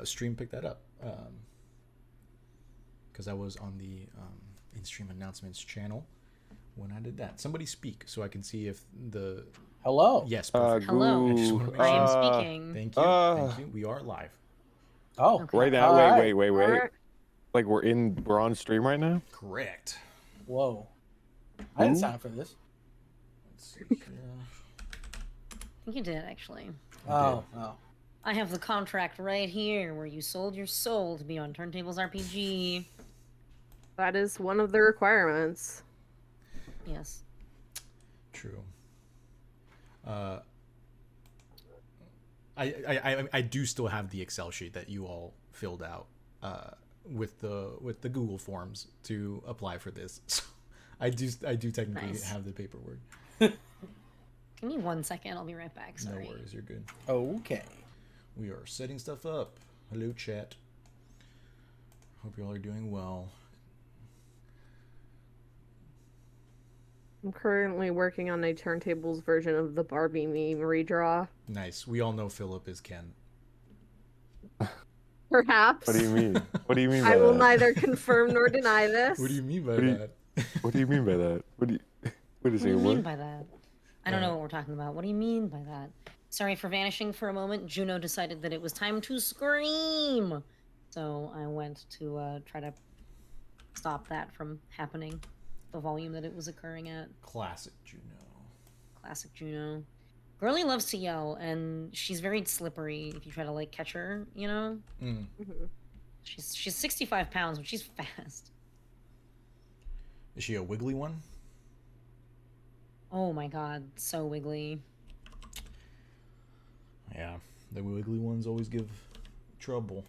stream picked that up because I was on the in-stream announcements channel when I did that. Somebody speak so I can see if the Hello. Yes, perfect. Hello. I just want to make I sure. am speaking. Thank you. Thank you. We are live. Oh, Okay. Right now, All right. wait. Alright. Like we're on stream right now? Correct. Whoa. I didn't Ooh. sign up for this. Let's see here. I think you did, actually. Oh. I have the contract right here where you sold your soul to be on Turntables RPG. That is one of the requirements. Yes. True. I do still have the Excel sheet that you all filled out with the Google Forms to apply for this. So I do technically Nice. have the paperwork. Give me 1 second. I'll be right back. Sorry. No worries, you're good. Okay. We are setting stuff up. Hello, chat. Hope you all are doing well. I'm currently working on a Turntables version of the Barbie meme redraw. Nice. We all know Philip is Ken. Perhaps. What do you mean? What do you mean by I will that? neither confirm nor deny this. What do you mean by What do you- that? What do you mean by that? What do you What do you what? mean by that? I don't know what we're talking about. What do you mean by that? Sorry for vanishing for a moment. Juno decided that it was time to scream. So I went to try to stop that from happening. The volume that it was occurring at. Classic Juno. Classic Juno. Girlie loves to yell, and she's very slippery if you try to, like, catch her, you know? Mm. Mhm. She's 65 pounds, but she's fast. Is she a wiggly one? Oh my god, so wiggly. Yeah, the wiggly ones always give trouble.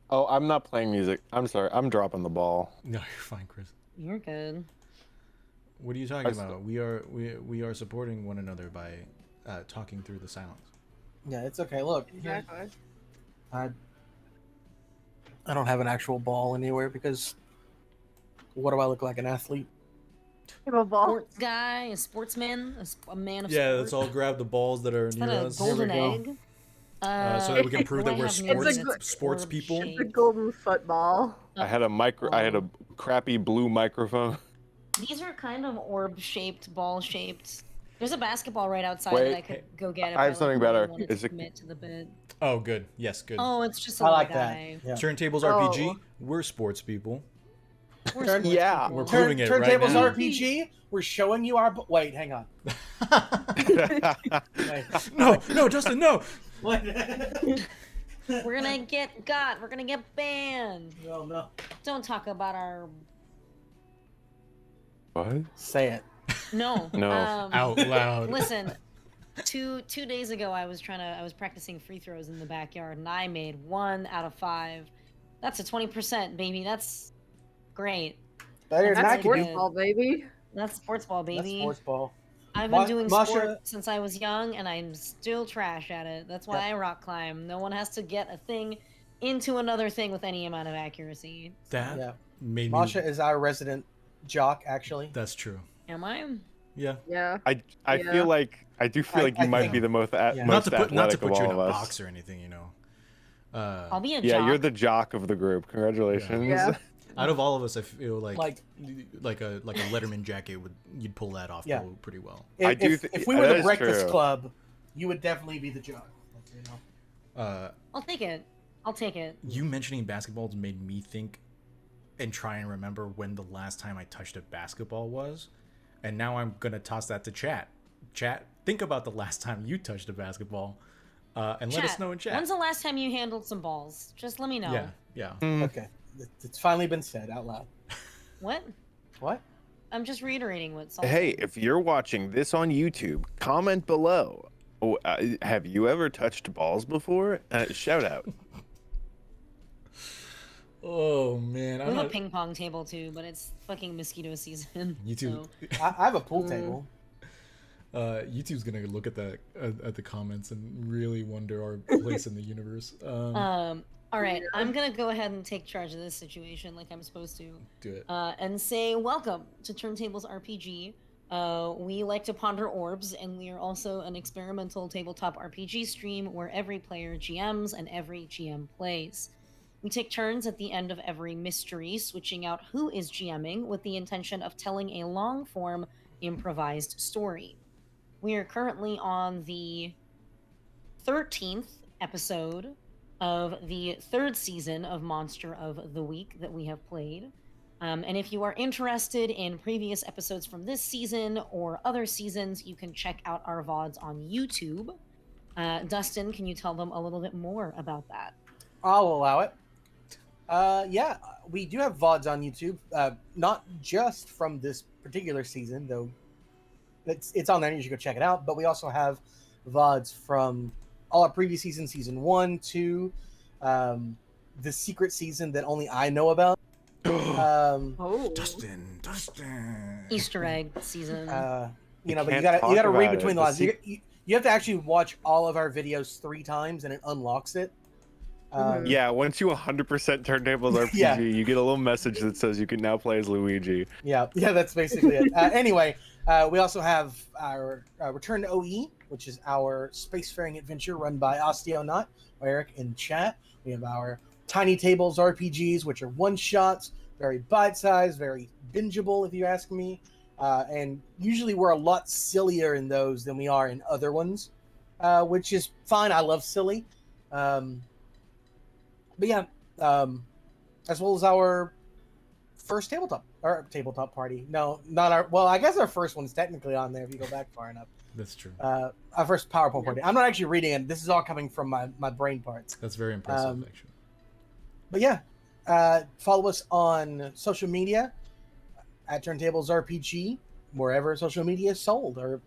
Oh, I'm not playing music. I'm sorry. I'm dropping the ball. No, you're fine, Chris. You're good. What are you talking about? We are supporting one another by talking through the silence. Yeah, it's okay. Look, here, Exactly. I don't have an actual ball anywhere because what do I look like, an athlete? Have a ball. Sports guy, a sportsman, a man of Yeah, sport. let's all grab the balls that are Is near that a us. golden There we go. egg? So that we can prove do that I we're have near sports me that's sports orb people. shaped? The golden football. I had a crappy blue microphone. These are kind of orb-shaped, ball-shaped. There's a basketball right outside Wait, that I could go get if I have something really better. wanted Is to it- commit to the bit. Oh, good. Yes, good. Oh, it's just a I little like that. guy. Yeah. Turntables Oh. RPG. We're sports people. We're Turn- sports Yeah, people. we're proving it right Turntables now. RPG. We're showing you our. Wait, hang on. Wait. No, Justin, no. What? We're gonna get got. We're gonna get banned. No. Don't talk about our. What? Say it. No. No. Out loud. Listen, two days ago I was practicing free throws in the backyard and I made 1 out of 5. That's a 20%, baby. That's great. Better than That's I That's could sports do. good. ball, baby. That's sports ball, That's baby. sports ball. I've been doing Masha- sport since I was young and I'm still trash at it. That's why I rock climb. No one has to get a thing into another thing with any amount of accuracy. That Yeah. made me. Masha is our resident jock, actually. That's true. Am I? Yeah. Yeah. I Yeah. feel like I do feel like you I might think- be the most yeah. Not to athletic put of you all in of a us. box or anything, you know. I'll be a Yeah, jock. you're the jock of the group. Congratulations. Yeah. Out of all of us, I feel like Like- a Letterman jacket you'd pull that off Yeah. pretty well. I do If we were that the is Breakfast true. Club, you would definitely be the jock. You know? I'll take it. I'll take it. You mentioning basketballs made me think and try and remember when the last time I touched a basketball was, and now I'm gonna toss that to chat. Chat, think about the last time you touched a basketball, and let us know in chat. When's the last time you handled some balls? Just let me know. Yeah. Okay, it's finally been said out loud. What? What? I'm just reiterating what Saul Hey, said. if you're watching this on YouTube, comment below. Oh, have you ever touched balls before? Shout out. Oh man, We I'm have a not. ping pong table too, but it's fucking mosquito season. YouTube. so- I have a pool table. YouTube's gonna look at that at the comments and really wonder our place in the universe. All right, I'm gonna go ahead and take charge of this situation like I'm supposed to, Do it. and say welcome to Turntables RPG. We like to ponder orbs, and we are also an experimental tabletop RPG stream where every player GMs and every GM plays. We take turns at the end of every mystery, switching out who is GMing with the intention of telling a long form, improvised story. We are currently on the 13th episode of the third season of Monster of the Week that we have played. And if you are interested in previous episodes from this season or other seasons, you can check out our VODs on YouTube. Dustin, can you tell them a little bit more about that? I'll allow it. Yeah, we do have VODs on YouTube. Not just from this particular season, though. It's on there. You should go check it out. But we also have VODs from all our previous seasons, season 1, 2, the secret season that only I know about. Oh. Dustin. Easter egg season. You know, but you can't gotta talk read about between it. the lines. You have to actually watch all of our videos 3 times, and it unlocks it. Yeah, once you 100% Turntables RPG, Yeah. you get a little message that says you can now play as Luigi. Yeah, that's basically it. Anyway, we also have our Return to OE, which is our spacefaring adventure run by Osteonaut, Eric in chat. We have our Tiny Tables RPGs, which are one-shots, very bite-sized, very bingeable, if you ask me. And usually we're a lot sillier in those than we are in other ones, which is fine. I love silly. But yeah, as well as our first tabletop party. No, not our. Well, I guess our first one's technically on there if you go back far enough. That's true. Our first PowerPoint party. I'm not actually reading it. This is all coming from my brain parts. That's very impressive, actually. But yeah, follow us on social media at Turntables RPG, wherever social media is sold. Or,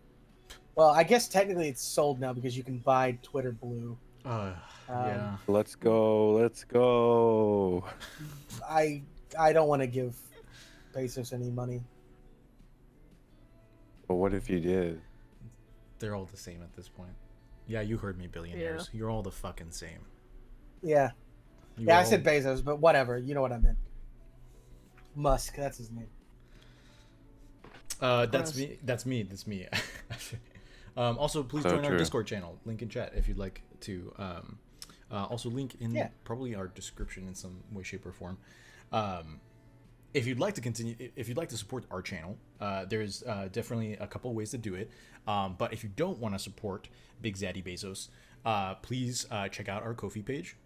well, I guess technically it's sold now because you can buy Twitter Blue. Yeah. Let's go. I don't want to give Bezos any money. But what if you did? They're all the same at this point. Yeah, you heard me, billionaires. You're all the fucking same. Yeah. You Yeah, I all- said Bezos, but whatever. You know what I meant. Musk, that's his name. That's Gross. me. That's me. Also, please So join our true. Discord channel. Link in chat if you'd like to. Also, link in Yeah. probably our description in some way, shape, or form. If you'd like to continue, if you'd like to support our channel, there's definitely a couple ways to do it. But if you don't want to support Big Zaddy Bezos, please check out our Ko-fi page.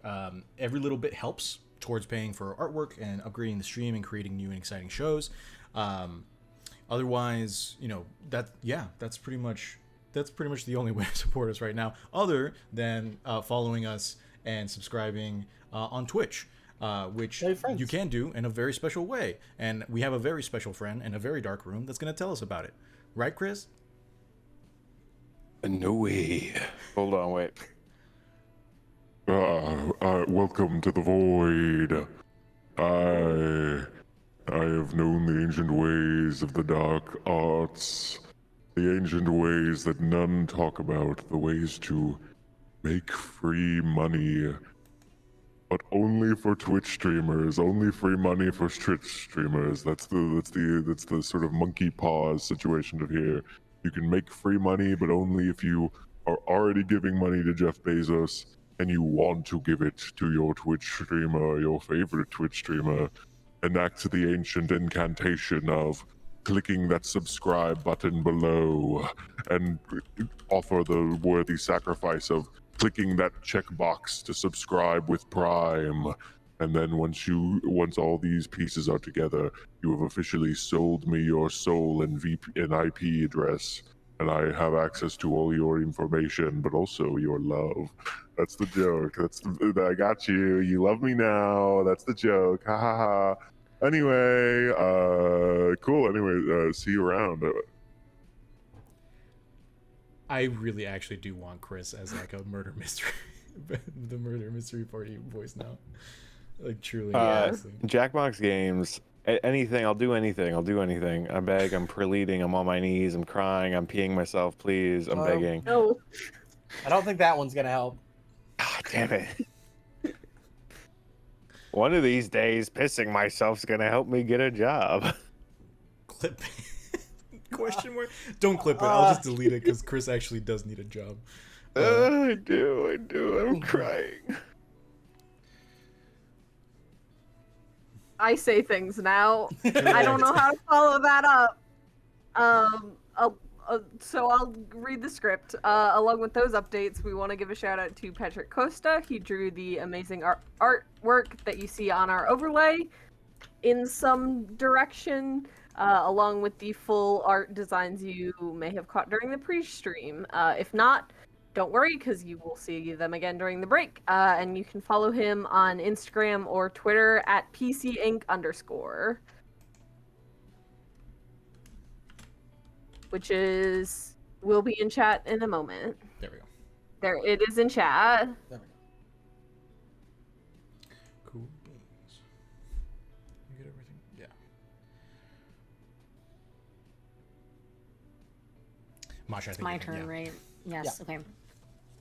Every little bit helps towards paying for artwork and upgrading the stream and creating new and exciting shows. Otherwise, that's pretty much the only way to support us right now, other than following us and subscribing on Twitch, which Hey, friends. you can do in a very special way. And we have a very special friend in a very dark room that's going to tell us about it. Right, Chris? No way. Hold on, wait. Welcome to the void. I have known the ancient ways of the dark arts, the ancient ways that none talk about, the ways to make free money, but only for Twitch streamers, only free money for Twitch streamers. That's the sort of monkey paws situation of here. You can make free money, but only if you are already giving money to Jeff Bezos and you want to give it to your Twitch streamer, your favorite Twitch streamer. Enact the ancient incantation of clicking that subscribe button below and offer the worthy sacrifice of clicking that checkbox to subscribe with Prime. And then once all these pieces are together, you have officially sold me your soul and IP address, and I have access to all your information, but also your love. That's the joke. I got you. You love me now. That's the joke. Ha ha ha. Anyway, cool. Anyway, see you around. I really actually do want Chris as like a murder mystery, the murder mystery party voice now. Like truly, honestly. Jackbox Games. Anything. I'll do anything. I beg. I'm pleading. I'm on my knees. I'm crying. I'm peeing myself. Please. I'm begging. No. I don't think that one's gonna help. Ah, damn it. One of these days, pissing myself's gonna help me get a job. Clip. Question mark? Don't clip it. I'll just delete it because Chris actually does need a job. I do. I'm crying. I say things now. I don't know how to follow that up. So I'll read the script. Along with those updates, we want to give a shout out to Patrick Costa. He drew the amazing artwork that you see on our overlay in some direction, along with the full art designs you may have caught during the pre-stream. If not, don't worry, because you will see them again during the break. And you can follow him on Instagram or Twitter at PCInc_. Which will be in chat in a moment. There we go. There, it is in chat. There we go. Cool beans. You get everything? Yeah. Masha, I think My you can- turn, yeah. right? Yes. Okay.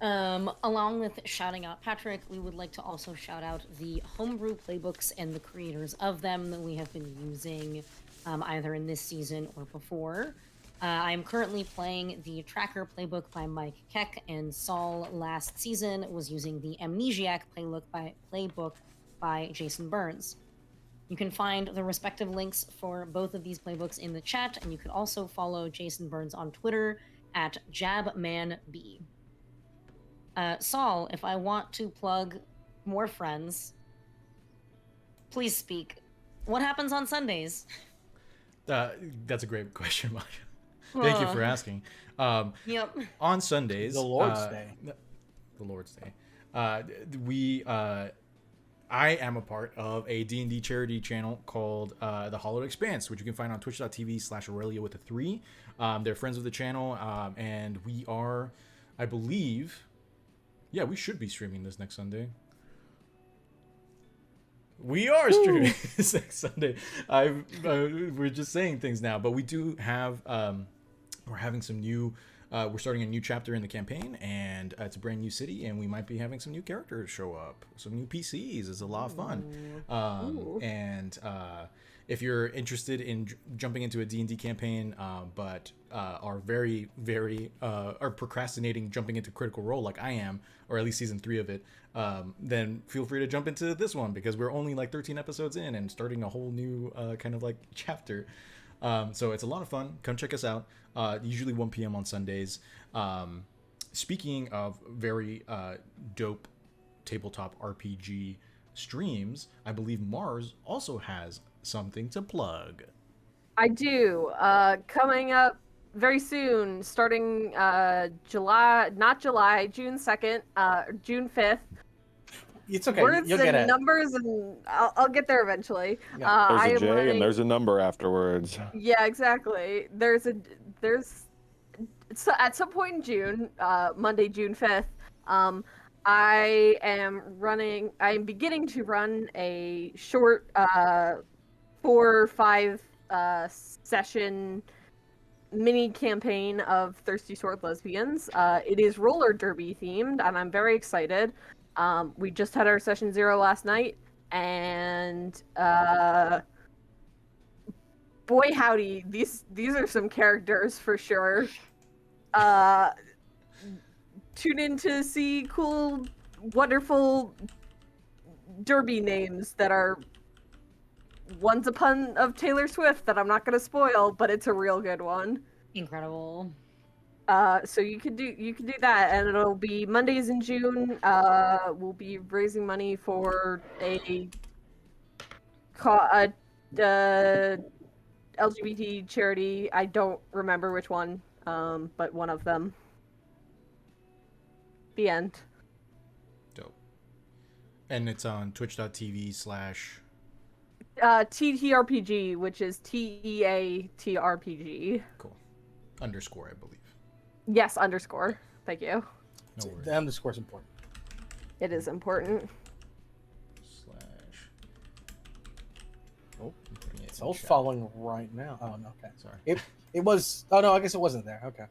Along with shouting out Patrick, we would like to also shout out the homebrew playbooks and the creators of them that we have been using either in this season or before. I am currently playing the Tracker playbook by Mike Keck, and Saul last season was using the Amnesiac playbook by Jason Burns. You can find the respective links for both of these playbooks in the chat, and you can also follow Jason Burns on Twitter at JabManB. Saul, if I want to plug more friends, please speak. What happens on Sundays? That's a great question, Masha. Thank you for asking. Yep. On Sundays, The Lord's Day. The Lord's Day. I am a part of a D&D charity channel called The Hollowed Expanse, which you can find on twitch.tv/Aurelia with a 3. They're friends of the channel, and we are, I believe, we should be streaming this next Sunday. We are streaming this next Sunday. We're just saying things now, but we do have, we're having some new, we're starting a new chapter in the campaign, and it's a brand new city, and we might be having some new characters show up, some new PCs. It's a lot of fun. And if you're interested in jumping into a D&D campaign, but are very, very, are procrastinating jumping into Critical Role like I am, or at least season 3 of it, then feel free to jump into this one, because we're only like 13 episodes in and starting a whole new kind of like chapter. So it's a lot of fun. Come check us out. Usually 1 p.m. on Sundays. Speaking of very dope tabletop RPG streams, I believe Mars also has something to plug. I do. Coming up very soon, starting June 2nd, June 5th. It's okay. Words You'll get and it. numbers, and I'll get there eventually. Yeah. There's I a am J running... and there's a number afterwards. Yeah, exactly. So at some point in June, Monday, June 5th, I am beginning to run a short 4 or 5 session mini campaign of Thirsty Sword Lesbians. It is roller derby themed, and I'm very excited. We just had our session 0 last night, and boy howdy, these are some characters for sure. Tune in to see cool, wonderful derby names that are... One's a pun of Taylor Swift that I'm not going to spoil, but it's a real good one. Incredible. So you could do that, and it'll be Mondays in June. We'll be raising money for a LGBT charity. I don't remember which one, but one of them. The end. Dope. And it's on twitch.tv/ TTRPG, which is TEATRPG. Cool. Underscore, I believe. Yes, underscore. Thank you. No worries. The underscore's important. It is important. / Oh, I'm putting it It's in all chat. following right now. Oh, no, okay. Sorry. It was. Oh no, I guess it wasn't there. Okay.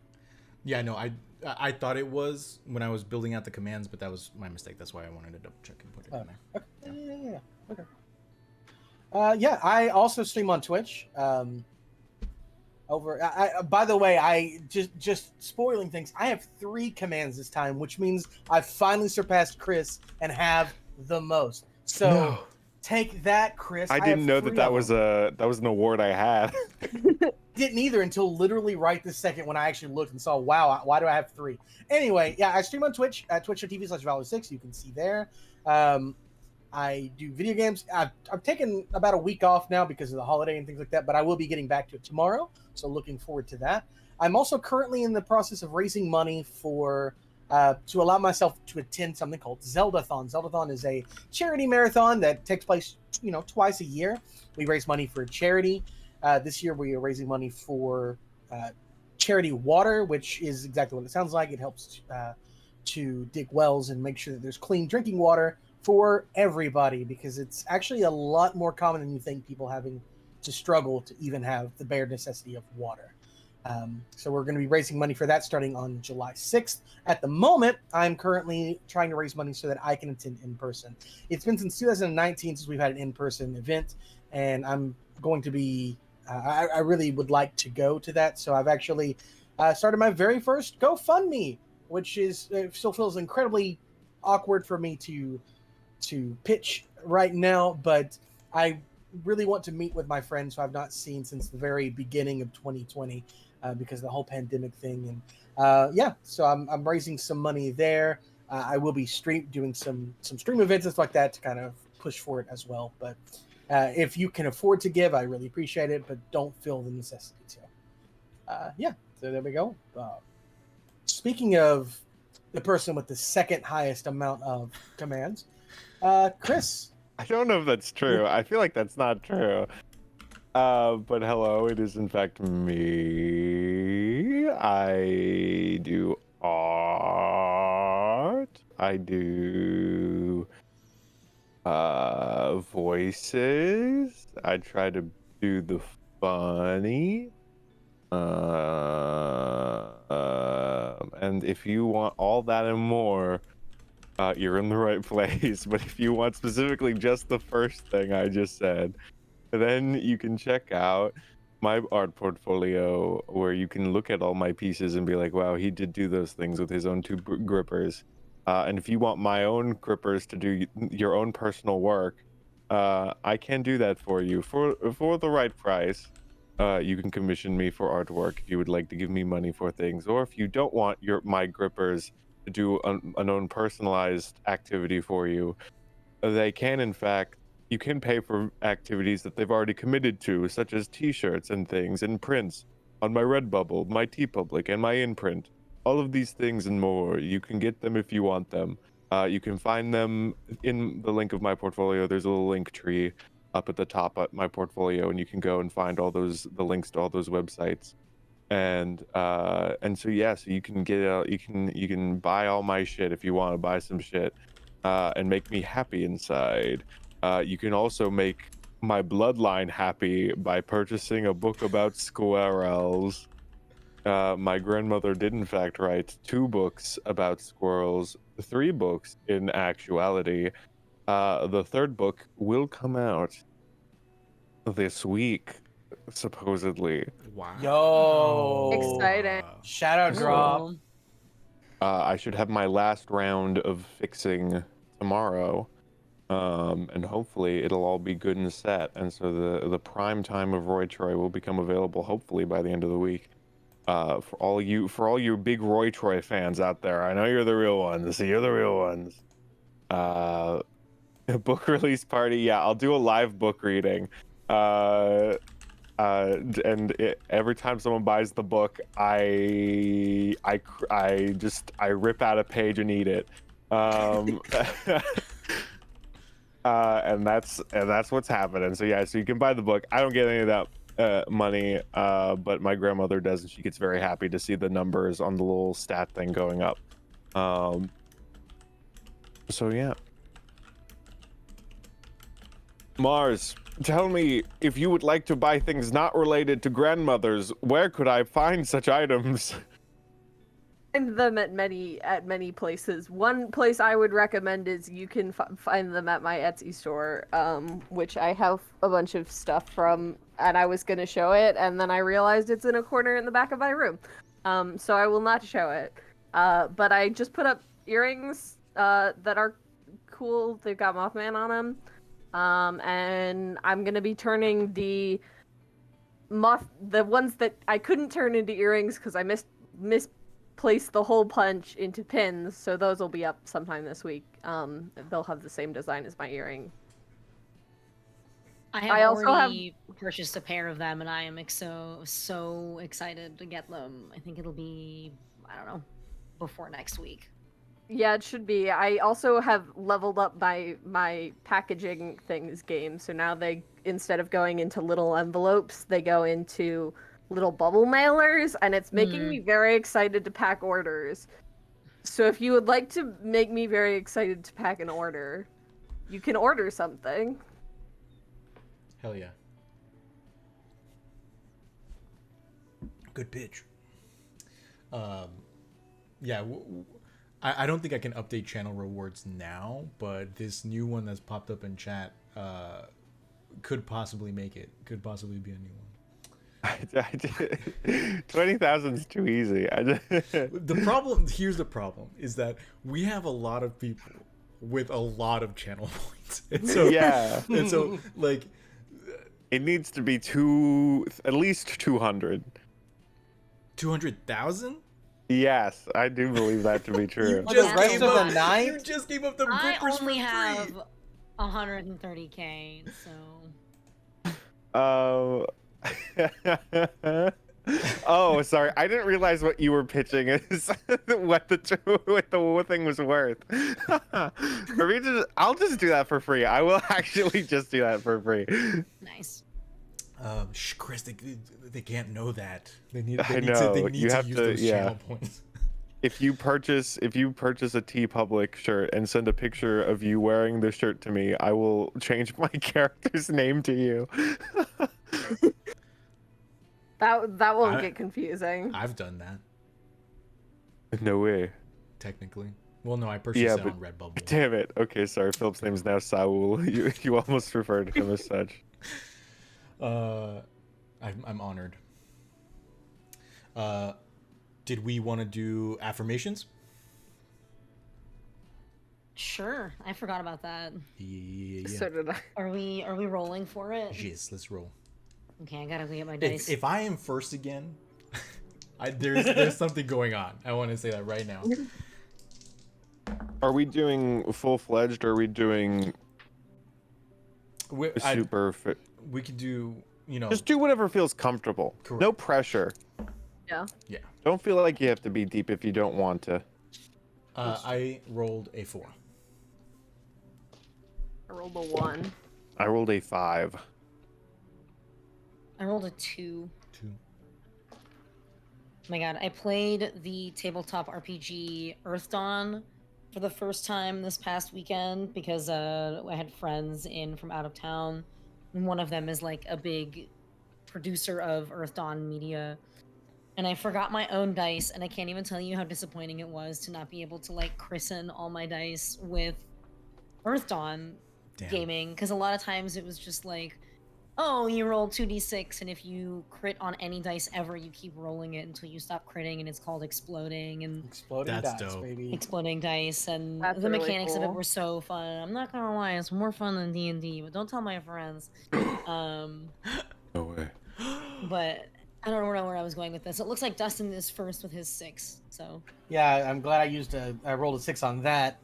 Yeah, no, I thought it was when I was building out the commands, but that was my mistake. That's why I wanted to double check and put it in there. Okay. Yeah. Okay. I also stream on Twitch. over. By the way, I just spoiling things. I have 3 commands this time, which means I've finally surpassed Chris and have the most. So No. take that, Chris. I have didn't know 3 that of was them. an award I had. Didn't either until literally right this second when I actually looked and saw, wow, why do I have 3? Anyway, yeah, I stream on Twitch at twitch.tv/Valor6. You can see there. I do video games. I've taken about a week off now because of the holiday and things like that, but I will be getting back to it tomorrow. So looking forward to that. I'm also currently in the process of raising money for to allow myself to attend something called Zeldathon. Zeldathon is a charity marathon that takes place, twice a year. We raise money for charity. This year we are raising money for charity water, which is exactly what it sounds like. It helps to dig wells and make sure that there's clean drinking water for everybody, because it's actually a lot more common than you think, people having to struggle to even have the bare necessity of water. So we're going to be raising money for that starting on July 6th. At the moment, I'm currently trying to raise money so that I can attend in person. It's been since 2019 since we've had an in-person event, and I'm going to be I really would like to go to that. So I've actually started my very first GoFundMe, which still feels incredibly awkward for me to pitch right now, but I really want to meet with my friends who I've not seen since the very beginning of 2020 because of the whole pandemic thing. And so I'm raising some money there. I will be doing some stream events and stuff like that to kind of push for it as well. But if you can afford to give, I really appreciate it, but don't feel the necessity to. So there we go. Speaking of the person with the second highest amount of commands, Chris. I don't know if that's true. I feel like that's not true. But hello, it is in fact me. I do art. I do voices. I try to do the funny. And if you want all that and more, you're in the right place. But if you want specifically just the first thing I just said, then you can check out my art portfolio, where you can look at all my pieces and be like, wow, he did do those things with his own 2 grippers. And if you want my own grippers to do your own personal work, I can do that for you for the right price. You can commission me for artwork if you would like to give me money for things, or if you don't want my grippers to do an own personalized activity for you, they can, in fact, you can pay for activities that they've already committed to, such as t-shirts and things and prints on my Redbubble, my TeePublic, and my Imprint. All of these things and more, you can get them if you want them. You can find them in the link of my portfolio. There's a little link tree up at the top of my portfolio, and you can go and find all the links to all those websites. And so you can get you can buy all my shit if you want to buy some shit, and make me happy inside. You can also make my bloodline happy by purchasing a book about squirrels. My grandmother did in fact write 2 books about squirrels, 3 books in actuality. The 3rd book will come out this week, supposedly. Wow. Yo. Exciting. Shadow Cool. drop. I should have my last round of fixing tomorrow, and hopefully it'll all be good and set. And so the prime time of Roy Troy will become available hopefully by the end of the week. For all you big Roy Troy fans out there, I know you're the real ones. You're the real ones. A book release party, yeah, I'll do a live book reading. Every time someone buys the book, I rip out a page and eat it. And that's what's happening. So yeah, so you can buy the book. I don't get any of that money, but my grandmother does, and she gets very happy to see the numbers on the little stat thing going up. So yeah. Mars, tell me, if you would like to buy things not related to grandmothers, where could I find such items? Find them at many places. One place I would recommend is you can find them at my Etsy store, which I have a bunch of stuff from and I was gonna show it, and then I realized it's in a corner in the back of my room. So I will not show it. But I just put up earrings that are cool. They've got Mothman on them. And I'm gonna be turning the ones that I couldn't turn into earrings because I misplaced the hole punch into pins. So those will be up sometime this week. They'll have the same design as my earring. I also already purchased a pair of them, and I am so excited to get them. I think it'll be, I don't know, before next week. Yeah, it should be. I also have leveled up my packaging things game. So now they, instead of going into little envelopes, they go into little bubble mailers, and it's making me very excited to pack orders. So if you would like to make me very excited to pack an order, you can order something. Hell yeah. Good pitch. Yeah, I don't think I can update channel rewards now, but this new one that's popped up in chat could possibly make it. Could possibly be a new one. 20,000 is too easy. The problem, here's the problem, is that we have a lot of people with a lot of channel points. And so, yeah. And so, like... It needs to be at least 200. 200,000? Yes, I do believe that to be true. For the rest of the night? You just gave up the I grippers only for have free. 130k, so. Oh, sorry. I didn't realize what you were pitching is what the thing was worth. For me I'll just do that for free. I will actually just do that for free. Nice. Chris, they can't know that. They need I to know. use those yeah. channel points. If you purchase a TeePublic shirt and send a picture of you wearing the shirt to me, I will change my character's name to you. That won't get confusing. I've done that. No way. Technically. Well, no, I purchased it on Redbubble. Damn it. Okay, sorry. Philip's name is now Saul. You almost referred to him as such. I'm honored. Did we want to do affirmations? Sure, I forgot about that. Yeah. So did I. Are we rolling for it? Yes, let's roll. Okay, I gotta go get my dice. If I am first again, there's something going on. I want to say that right now. Are we doing full-fledged or are we doing super fit? We could do, Just do whatever feels comfortable. Correct. No pressure. Yeah. Yeah. Don't feel like you have to be deep if you don't want to. I rolled a 4. I rolled a 1. I rolled a 5. I rolled a 2. 2. Oh my god, I played the tabletop RPG Earth Dawn for the first time this past weekend because I had friends in from out of town, and one of them is like a big producer of Earth Dawn media, and I forgot my own dice, and I can't even tell you how disappointing it was to not be able to like christen all my dice with Earth Dawn gaming, because a lot of times it was just like, oh, you roll 2d6, and if you crit on any dice ever, you keep rolling it until you stop critting, and it's called exploding, and Exploding That's dice, dope. baby. exploding dice, and That's the really mechanics of it cool. were so fun. I'm not gonna lie, it's more fun than D&D, but don't tell my friends. No way. But I don't know where I was going with this. It looks like Dustin is first with his 6, so. Yeah, I'm glad I rolled a 6 on that.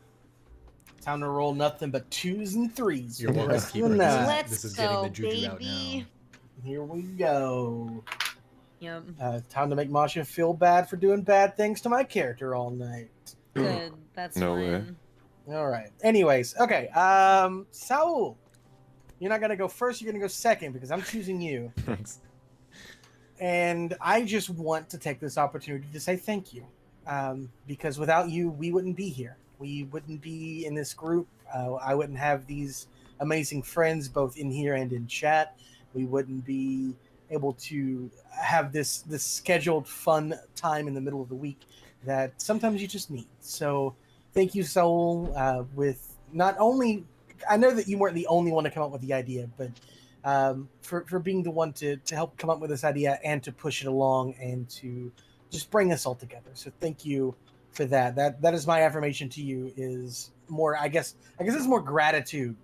Time to roll nothing but 2s and 3s. You're for the welcome, rest of the keeper. night. Let's This is go, getting the juju out baby. now. Here we go. Yep, Time to make Masha feel bad for doing bad things to my character all night. good. That's No way. fine. All right. Anyways, okay. Saul, you're not gonna go first. You're gonna go second because I'm choosing you. Thanks. And I just want to take this opportunity to say thank you, because without you, we wouldn't be here. We wouldn't be in this group. I wouldn't have these amazing friends both in here and in chat. We wouldn't be able to have this scheduled fun time in the middle of the week that sometimes you just need. So thank you, Saul, with not only, I know that you weren't the only one to come up with the idea, but for being the one to help come up with this idea and to push it along and to just bring us all together. So thank you for that. That is my affirmation to you. Is more, I guess it's more gratitude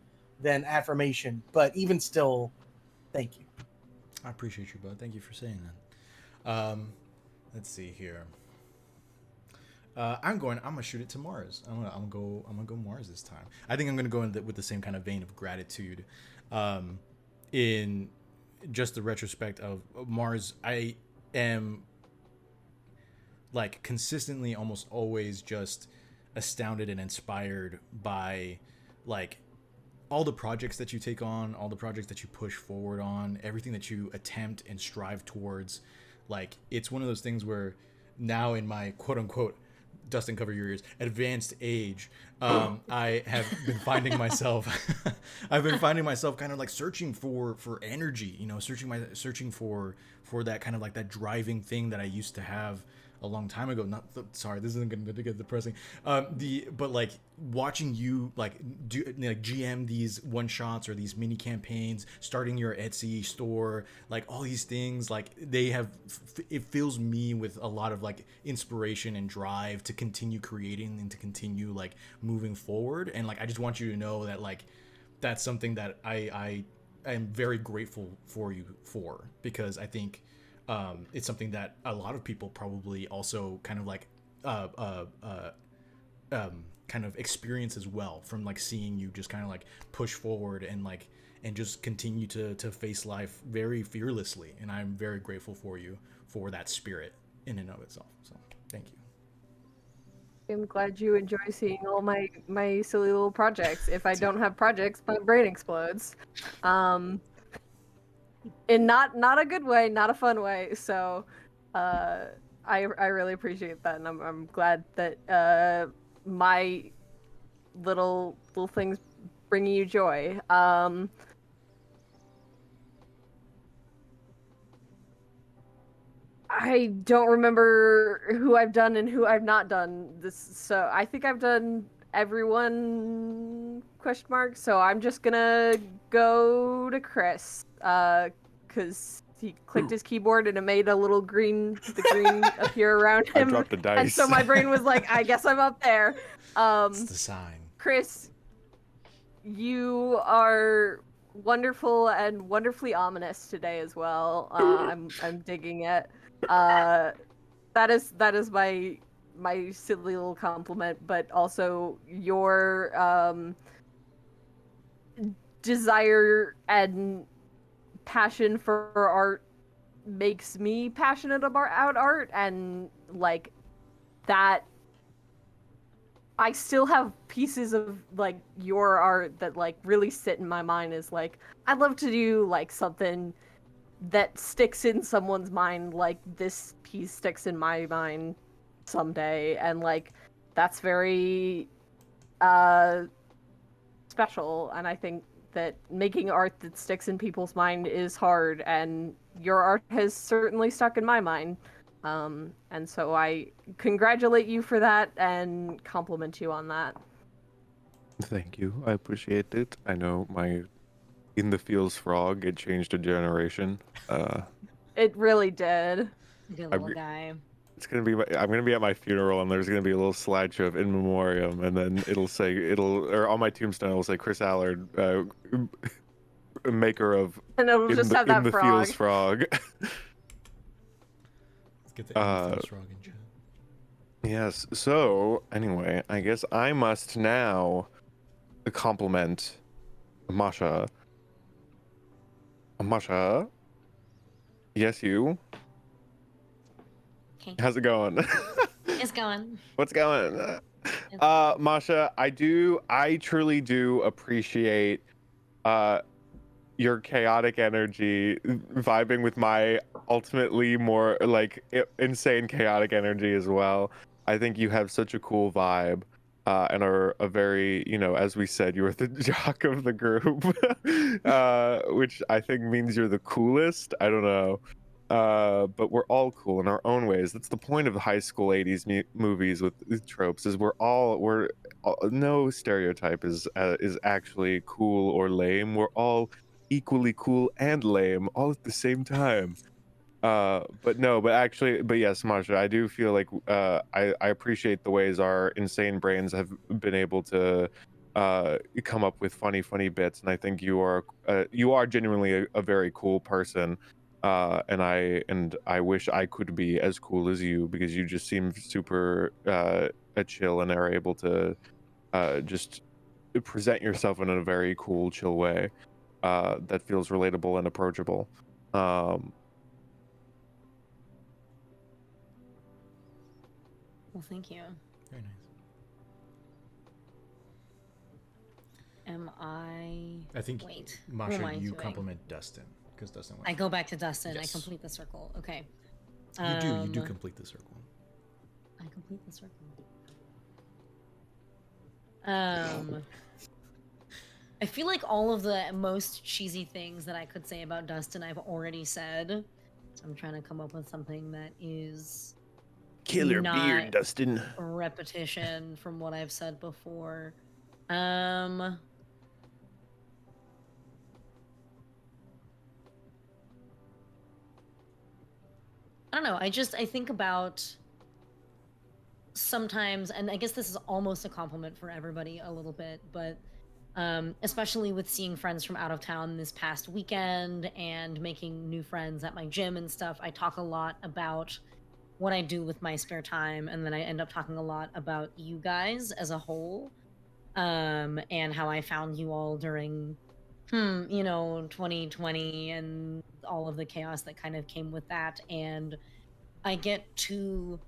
than affirmation, but even still, thank you. I appreciate you, bud. Thank you for saying that. Let's see here. I'm gonna shoot it to Mars. I'm gonna go Mars this time. I think I'm gonna go with the same kind of vein of gratitude. In just the retrospect of Mars, I am like consistently, almost always, just astounded and inspired by like all the projects that you take on, all the projects that you push forward on, everything that you attempt and strive towards. Like, it's one of those things where now in my quote unquote, Dustin, cover your ears, advanced age, I have been finding myself kind of like searching for energy, searching for that kind of like that driving thing that I used to have a long time ago. Sorry, this isn't going to get depressing. But like watching you like do like GM these one shots or these mini campaigns, starting your Etsy store, like all these things, like it fills me with a lot of like inspiration and drive to continue creating and to continue like moving forward. And like I just want you to know that like that's something that I am very grateful for you for, because I think it's something that a lot of people probably also kind of like kind of experience as well, from like seeing you just kind of like push forward and just continue to face life very fearlessly. And I'm very grateful for you for that spirit in and of itself. So thank you. I'm glad you enjoy seeing all my silly little projects. If I don't have projects, my brain explodes. In not a good way, not a fun way. So I really appreciate that, and I'm glad that my little things bringing you joy. I don't remember who I've done and who I've not done this, so I think I've done everyone ? So I'm just gonna go to Chris, because he clicked his keyboard and it made the green appear around I him. dropped the dice. And so my brain was like, I guess I'm up there. It's the sign. Chris, you are wonderful and wonderfully ominous today as well. I'm digging it. That is my silly little compliment, but also your desire and passion for art makes me passionate about art, and like that I still have pieces of like your art that like really sit in my mind as like I'd love to do like something that sticks in someone's mind, like this piece sticks in my mind someday, and like that's very special. And I think that making art that sticks in people's mind is hard, and your art has certainly stuck in my mind. And so I congratulate you for that and compliment you on that. Thank you. I appreciate it. I know my In the Fields frog, it changed a generation. It really did. Good little guy. It's gonna be. I'm gonna be at my funeral, and there's gonna be a little slideshow of in memoriam, and then or on my tombstone it'll say Chris Allard, maker of And it'll just have that In the frog. Fields frog. Let's get the infamous frog in chat. Yes. So anyway, I guess I must now compliment Masha. Masha. Yes, you. Okay. How's it going? It's going. What's going? Masha, I truly do appreciate your chaotic energy vibing with my ultimately more like insane chaotic energy as well. I think you have such a cool vibe. And are a very, as we said, you are the jock of the group, which I think means you're the coolest. I don't know. But we're all cool in our own ways. That's the point of the high school 80s movies with tropes, is no stereotype is actually cool or lame. We're all equally cool and lame all at the same time. But no, but yes, Masha, I do feel like I appreciate the ways our insane brains have been able to come up with funny bits, and I think you are genuinely a very cool person. And I wish I could be as cool as you, because you just seem super chill and are able to just present yourself in a very cool, chill way that feels relatable and approachable. Um, Well, thank you. Very nice. Am I? I think, Wait. Who am Masha, I you doing? compliment Dustin, because Dustin went. I go back to Dustin. Yes. I complete the circle. Okay. You do complete the circle. I complete the circle. I feel like all of the most cheesy things that I could say about Dustin I've already said. So I'm trying to come up with something that is Killer not beard, Dustin. a repetition from what I've said before. I don't know. I think about sometimes, and I guess this is almost a compliment for everybody a little bit, but especially with seeing friends from out of town this past weekend and making new friends at my gym and stuff, I talk a lot about what I do with my spare time, and then I end up talking a lot about you guys as a whole, and how I found you all during 2020 and all of the chaos that kind of came with that. And I get to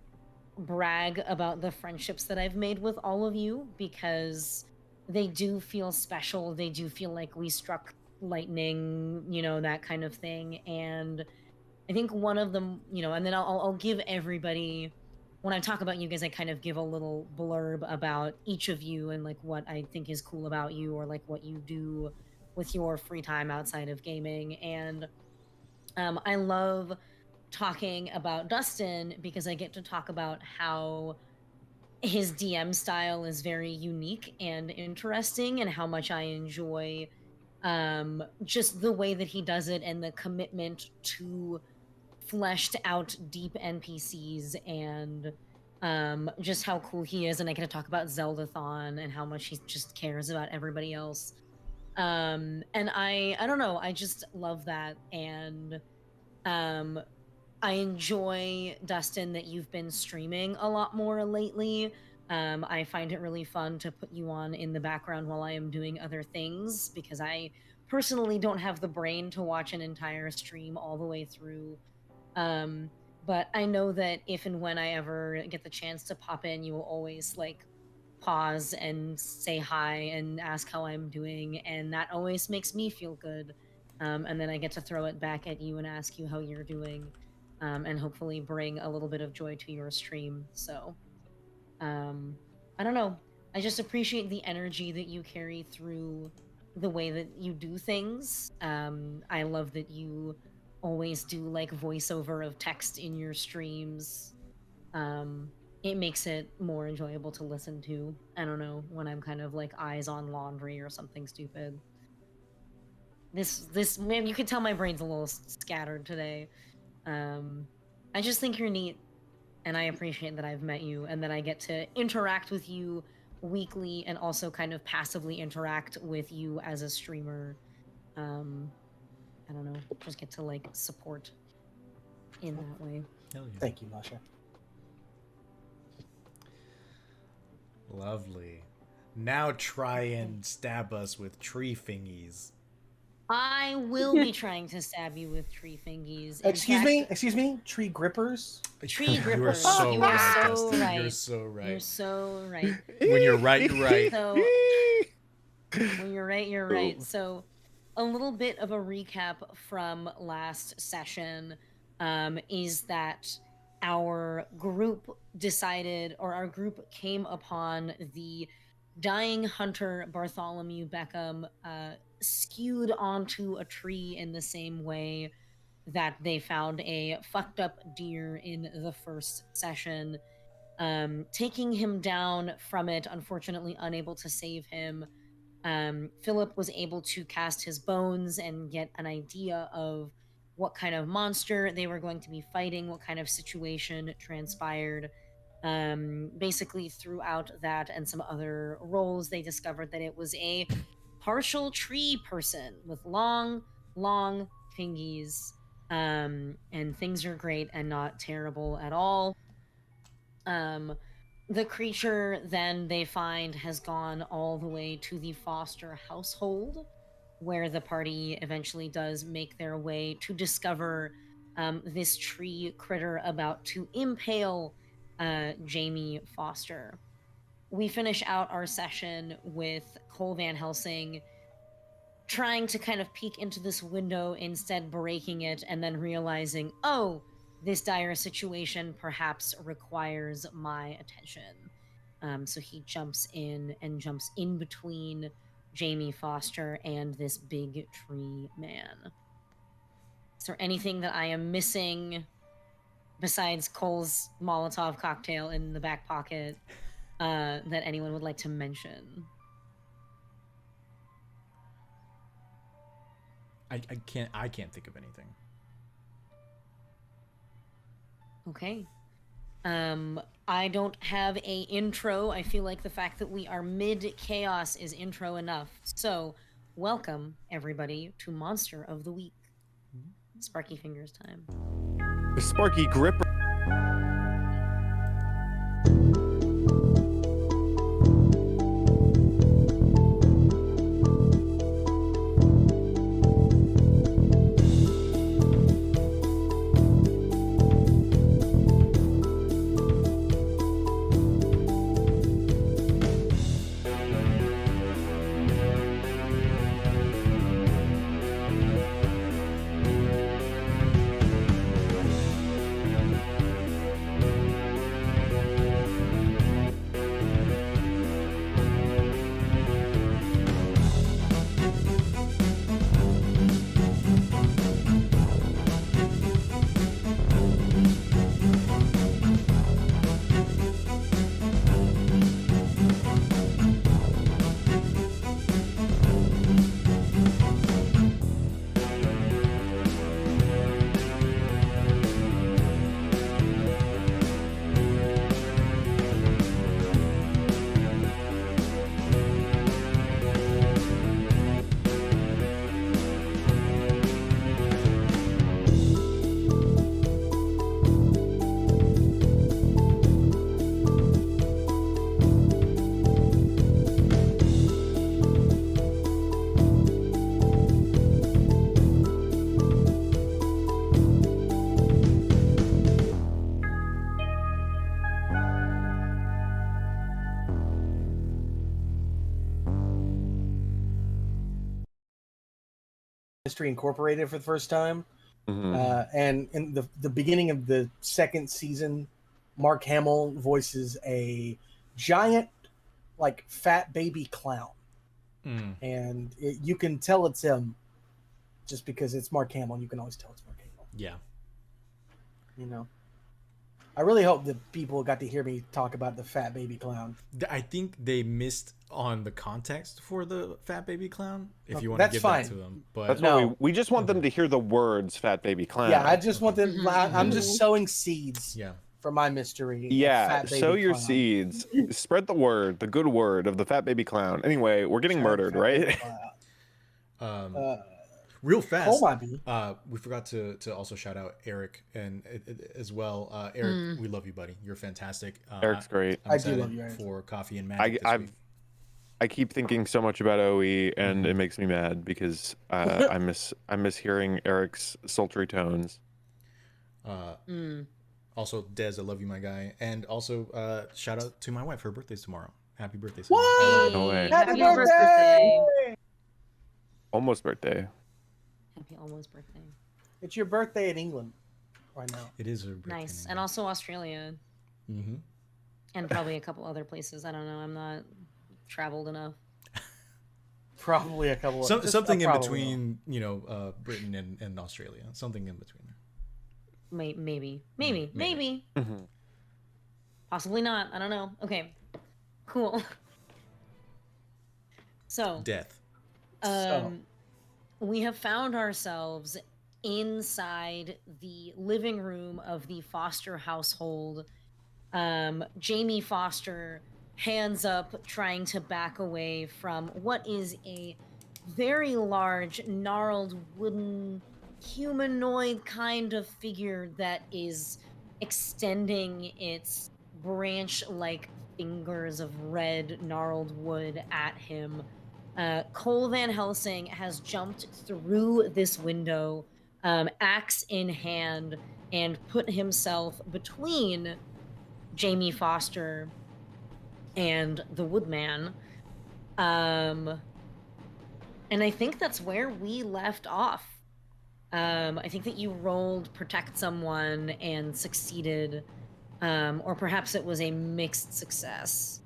brag about the friendships that I've made with all of you, because they do feel special. They do feel like we struck lightning, that kind of thing. And I think one of them, and then I'll give everybody, when I talk about you guys, I kind of give a little blurb about each of you and like what I think is cool about you, or like what you do with your free time outside of gaming. And I love talking about Dustin because I get to talk about how his DM style is very unique and interesting, and how much I enjoy just the way that he does it, and the commitment to fleshed out deep NPCs, and just how cool he is. And I get to talk about Zeldathon and how much he just cares about everybody else. And I don't know, I just love that. And um I enjoy, Dustin, that you've been streaming a lot more lately. I find it really fun to put you on in the background while I am doing other things, because I personally don't have the brain to watch an entire stream all the way through. Um, but I know that if and when I ever get the chance to pop in, you will always like pause and say hi and ask how I'm doing, and that always makes me feel good. And then I get to throw it back at you and ask you how you're doing, and hopefully bring a little bit of joy to your stream. So, I don't know. I just appreciate the energy that you carry through the way that you do things. I love that you always do like voiceover of text in your streams. It makes it more enjoyable to listen to. I don't know, when I'm kind of like eyes on laundry or something stupid. This man, you can tell my brain's a little scattered today. I just think you're neat, and I appreciate that I've met you and that I get to interact with you weekly, and also kind of passively interact with you as a streamer. I don't know, just get to like support in that way. Hell yeah. Thank you, Masha. Lovely. Now try and stab us with tree thingies. I will be trying to stab you with tree fingies. In Excuse me, tree grippers. Tree grippers. You are so You right, are so Dustin. right. You're so right. You're so right. When you're right, you're right. So, when you're right, you're right. So, a little bit of a recap from last session is that our group decided, or our group came upon the dying hunter Bartholomew Beckham, skewed onto a tree in the same way that they found a fucked up deer in the first session, taking him down from it, unfortunately unable to save him. Philip was able to cast his bones and get an idea of what kind of monster they were going to be fighting, what kind of situation transpired. Basically, throughout that and some other roles, they discovered that it was a partial tree person with long, long fingies. And things are great and not terrible at all. The creature then they find has gone all the way to the Foster household, where the party eventually does make their way to discover this tree critter about to impale Jamie Foster. We finish out our session with Cole Van Helsing trying to kind of peek into this window, instead breaking it, and then realizing, oh, this dire situation perhaps requires my attention. So he jumps in and jumps in between Jamie Foster and this big tree man. Is there anything that I am missing besides Cole's Molotov cocktail in the back pocket that anyone would like to mention? I can't think of anything. Okay. I don't have a intro. I feel like the fact that we are mid chaos is intro enough. So, welcome everybody to Monster of the Week. Sparky Fingers time. Sparky Grip. History Incorporated for the first time. Mhm. And in the beginning of the second season, Mark Hamill voices a giant, like, fat baby clown. And you can tell it's him just because it's Mark Hamill. You can always tell it's Mark Hamill. Yeah. You know, I really hope that people got to hear me talk about the fat baby clown. I think they missed on the context for the fat baby clown. If you want That's to give fine. that to them, but That's No. what we just want them to hear the words "fat baby clown." Yeah, I just want Mhm, I'm mhm. just sowing seeds yeah, for my mystery. of Yeah, fat baby sow your clown. seeds. Spread the word, the good word of the fat baby clown. Anyway, we're getting murdered, Fat baby right? clown. real Cole fast. might be. We forgot to also shout out Eric and as well. Eric, we love you, buddy. You're fantastic. Eric's great. I'm I do excited love you, Eric. for coffee and magic this week. I keep thinking so much about OE, and it makes me mad because I miss hearing Eric's sultry tones. Also, Dez, I love you, my guy. And also, shout out to my wife. Her birthday's tomorrow. Happy birthday, Sam. What? No way. Happy almost birthday! Almost birthday. Happy almost birthday. It's your birthday in England right now. It is her birthday. Nice. And also Australia. Mm-hmm. And probably a couple other places. I don't know. I'm not traveled enough. Probably a couple. Just Something in probably between, Britain and Australia. Something in between there. Maybe. Mm-hmm. Possibly not. I don't know. Okay. Cool. So, Death. we have found ourselves inside the living room of the Foster household. Jamie Foster, hands up, trying to back away from what is a very large, gnarled, wooden, humanoid kind of figure that is extending its branch like fingers of red, gnarled wood at him. Cole Van Helsing has jumped through this window, axe in hand, and put himself between Jamie Foster and the Woodman. And I think that's where we left off. I think that you rolled protect someone and succeeded, or perhaps it was a mixed success.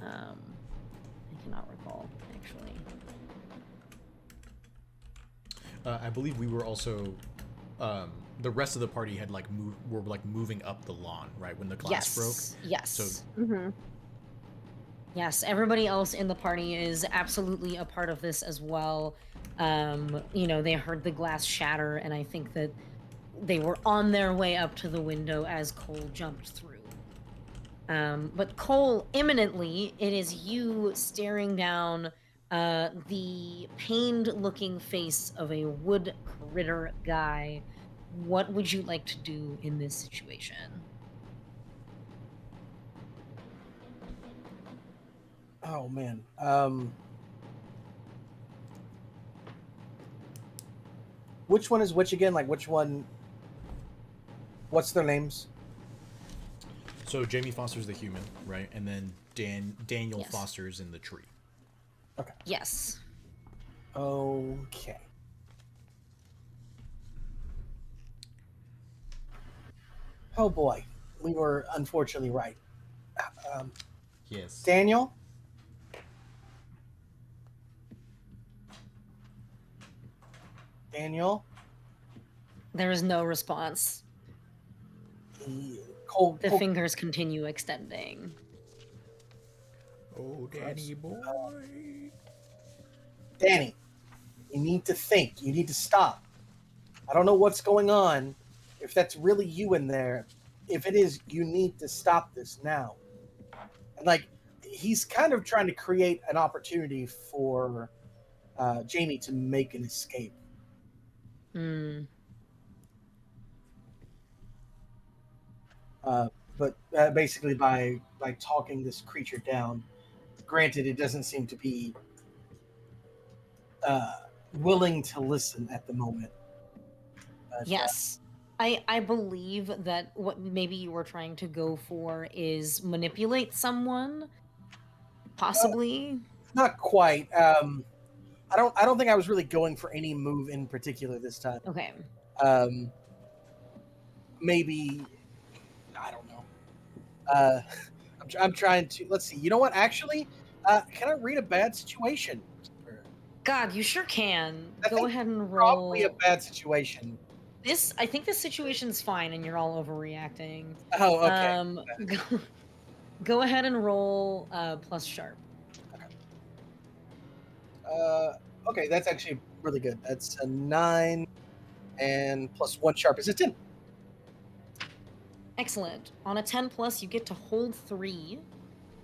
I cannot recall, actually. I believe we were also, the rest of the party had were moving up the lawn, right, when the glass broke. Yes. So Yes, everybody else in the party is absolutely a part of this as well. They heard the glass shatter, and I think that they were on their way up to the window as Cole jumped through. But Cole, imminently, it is you staring down the pained-looking face of a wood critter guy. What would you like to do in this situation? Oh man. Which one is which again? Like which one? What's their names? So Jamie Foster's the human, right? And then Daniel Yes. Foster's in the tree. Okay. Yes. Okay. Oh boy, we were unfortunately right. Yes. Daniel? Daniel? There is no response. Cole, The fingers continue extending. Oh, Danny boy. Danny, you need to think. You need to stop. I don't know what's going on. If that's really you in there, if it is, you need to stop this now. And like, he's kind of trying to create an opportunity for Jamie to make an escape. But basically by talking this creature down. Granted, it doesn't seem to be willing to listen at the moment. Yes. I believe that what maybe you were trying to go for is manipulate someone, possibly. Not quite. I don't think I was really going for any move in particular this time. Okay. Maybe I don't know. I'm trying to. Let's see. You know what? Actually, can I read a bad situation? God, you sure can. I Go think ahead and roll. Probably a bad situation. I think this situation's fine, and you're all overreacting. Oh, okay. Go ahead and roll plus sharp. Okay, that's actually really good. That's a 9 and plus 1 sharp is a 10. Excellent. On a 10 plus, you get to hold 3.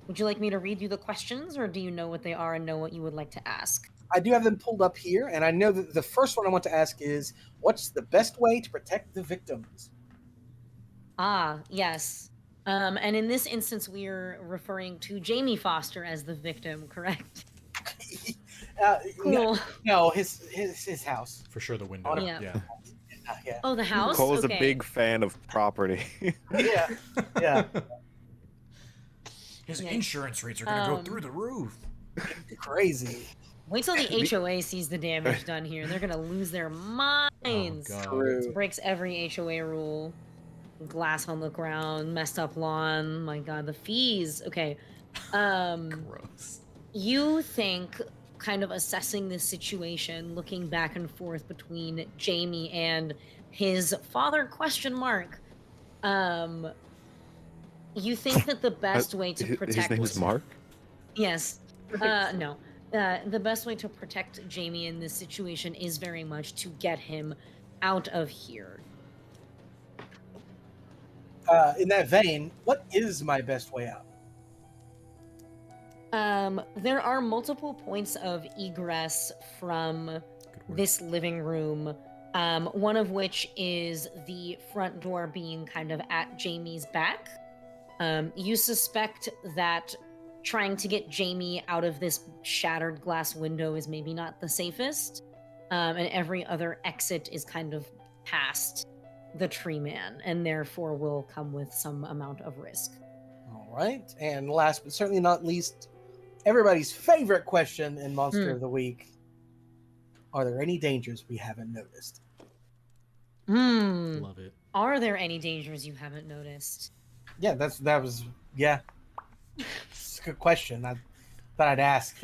Would you like me to read you the questions, or do you know what they are and know what you would like to ask? I do have them pulled up here, and I know that the first one I want to ask is, what's the best way to protect the victims? Ah, yes. And in this instance, we're referring to Jamie Foster as the victim, correct? Cool. No, his house. For sure, the window. Yeah. Yeah. Oh, the house? Cole's okay. a big fan of property. Yeah. His Yeah. insurance rates are going to go through the roof. Crazy. Wait till the HOA sees the damage done here. They're going to lose their minds. Oh, God. True. It breaks every HOA rule. Glass on the ground, messed up lawn. My God, the fees. Okay. Gross. You think, kind of assessing this situation, looking back and forth between Jamie and his father, question mark. You think that the best way to protect... His name is Mark? Yes. No. the best way to protect Jamie in this situation is very much to get him out of here. In that vein, what is my best way out? There are multiple points of egress from Good work. this living room. One of which is the front door being kind of at Jamie's back. You suspect that trying to get Jamie out of this shattered glass window is maybe not the safest. And every other exit is kind of past the tree man, and therefore will come with some amount of risk. All right. And last but certainly not least, everybody's favorite question in Monster of the Week. Are there any dangers we haven't noticed? Love it. Are there any dangers you haven't noticed? Yeah, It's a good question. I thought I'd ask.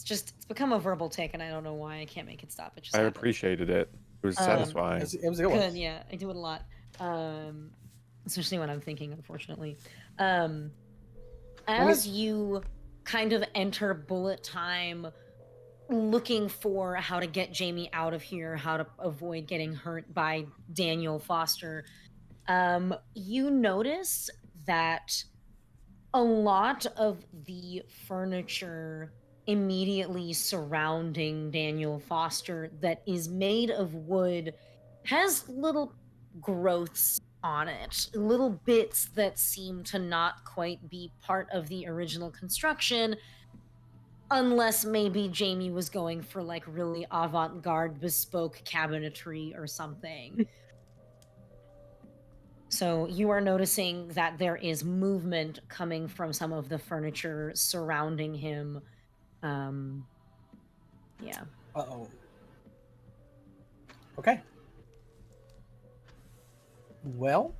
It's become a verbal take, and I don't know why I can't make it stop. It just I happens. appreciated it. It was satisfying. It was a good one. Good, yeah, I do it a lot, especially when I'm thinking. Unfortunately, as you kind of enter bullet time, looking for how to get Jamie out of here, how to avoid getting hurt by Daniel Foster, you notice that a lot of the furniture immediately surrounding Daniel Foster that is made of wood has little growths on it, little bits that seem to not quite be part of the original construction, unless maybe Jamie was going for like really avant-garde bespoke cabinetry or something. So you are noticing that there is movement coming from some of the furniture surrounding him. Yeah. Uh-oh. Okay. Well,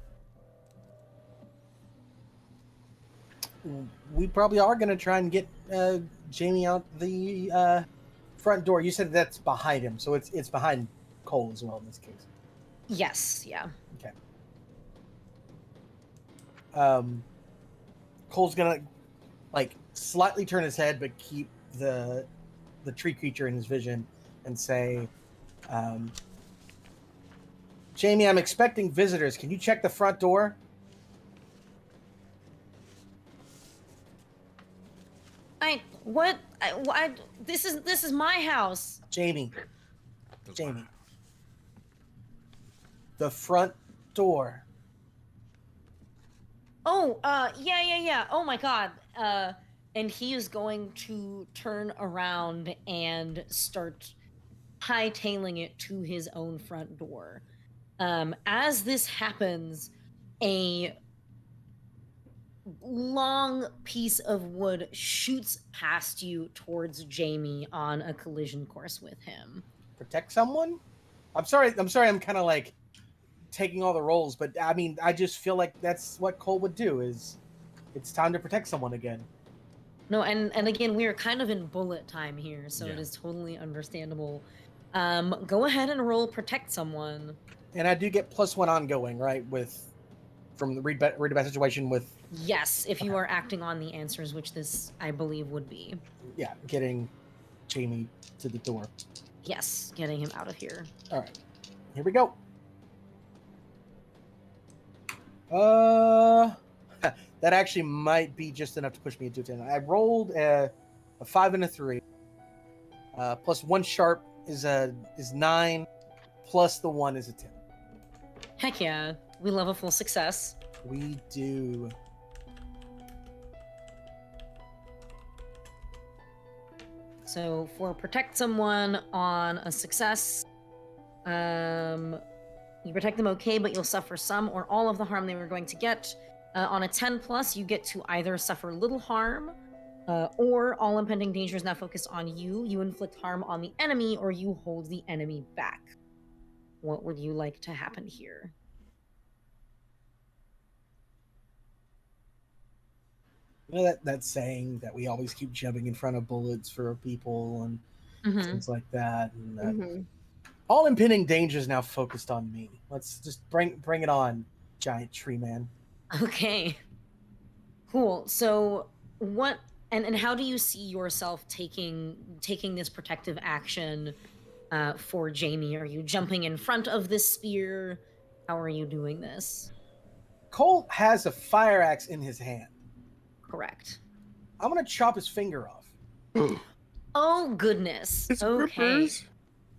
we probably are going to try and get Jamie out the front door. You said that's behind him, so it's behind Cole as well in this case. Yes, yeah. Okay. Cole's gonna like slightly turn his head, but keep the tree creature in his vision, and say, "Jamie, I'm expecting visitors. Can you check the front door?" This is my house. Jamie. The front door. Oh, yeah. Oh my God. And he is going to turn around and start hightailing it to his own front door. As this happens, a long piece of wood shoots past you towards Jamie on a collision course with him. Protect someone? I'm sorry. I'm kind of like taking all the roles, but I mean, I just feel like that's what Cole would do. Is it's time to protect someone again. No, and again, we are kind of in bullet time here, so Yeah. it is totally understandable. Go ahead and roll protect someone. And I do get +1 ongoing, right? From the read about situation with. Yes, if you are acting on the answers, which this I believe would be. Yeah, getting Jamie to the door. Yes, getting him out of here. All right, here we go. That actually might be just enough to push me into a 10. I rolled a 5 and a 3. Plus 1 sharp is 9. Plus the 1 is a 10. Heck yeah, we love a full success. We do. So for protect someone on a success, you protect them okay, but you'll suffer some or all of the harm they were going to get. On a 10 plus, you get to either suffer little harm, or all impending danger is now focused on you. You inflict harm on the enemy, or you hold the enemy back. What would you like to happen here? You know that saying that we always keep jumping in front of bullets for people and things like that. And all impending danger is now focused on me. Let's just bring it on, giant tree man. Okay. Cool. So what and how do you see yourself taking this protective action for Jamie? Are you jumping in front of this spear? How are you doing this? Cole has a fire axe in his hand. Correct. I'm gonna chop his finger off. Oh goodness. It's Okay. grippers.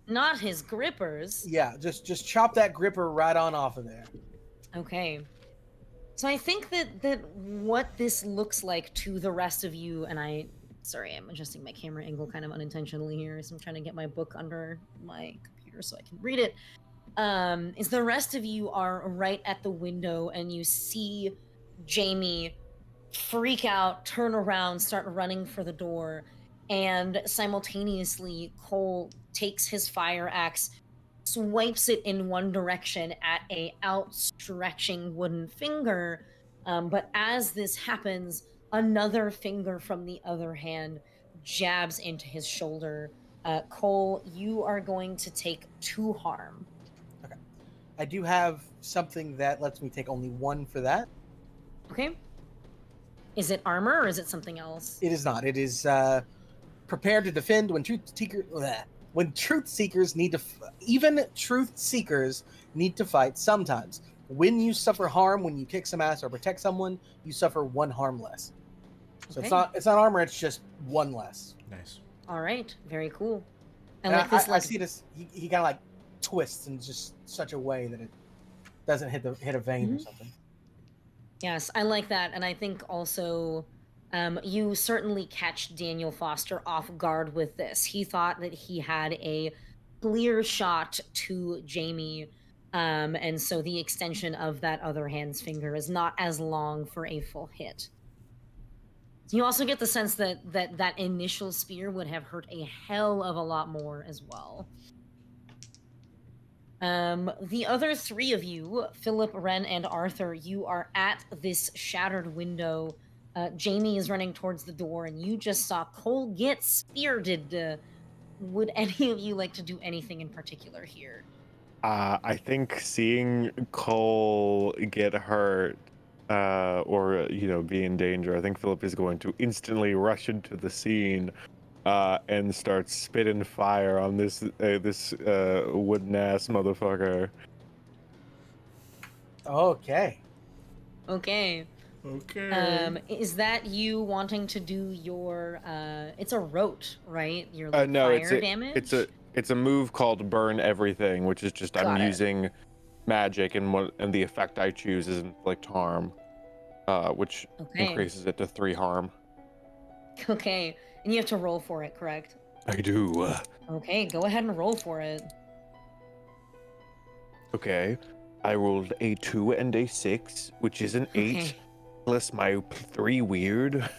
Not his grippers. Yeah, just chop that gripper right on off of there. Okay. So I think that what this looks like to the rest of you, and sorry, I'm adjusting my camera angle kind of unintentionally here, so I'm trying to get my book under my computer so I can read it. Is the rest of you are right at the window and you see Jamie freak out, turn around, start running for the door, and simultaneously Cole takes his fire axe, swipes it in one direction at a outstretching wooden finger, but as this happens, another finger from the other hand jabs into his shoulder. Cole, you are going to take 2 harm. I do have something that lets me take only 1 for that. Okay. Is it armor or is it something else? It is not. It is prepared to defend when truth seekers need to even truth seekers need to fight sometimes. When you suffer harm when you kick some ass or protect someone, you suffer 1 harm less. So Okay. it's not armor, it's just 1 less. Nice. All right, very cool. And like this, I see this he kind of like twists in just such a way that it doesn't hit a vein or something. Yes, I like that, and I think also you certainly catch Daniel Foster off guard with this. He thought that he had a clear shot to Jamie, and so the extension of that other hand's finger is not as long for a full hit. You also get the sense that initial spear would have hurt a hell of a lot more as well. The other 3 of you, Philip, Ren, and Arthur, you are at this shattered window. Jamie is running towards the door, and you just saw Cole get speared. Would any of you like to do anything in particular here? I think seeing Cole get hurt or be in danger, I think Philip is going to instantly rush into the scene and start spitting fire on this wooden ass motherfucker. Okay. Okay. Is that you wanting to do your it's a rote, right? Your No, fire damage? it's a move called Burn Everything, which is just I'm using magic, and the effect I choose is inflict harm, which increases it to 3 harm. Okay, and you have to roll for it, correct? I do. Okay, go ahead and roll for it. Okay, I rolled a 2 and a 6, which is an 8, Okay. plus my 3 weird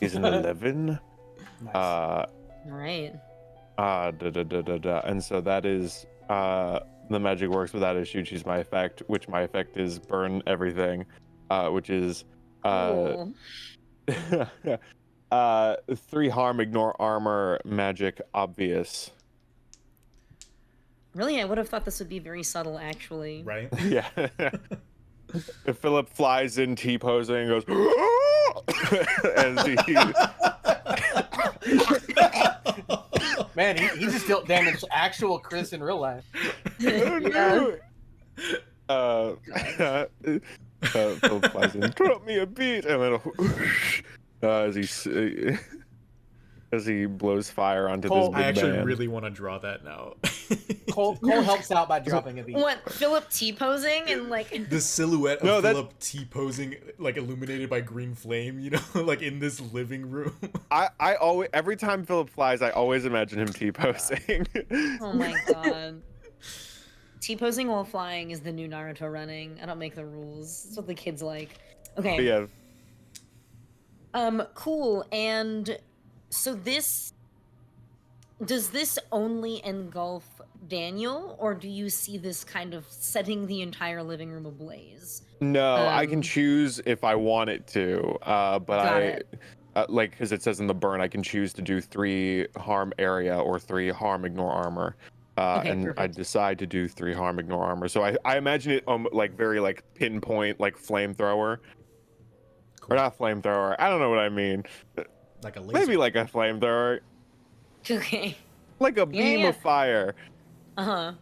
is an 11. Nice. All right. And so that is the magic works without issue. Choose my effect, which my effect is Burn Everything, which is Cool. 3 harm, ignore armor, magic, obvious. Really, I would have thought this would be very subtle, actually. Right? Yeah. If Philip flies in T-posing and goes as he Man, he just dealt damage to actual Chris in real life. Philip flies in, drop me a beat, and then as he blows fire onto Cole, this big I actually band. really want to draw that now. Cole helps out by dropping a beat. What, Philip T-posing and like... The silhouette of No, that's- Philip T-posing, like illuminated by green flame, like in this living room. I always, every time Philip flies, I always imagine him T-posing. Oh my god. T-posing while flying is the new Naruto running. I don't make the rules. That's what the kids like. Okay. But yeah. Cool. And so does this only engulf Daniel, or do you see this kind of setting the entire living room ablaze? No, I can choose if I want it to, but because it says in the burn, I can choose to do 3 harm area or 3 harm ignore armor. Okay, and perfect. I decide to do 3 harm ignore armor. So I imagine it like very like pinpoint, like flamethrower. Or not flamethrower. I don't know what I mean. Like a laser. Maybe like a flamethrower. Okay. Like a Yeah, beam yeah. of fire. Uh-huh.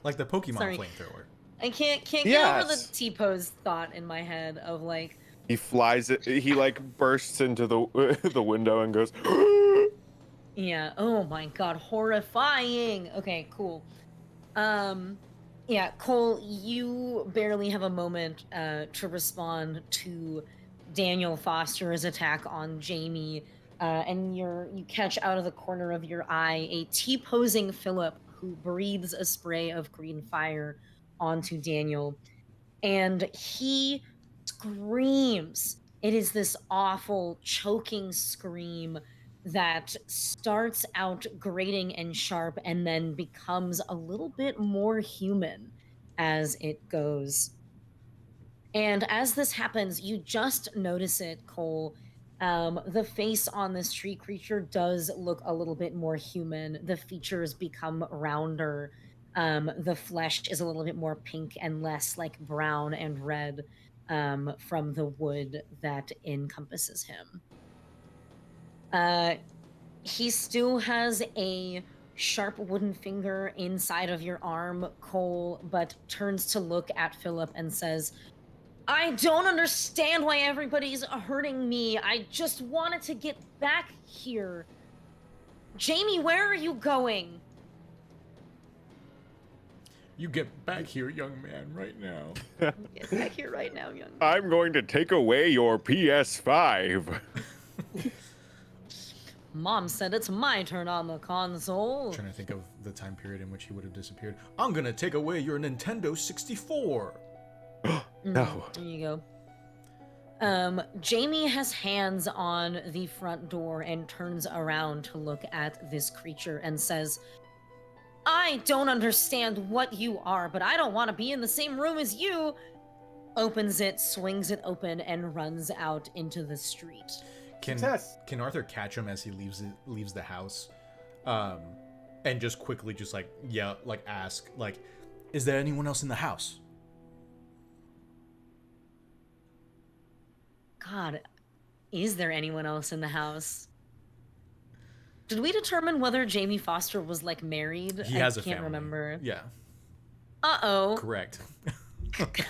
Like the Pokemon Sorry. flamethrower. I can't get over the Yes. T-pose thought in my head of like, He flies it. He like bursts into the the window and goes. yeah, oh my god, horrifying. Okay, cool. Yeah, Cole, you barely have a moment to respond to Daniel Foster's attack on Jamie, and you catch out of the corner of your eye a T-posing Philip who breathes a spray of green fire onto Daniel, and he screams. It is this awful, choking scream that starts out grating and sharp and then becomes a little bit more human as it goes. And as this happens, you just notice it, Cole. The face on this tree creature does look a little bit more human. The features become rounder. The flesh is a little bit more pink and less like brown and red from the wood that encompasses him. He still has a sharp wooden finger inside of your arm, Cole, but turns to look at Philip and says, I don't understand why everybody's hurting me. I just wanted to get back here. Jamie, where are you going? You get back here, young man, right now. Get back here right now, young man. I'm going to take away your PS5. Mom said it's my turn on the console. I'm trying to think of the time period in which he would have disappeared. I'm gonna take away your Nintendo 64. No. There you go. Jamie has hands on the front door and turns around to look at this creature and says, I don't understand what you are, but I don't want to be in the same room as you. Opens it, swings it open, and runs out into the street. Success. Can Arthur catch him as he leaves the house, and just quickly ask is there anyone else in the house? God, is there anyone else in the house? Did we determine whether Jamie Foster was like married? He has a can't family. remember. Yeah. Uh-oh. Correct.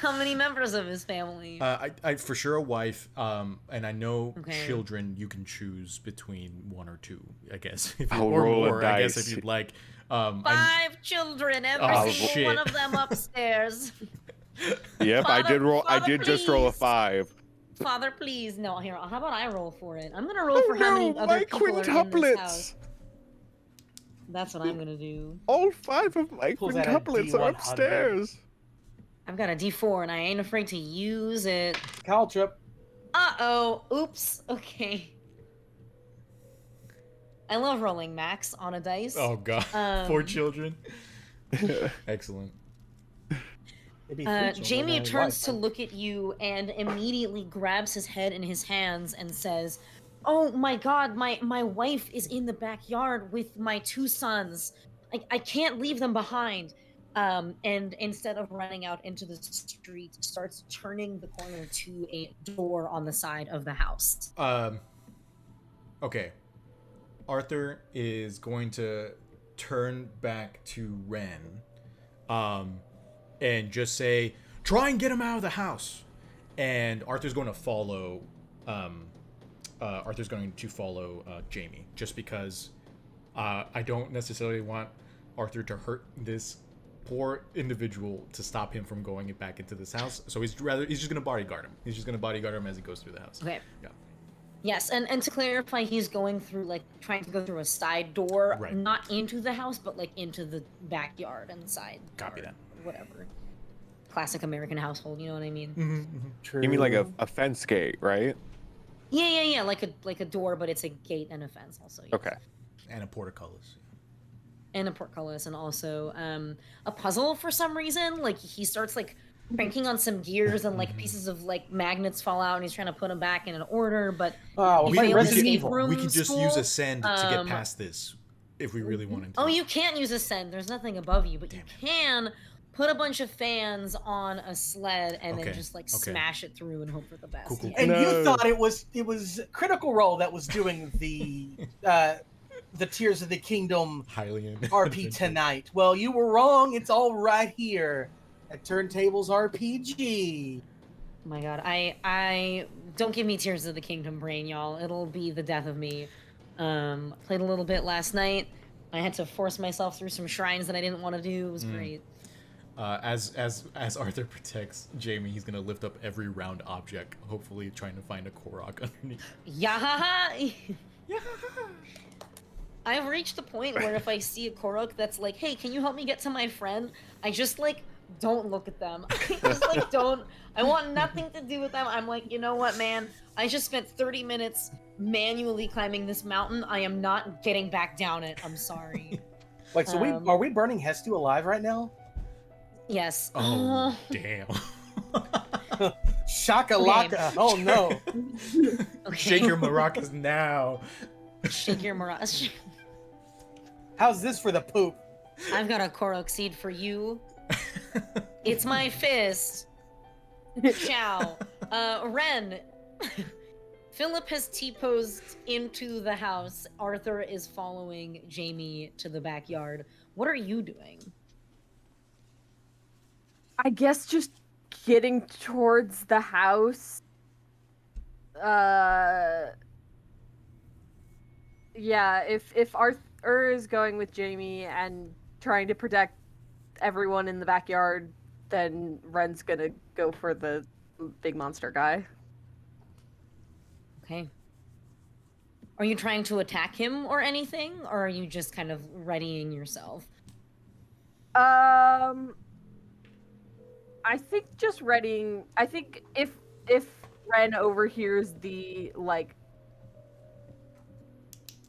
How many members of his family? I for sure a wife, and I know Okay. children you can choose between one or two, I guess. If I'll or roll a more, I guess dice. if you'd like. 5 children, every Oh, single shit. one of them upstairs. Yep, I did roll. I Father, did just roll a please. 5. Father, please. No, here, how about I roll for it? I'm gonna roll for how many other my people are in this quintuplets! house. That's what I'm gonna do. All 5 of my Pulls out a quintuplets are D100. upstairs. I've got a D4 and I ain't afraid to use it. Caltrip. Uh-oh. Oops. Okay. I love rolling max on a dice. Oh god, 4 children. Excellent. It'd be three children Jamie and a turns wife, to right? look at you and immediately grabs his head in his hands and says, oh my god, my wife is in the backyard with my 2 sons. I can't leave them behind. And instead of running out into the street, starts turning the corner to a door on the side of the house. Okay. Arthur is going to turn back to Ren, and just say, "Try and get him out of the house." And Arthur's going to follow. Jamie, just because I don't necessarily want Arthur to hurt this poor individual to stop him from going back into this house. So he's just gonna bodyguard him. He's just gonna bodyguard him as he goes through the house. Okay. Yeah. Yes, and to clarify, he's going through, like, trying to go through a side door, Right. not into the house, but, like, into the backyard and side. Copy yard, that. Whatever. Classic American household, you know what I mean? True. You mean like a fence gate, right? Yeah, like a door, but it's a gate and a fence also. Yes. Okay. And a portcullis. And a portcullis, and also a puzzle for some reason. Like, he starts, like, cranking on some gears, and, like, pieces of, like, magnets fall out, and he's trying to put them back in an order, but Oh, he we're playing failed Resident escape Evil. room We could just school. use Ascend to get Um, past this if we really wanted to. Oh, you can't use Ascend. There's nothing above you, but you Damn it. can put a bunch of fans on a sled and Okay, then just like okay. smash it through and hope for the best. Cool, cool, Yeah. cool. And you No. thought it was Critical Role that was doing the Tears of the Kingdom Hylian RP tonight. Well, you were wrong. It's all right here at Turntables RPG. Oh my god, I don't give me Tears of the Kingdom brain, y'all. It'll be the death of me. Played a little bit last night. I had to force myself through some shrines that I didn't want to do. It was great. As Arthur protects Jamie, he's gonna lift up every round object, hopefully trying to find a Korok underneath. Yahaha! I've reached the point where if I see a Korok that's like, hey, can you help me get to my friend? I just like don't look at them. I just like don't. I want nothing to do with them. I'm like, you know what, man? I just spent 30 minutes manually climbing this mountain. I am not getting back down it. I'm sorry. Wait, so are we burning Hestu alive right now? Yes. Oh, damn. Shakalaka. Okay. Oh no. Okay. Shake your maracas now. Shake your maracas. How's this for the poop? I've got a Korok seed for you. It's my fist. Ciao. Ren. Philip has T-posed into the house. Arthur is following Jamie to the backyard. What are you doing? I guess just getting towards the house. Yeah, if Arthur is going with Jamie and trying to protect everyone in the backyard, then Ren's gonna go for the big monster guy. Okay. Are you trying to attack him or anything? Or are you just kind of readying yourself? I think just readying. I think if Ren overhears the like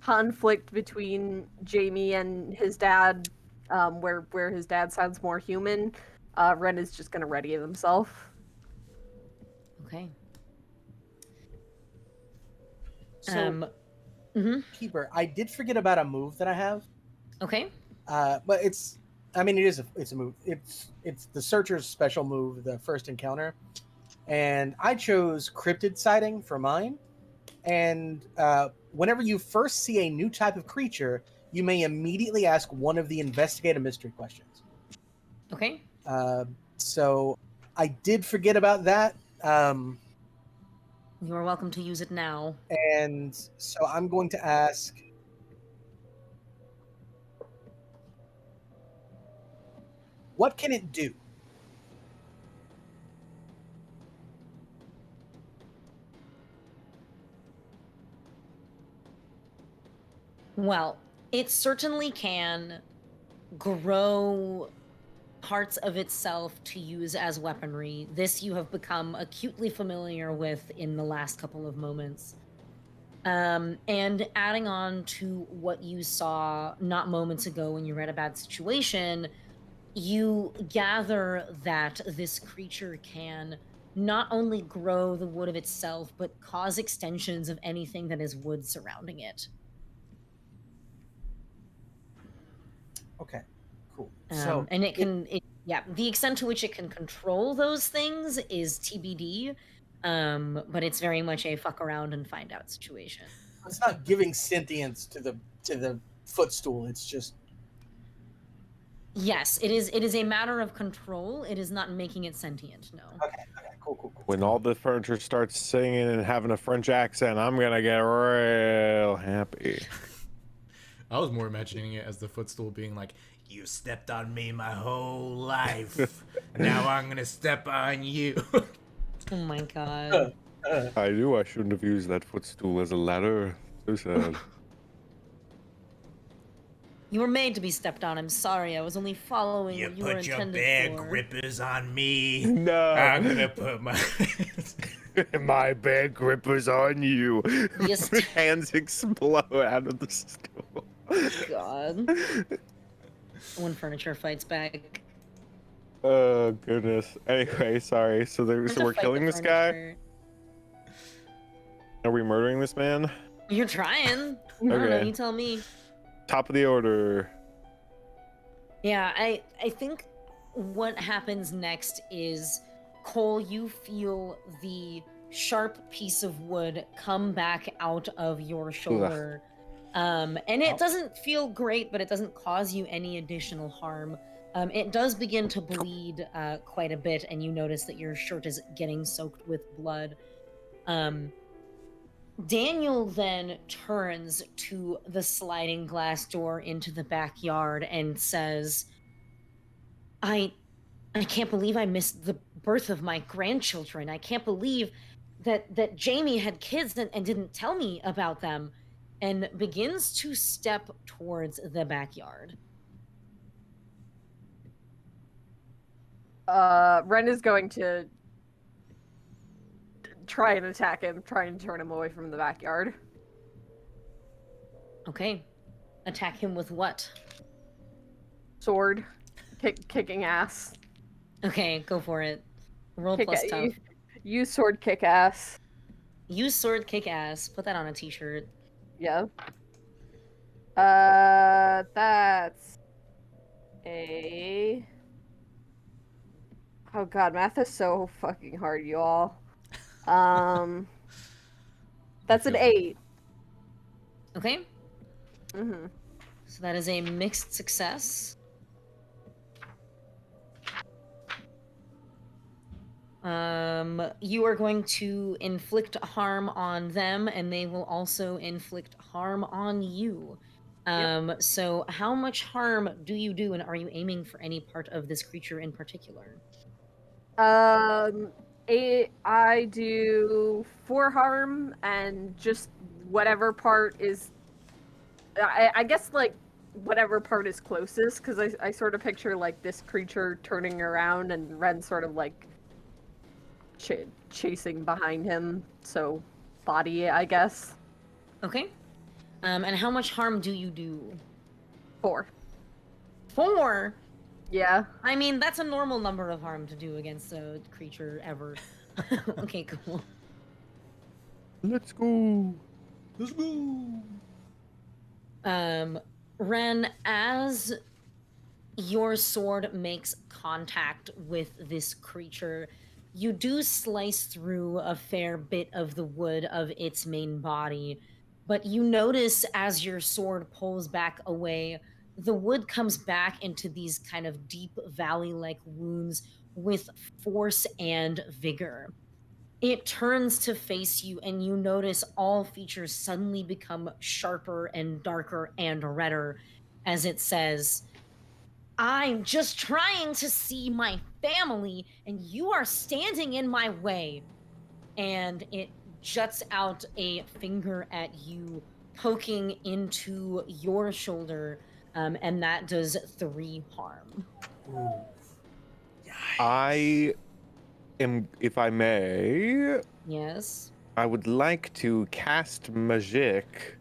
conflict between Jamie and his dad, where his dad sounds more human, Ren is just gonna ready himself. Okay. So, mhm. Keeper, I did forget about a move that I have. Okay. But it's a move. It's the Searcher's special move, the first encounter. And I chose Cryptid Sighting for mine. And whenever you first see a new type of creature, you may immediately ask one of the investigative mystery questions. Okay. So I did forget about that. You are welcome to use it now. And so I'm going to ask, what can it do? Well, it certainly can grow parts of itself to use as weaponry. This you have become acutely familiar with in the last couple of moments. And adding on to what you saw not moments ago when you read a bad situation, you gather that this creature can not only grow the wood of itself, but cause extensions of anything that is wood surrounding it. Okay, cool. And it can, the extent to which it can control those things is TBD. But it's very much a fuck around and find out situation. It's not giving sentience to the footstool. It's just, Yes, it is a matter of control. It is not making it sentient, no. okay, cool. When all the furniture starts singing and having a French accent, I'm gonna get real happy. I was more imagining it as the footstool being like, you stepped on me my whole life. Now I'm gonna step on you. Oh my god. I knew I shouldn't have used that footstool as a ladder. So sad. You were made to be stepped on. I'm sorry. I was only following You what you were put your intended bear for. grippers on me. No. I'm gonna put my My bear grippers on you. Yes. Hands explode out of the stool. God. When furniture fights back. Oh goodness. Anyway, sorry. So we're Fight killing the this guy. furniture. Are we murdering this man? You're trying. I don't know. Okay. You tell me. Top of the order. Yeah, I think what happens next is, Cole, you feel the sharp piece of wood come back out of your shoulder. And it doesn't feel great, but it doesn't cause you any additional harm. It does begin to bleed quite a bit, and you notice that your shirt is getting soaked with blood. Daniel then turns to the sliding glass door into the backyard and says, I can't believe I missed the birth of my grandchildren. I can't believe that Jamie had kids and didn't tell me about them, and begins to step towards the backyard. Ren is going to try and attack him, try and turn him away from the backyard. Okay. Attack him with what? Sword. Kicking ass. Okay, go for it. Roll Kick plus tough. Use sword kick ass. Use sword kick ass. Put that on a t-shirt. Yeah. That's a... Oh god, math is so fucking hard, you all. That's an 8. Okay. Mm-hmm. So that is a mixed success. You are going to inflict harm on them, and they will also inflict harm on you. So how much harm do you do, and are you aiming for any part of this creature in particular? I do 4 harm, and just whatever part is... I guess, like, whatever part is closest, because I sort of picture, like, this creature turning around and Ren sort of, like, chasing behind him, so body, I guess. Okay. And how much harm do you do? 4. 4? Yeah. I mean, that's a normal number of harm to do against a creature ever. Okay, cool. Let's go. Let's go. Ren, as your sword makes contact with this creature, you do slice through a fair bit of the wood of its main body, but you notice as your sword pulls back away, the wood comes back into these kind of deep valley-like wounds with force and vigor. It turns to face you, and you notice all features suddenly become sharper and darker and redder as it says, I'm just trying to see my family, and you are standing in my way. And it juts out a finger at you, poking into your shoulder, and that does 3 harm. Ooh. I am, if I may, Yes. I would like to cast magic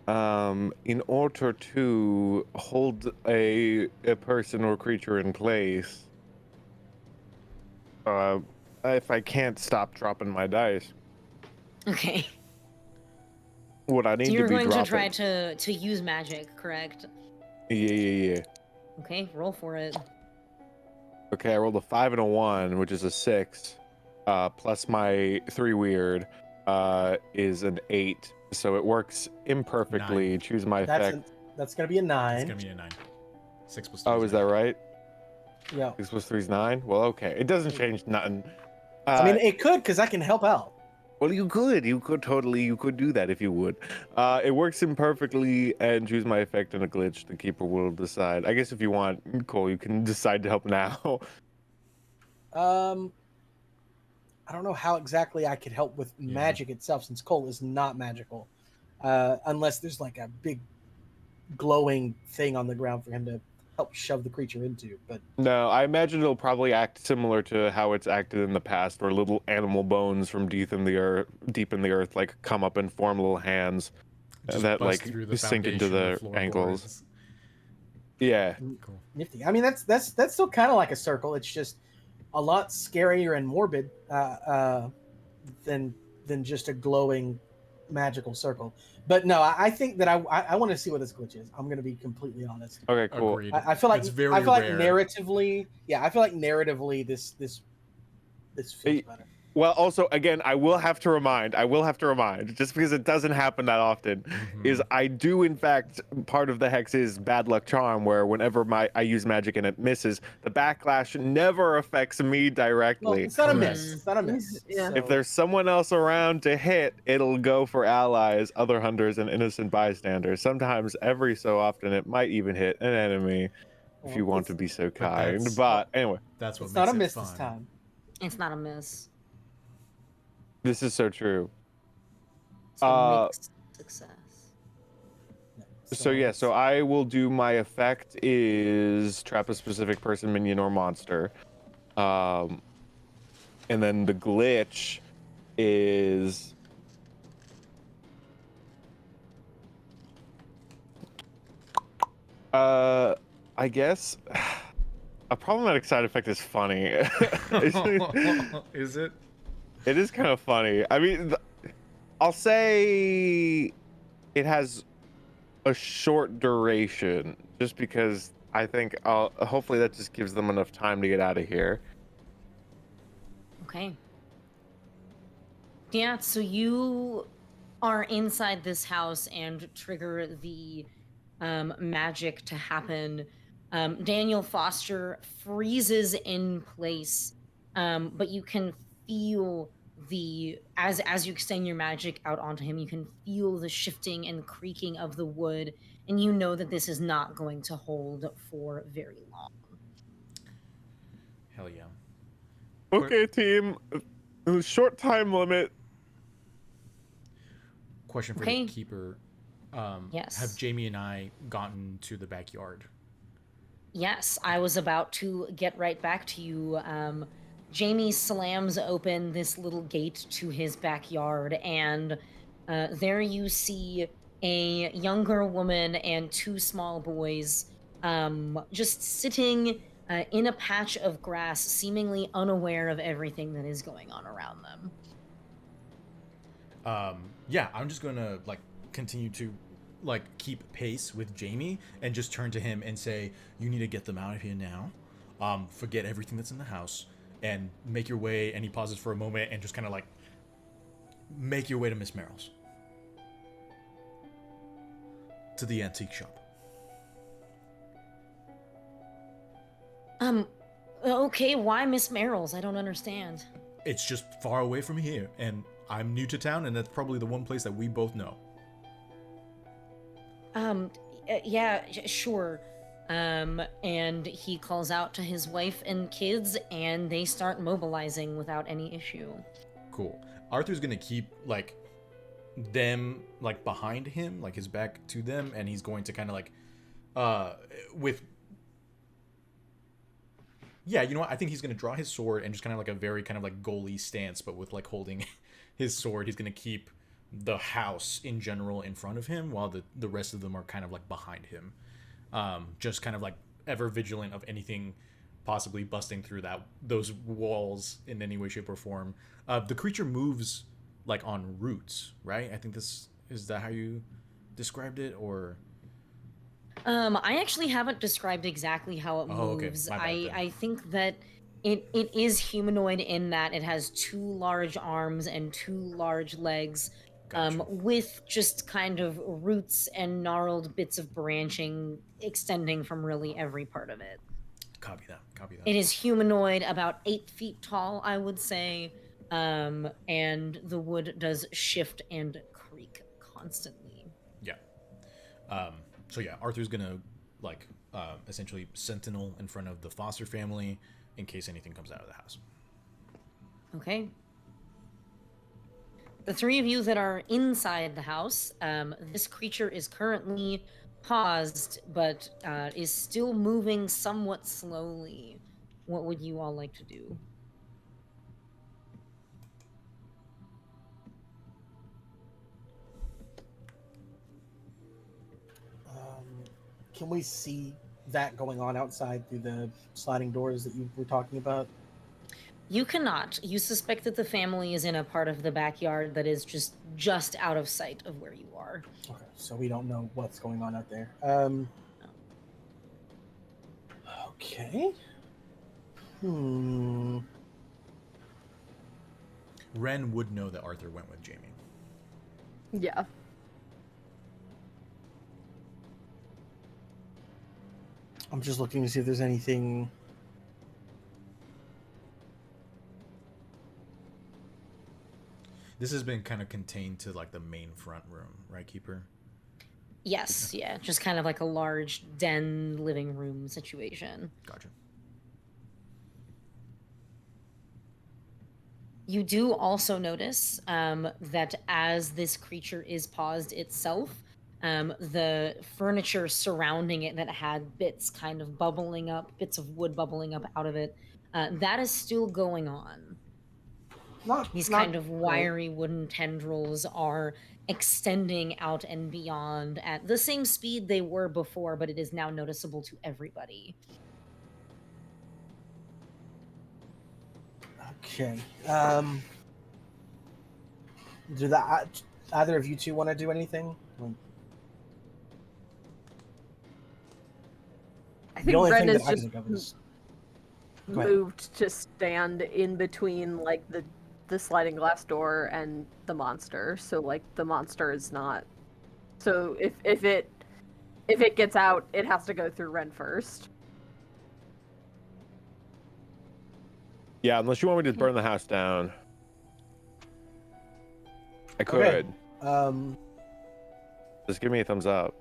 in order to hold a person or creature in place. If I can't stop dropping my dice, Okay. what I need So you're to be going dropping. to try to use magic, correct? Yeah. Okay, roll for it. Okay, I rolled a 5 and a 1, which is a 6. Plus my 3 weird is an 8. So it works imperfectly. 9. Choose my effect. That's gonna be a 9. It's gonna be a 9. 6 plus 3. Oh, is that right? Yeah. 6 plus 3 is 9? Well, okay. It doesn't change nothing. I mean, it could, because I can help out. Well, you could do that if you would. It works imperfectly, and choose my effect and a glitch. The keeper will decide. I guess if you want, Cole, you can decide to help now. I don't know how exactly I could help with magic itself, since Cole is not magical, unless there's like a big glowing thing on the ground for him to help shove the creature into. But No, I imagine it'll probably act similar to how it's acted in the past, where little animal bones from deep in the earth, like come up and form little hands Just that bust like through the sink into foundation, the ankles. floorboards. Yeah. Cool. nifty. I mean, that's still kind of like a circle. It's just a lot scarier and morbid than just a glowing magical circle. But no, I think that I want to see what this glitch is. I'm going to be completely honest. Okay, cool. Agreed. I feel like it's very I feel like rare. narratively, yeah, I feel like narratively this fits better. Well, also, again, I will have to remind, just because it doesn't happen that often, is I do, in fact, part of the hex is bad luck charm, where whenever I use magic and it misses, the backlash never affects me Well, directly. it's not a Correct. miss. It's not a miss. Yeah. So, If there's someone else around to hit, it'll go for allies, other hunters, and innocent bystanders. Sometimes, every so often, it might even hit an enemy, if you well, want to be so But kind. that's- But anyway, That's what it's makes not a it miss fun. this time. It's not a miss. this is so true. It's a mixed success. So yeah, so I will do my effect is trap a specific person, minion, or monster. And then the glitch is I guess a problematic side effect is funny. Is it? It is kind of funny. I mean, I'll say it has a short duration, just because I think hopefully that just gives them enough time to get out of here. Okay. Yeah, so you are inside this house and trigger the magic to happen. Daniel Foster freezes in place, but you can feel as you extend your magic out onto him, you can feel the shifting and creaking of the wood, and you know that this is not going to hold for very long. Hell yeah. Okay, team. Short time limit. Question for Okay. the keeper. Yes. Have Jamie and I gotten to the backyard? Yes, I was about to get right back to you. Jamie slams open this little gate to his backyard, and there you see a younger woman and two small boys just sitting in a patch of grass, seemingly unaware of everything that is going on around them. Yeah, I'm just gonna like continue to like keep pace with Jamie and just turn to him and say, "You need to get them out of here now. Forget everything that's in the house and make your way." And he pauses for a moment and just kind of like make your way to Miss Merrill's, to the antique shop. Okay, why Miss Merrill's? I don't understand. It's just far away from here, and I'm new to town, and that's probably the one place that we both know. Yeah, sure. And he calls out to his wife and kids, and they start mobilizing without any issue. Cool. Arthur's gonna keep like them like behind him, like his back to them, and he's going to kind of like with yeah, you know what? I think he's gonna draw his sword and just kind of like a very kind of like goalie stance, but with like holding his sword. He's gonna keep the house in general in front of him, while the rest of them are kind of like behind him. Just kind of like ever vigilant of anything possibly busting through those walls in any way, shape, or form. The creature moves like on roots, right? I think this is that how you described it, or I actually haven't described exactly how it okay. moves. My bad, then. I think that it is humanoid in that it has two large arms and two large legs, Gotcha. with just kind of roots and gnarled bits of branching extending from really every part of it. Copy that. Copy that. It is humanoid, about 8 feet tall, I would say, and the wood does shift and creak constantly. Yeah. So yeah, Arthur's gonna like essentially sentinel in front of the Foster family in case anything comes out of the house. Okay. The three of you that are inside the house, this creature is currently paused, but is still moving somewhat slowly. What would you all like to do? Can we see that going on outside through the sliding doors that you were talking about? You cannot. You suspect that the family is in a part of the backyard that is just out of sight of where you are. Okay, so we don't know what's going on out there. Okay. Ren would know that Arthur went with Jamie. Yeah. I'm just looking to see if there's anything. This has been kind of contained to like the main front room, right, Keeper? Yes, yeah, just kind of like a large den living room situation. Gotcha. You do also notice that as this creature is paused itself, the furniture surrounding it that had bits kind of bubbling up, bits of wood bubbling up out of it, that is still going on. These kind of wiry wooden tendrils are extending out and beyond at the same speed they were before, but it is now noticeable to everybody. Okay. Do that? Either of you two want to do anything? I think Ren is just is... moved to stand in between like the sliding glass door and the monster. So like the monster is not. So if it gets out, it has to go through Ren first. Yeah, unless you want me to burn the house down. I could. Okay. Just give me a thumbs up.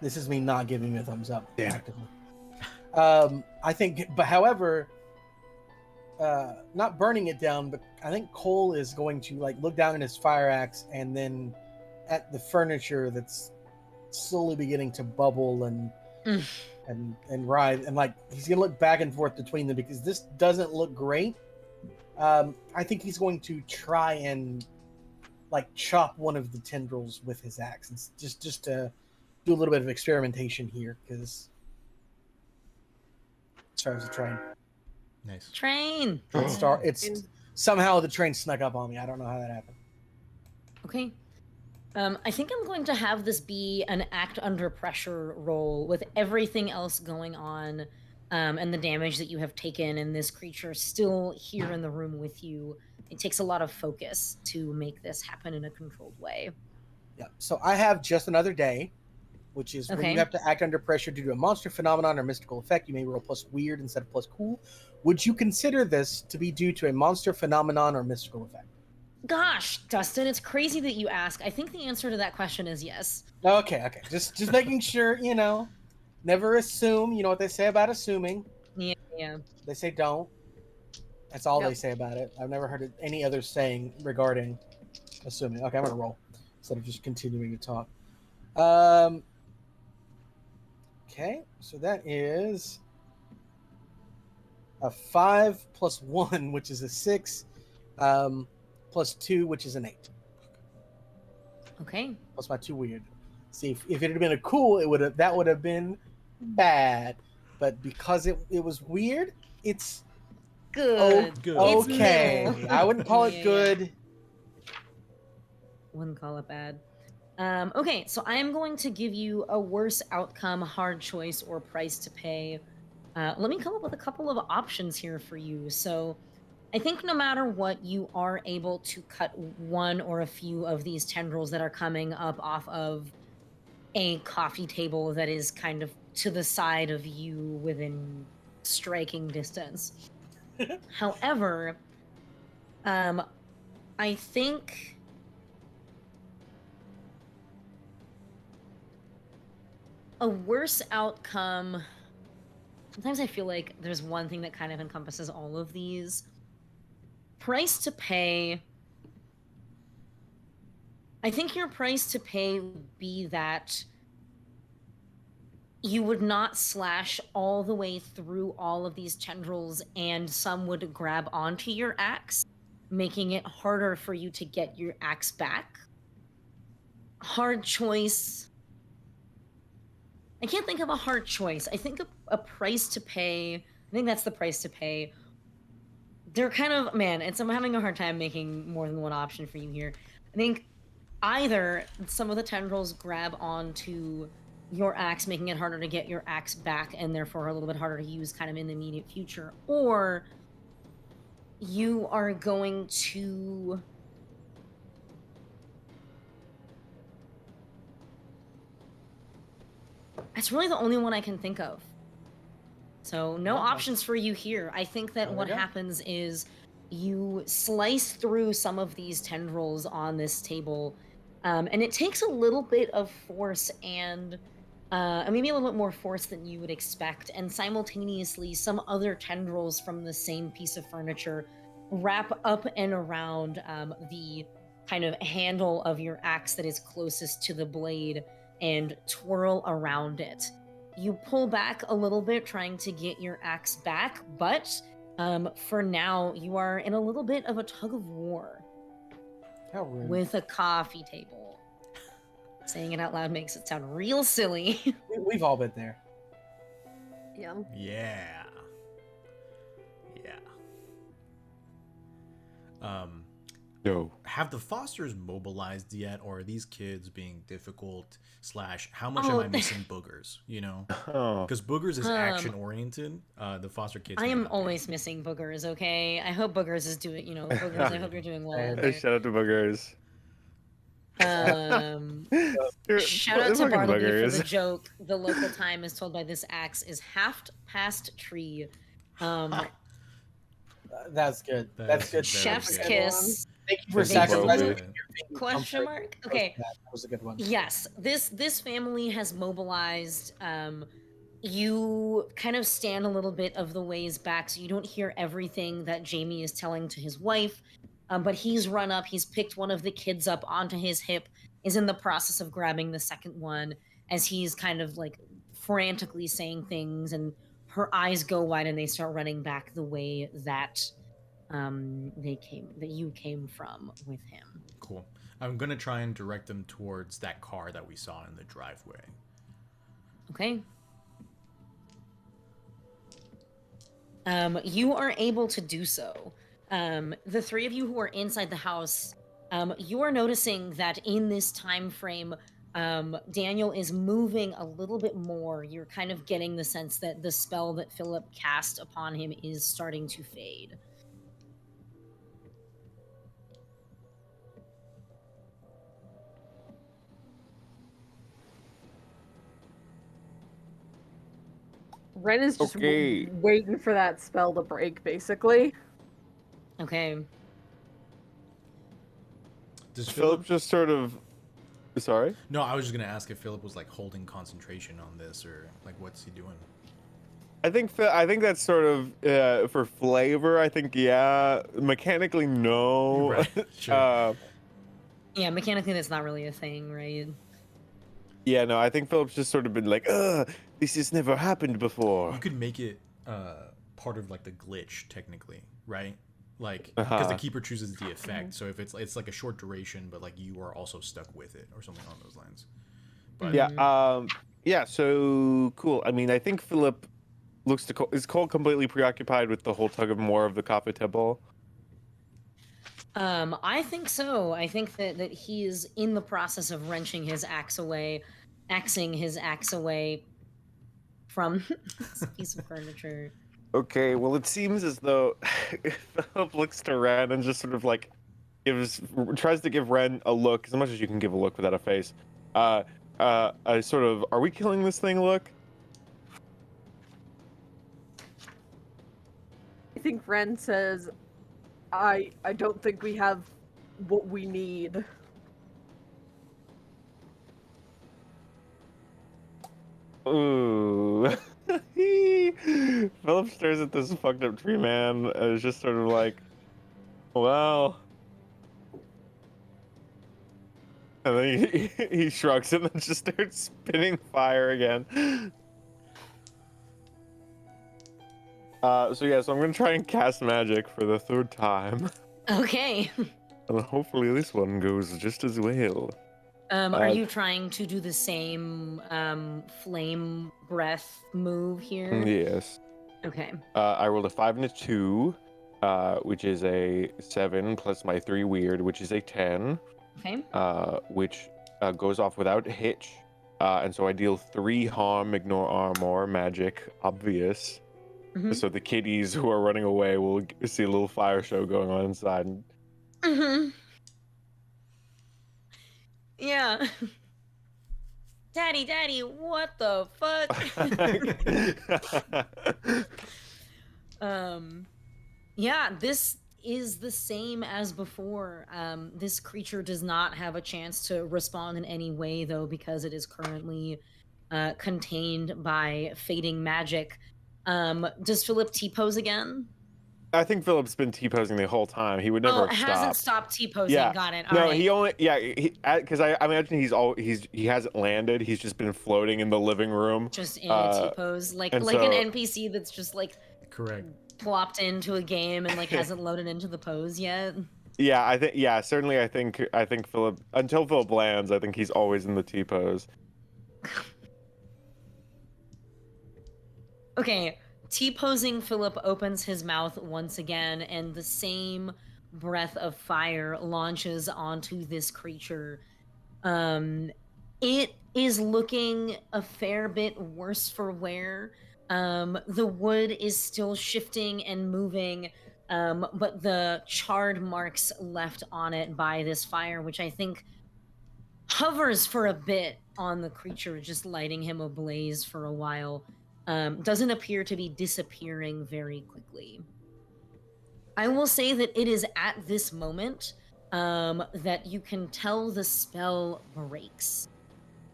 This is me not giving you a thumbs up. Yeah. I think, but however, not burning it down, but I think Cole is going to like look down at his fire axe and then at the furniture that's slowly beginning to bubble and writhe, and like he's gonna look back and forth between them because this doesn't look great. I think he's going to try and like chop one of the tendrils with his axe, and just to do a little bit of experimentation here because sorry, it was a train. Nice. Train. It's somehow the train snuck up on me. I don't know how that happened. Okay. I think I'm going to have this be an act under pressure roll with everything else going on, and the damage that you have taken, and this creature still here in the room with you. It takes a lot of focus to make this happen in a controlled way. Yeah. So I have just another day, which is when you have to act under pressure due to a monster phenomenon or mystical effect. You may roll plus weird instead of plus cool. Would you consider this to be due to a monster phenomenon or mystical effect? Gosh, Dustin, it's crazy that you ask. I think the answer to that question is yes. Okay. Just making sure, never assume. You know what they say about assuming. Yeah. They say don't. That's all they say about it. I've never heard any other saying regarding assuming. Okay, I'm going to roll instead of just continuing to talk. Okay, so that is a 5 plus 1, which is a 6, plus 2, which is an 8. Okay. Plus my 2 weird. See, if it had been a cool, that would have been bad. But because it was weird, it's good. Good. Okay. It's I wouldn't call it good. Wouldn't call it bad. Okay, so I am going to give you a worse outcome, hard choice, or price to pay. Let me come up with a couple of options here for you. So I think no matter what, you are able to cut one or a few of these tendrils that are coming up off of a coffee table that is kind of to the side of you within striking distance. However, I think a worse outcome. Sometimes I feel like there's one thing that kind of encompasses all of these. Price to pay. I think your price to pay would be that you would not slash all the way through all of these tendrils and some would grab onto your axe, making it harder for you to get your axe back. Hard choice. I can't think of a hard choice. I think a price to pay I think that's the price to pay. They're kind of, man, I'm having a hard time making more than one option for you here. I think either some of the tendrils grab onto your axe, making it harder to get your axe back and therefore a little bit harder to use kind of in the immediate future, or you are going to that's really the only one I can think of. So no Well, options for you here. I think that There we what go. happens is you slice through some of these tendrils on this table, and it takes a little bit of force and maybe a little bit more force than you would expect. And simultaneously, some other tendrils from the same piece of furniture wrap up and around the kind of handle of your axe that is closest to the blade and twirl around it. You pull back a little bit, trying to get your axe back, but for now, you are in a little bit of a tug of war How rude. with a coffee table. Saying it out loud makes it sound real silly. We've all been there. Yeah. Yeah. Yeah. No. Have the Fosters mobilized yet, or are these kids being difficult? / how much am Oh, I missing boogers? You know, Oh. because boogers is action oriented. The foster kids. I may am not be. always missing boogers, okay? I hope boogers is doing, boogers, I hope you're doing well. And there. Shout out to buggers. Shout out to Fucking Bartleby for buggers. the joke. The local time is told by this axe is half past tree. That's good. That That's is good. very Chef's good. kiss. Thank you for Thank you. sacrificing Bartleby. your being Question comfort. mark? Okay. That was a good one. Yes, this family has mobilized. You kind of stand a little bit of the ways back, so you don't hear everything that Jamie is telling to his wife. But he's run up, he's picked one of the kids up onto his hip, is in the process of grabbing the second one as he's kind of like frantically saying things, and her eyes go wide and they start running back the way that you came from with him. Cool. I'm gonna try and direct them towards that car that we saw in the driveway. Okay. You are able to do so. The three of you who are inside the house, you are noticing that in this time frame, Daniel is moving a little bit more. You're kind of getting the sense that the spell that Philip cast upon him is starting to fade. Ren is just Okay. waiting for that spell to break, basically. Okay. Does Philip just sort of. Sorry? No, I was just gonna ask if Philip was like holding concentration on this, or like what's he doing? I think that's sort of for flavor. I think mechanically no. Right, sure. Yeah, mechanically that's not really a thing, right? Yeah, no. I think Philip's just sort of been like, this has never happened before. You could make it part of like the glitch, technically, right? Like because the keeper chooses the effect. So if it's like a short duration, but like you are also stuck with it, or something along those lines. But Yeah. So cool. I mean, I think Philip looks to Cole. Is Cole completely preoccupied with the whole tug of war of the coffee table? I think so. I think that he is in the process of wrenching his axe away, axing his axe away from this piece of furniture. Okay. Well, it seems as though Philip looks to Ren and just sort of like tries to give Ren a look, as much as you can give a look without a face. A sort of, are we killing this thing look? I think Ren says, I don't think we have what we need. Ooh. Philip stares at this fucked up tree man and is just sort of like, well. And then he shrugs and then just starts spinning fire again. So I'm gonna try and cast magic for the third time. Okay. And hopefully this one goes just as well. Are you trying to do the same flame breath move here? Yes. Okay. I rolled a 5 and a 2, which is a 7 plus my 3 weird, which is a 10, Okay. which goes off without hitch. And so I deal 3 harm, ignore armor, magic, obvious. Mhm. So the kitties who are running away will see a little fire show going on inside. Mhm. Yeah. Daddy, what the fuck? Yeah, this is the same as before. This creature does not have a chance to respond in any way, though, because it is currently contained by fading magic. Does Philip T-pose again? I think Philip's been T-posing the whole time. He would never Oh, have hasn't stopped. stopped T-posing. Yeah. Got it. All No, right. he only because I imagine he hasn't landed. He's just been floating in the living room. Just in a T-pose, like and an so- NPC that's just like Correct. plopped into a game and like hasn't loaded into the pose yet. Yeah, certainly I think Philip, until Philip lands, I think he's always in the T-pose. Okay, T-posing Philip opens his mouth once again, and the same breath of fire launches onto this creature. It is looking a fair bit worse for wear. The wood is still shifting and moving, but the charred marks left on it by this fire, which I think hovers for a bit on the creature, just lighting him ablaze for a while, doesn't appear to be disappearing very quickly. I will say that it is at this moment that you can tell the spell breaks.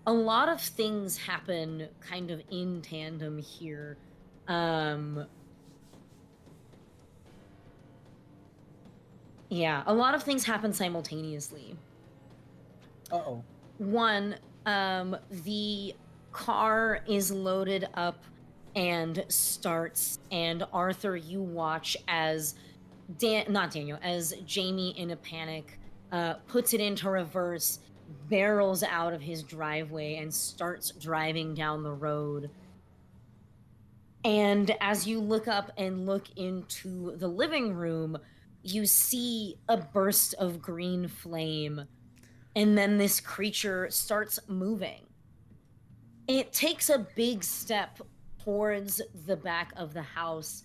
A lot of things happen kind of in tandem here. Yeah, a lot of things happen simultaneously. Uh-oh. One, the car is loaded up and starts, and Arthur, you watch as as Jamie, in a panic, puts it into reverse, barrels out of his driveway, and starts driving down the road. And as you look up and look into the living room, you see a burst of green flame, and then this creature starts moving. It takes a big step towards the back of the house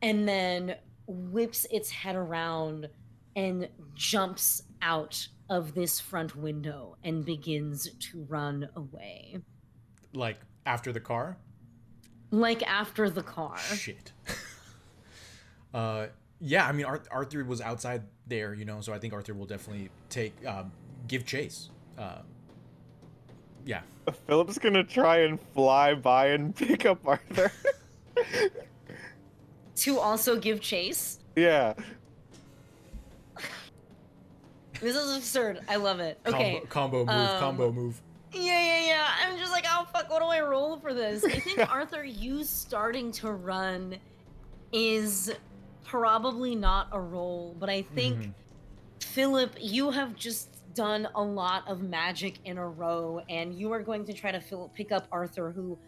and then whips its head around and jumps out of this front window and begins to run away. Like after the car? Like after the car. Shit. Yeah, I mean Arthur was outside there, so I think Arthur will definitely give chase. Yeah. Philip's gonna try and fly by and pick up Arthur. To also give chase? Yeah. This is absurd. I love it. Okay. Combo move. Yeah. I'm just like, oh fuck, what do I roll for this? I think Arthur, you starting to run is probably not a roll, but I think Philip, you have just done a lot of magic in a row, and you are going to try to pick up Arthur, who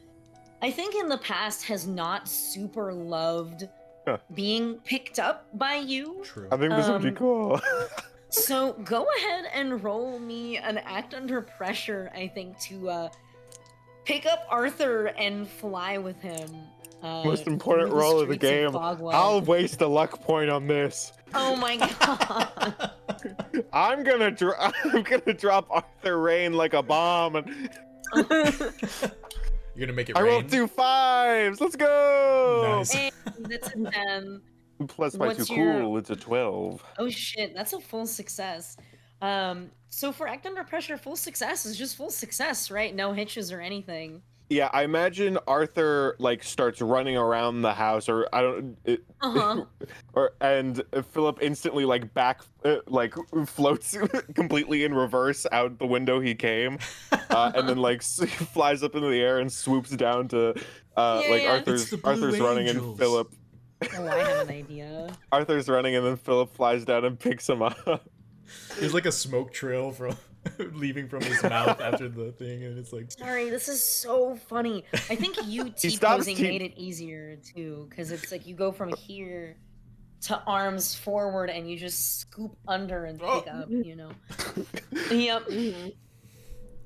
I think in the past has not super loved being picked up by you. True. I think this would be cool. So go ahead and roll me an act under pressure, I think, to pick up Arthur and fly with him. Most important through the roll of the streets game. Fogwell. I'll waste a luck point on this. Oh my god. I'm gonna drop Arthur Rain like a bomb. And You're gonna make it I rain? rolled 2 5s. Let's go. Nice. Hey, that's a 10. Plus my What's 2 your- cool. It's a 12. Oh shit, that's a full success. So for act under pressure, full success is just full success, right? No hitches or anything. Yeah, I imagine Arthur starts running around the house, or I don't. And Philip instantly floats completely in reverse out the window he came, and then flies up into the air and swoops down to Yeah. It's the Blue Arthur's running and Angels. Philip. Oh, I have an idea. Arthur's running and then Philip flies down and picks him up. There's like a smoke trail from leaving from his mouth after the thing, and it's like, Sorry, this is so funny. I think you stops T-posing T- made it easier too, because it's like you go from here to arms forward and you just scoop under and pick Oh. up, you know. Yep.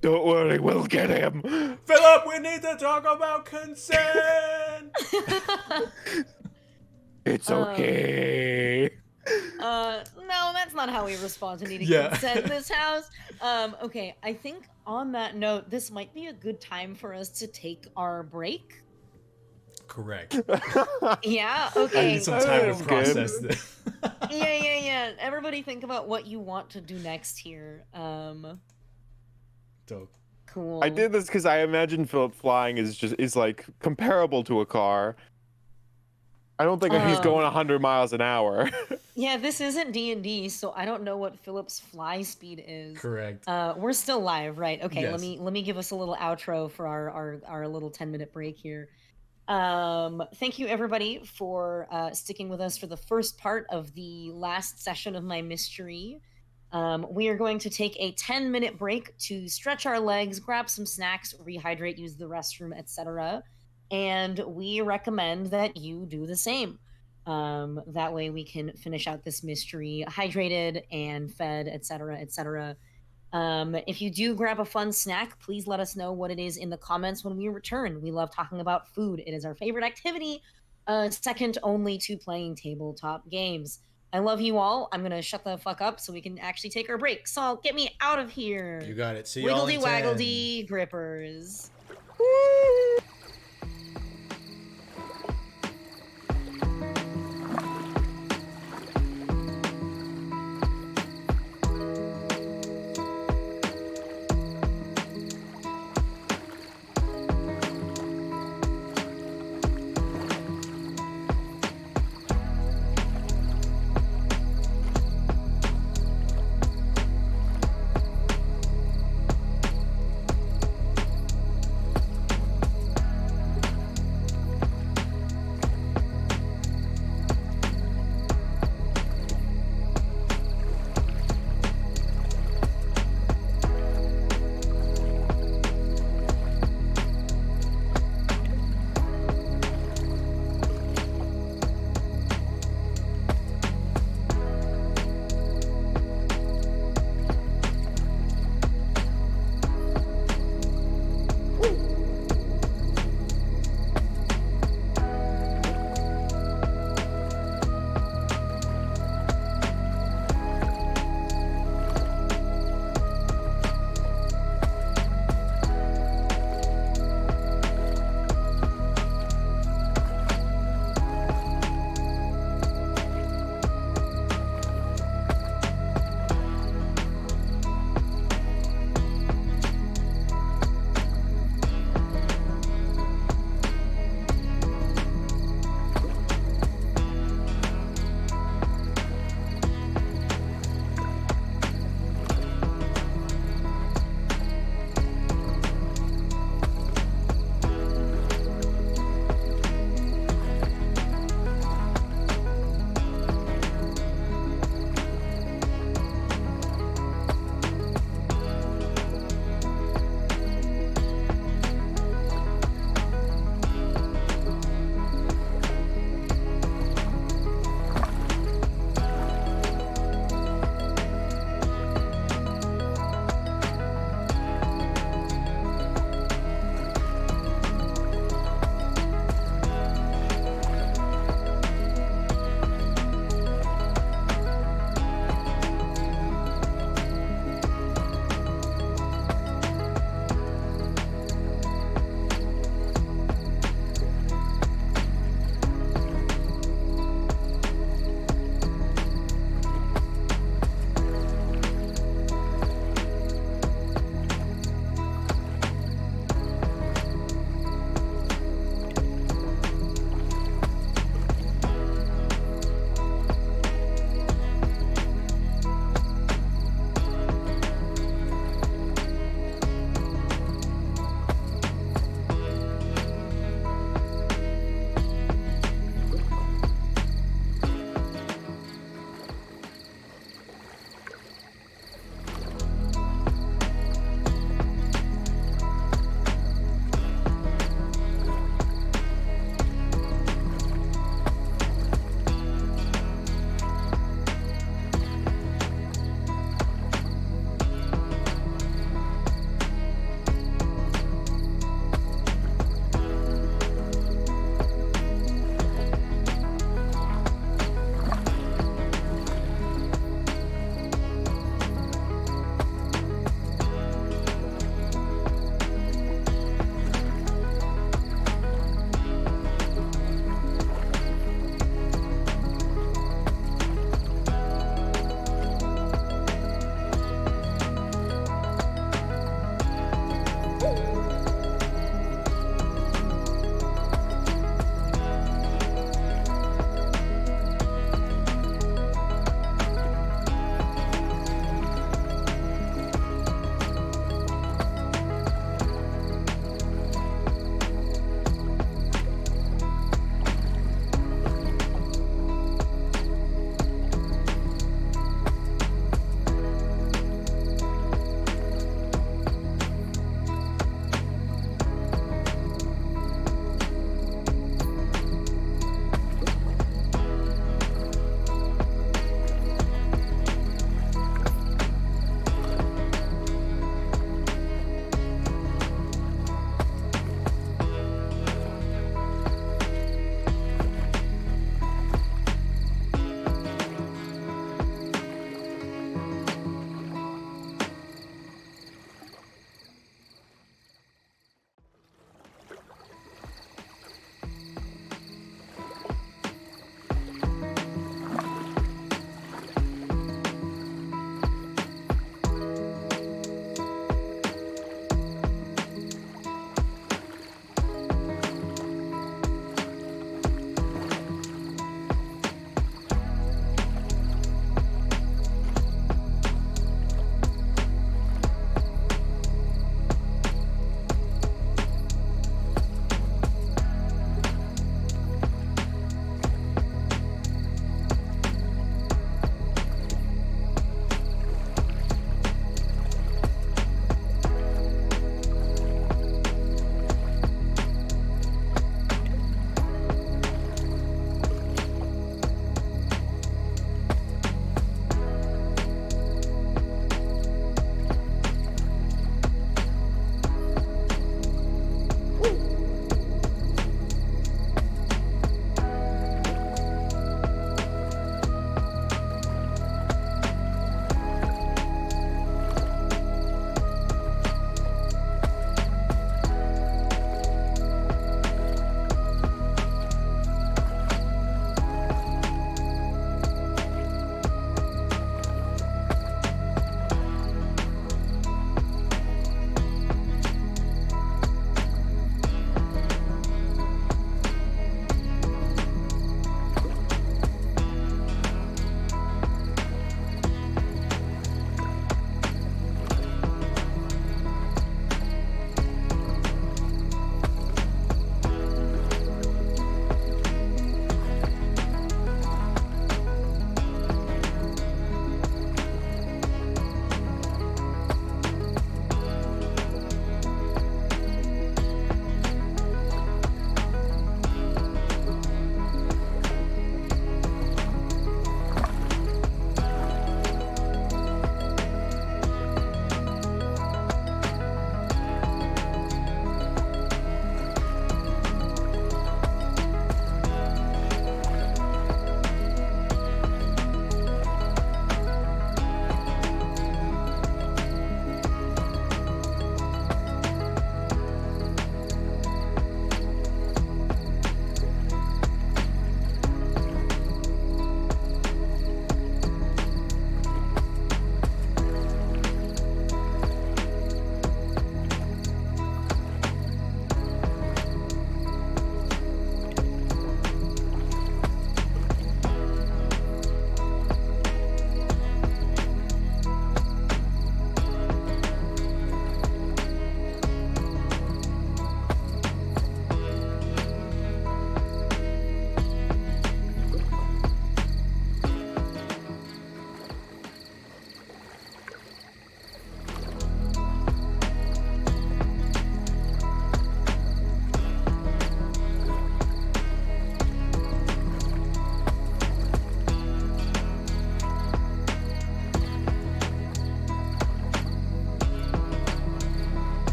Don't worry, we'll get him. Philip, we need to talk about consent. It's okay. No, that's not how we respond to needing Yeah. consent in this house. Okay, I think on that note, this might be a good time for us to take our break. Correct. Yeah, I okay. need some time That's to good. process this. Yeah. Everybody think about what you want to do next here. Dope. Cool. I did this because I imagine Philip flying is like comparable to a car. I don't think he's Oh. going 100 miles an hour. Yeah, this isn't D&D, so I don't know what Philip's fly speed is. Correct. We're still live, right? Okay, Yes. let me give us a little outro for our little 10-minute break here. Thank you everybody for sticking with us for the first part of the last session of my mystery. We are going to take a 10-minute break to stretch our legs, grab some snacks, rehydrate, use the restroom, etc. And we recommend that you do the same. That way we can finish out this mystery hydrated and fed, etc., etc. If you do grab a fun snack, please let us know what it is in the comments when we return. We love talking about food. It is our favorite activity, second only to playing tabletop games. I love you all. I'm going to shut the fuck up so we can actually take our break. Saul, get me out of here. You got it. See y'all in 10. Wiggledy-waggledy grippers.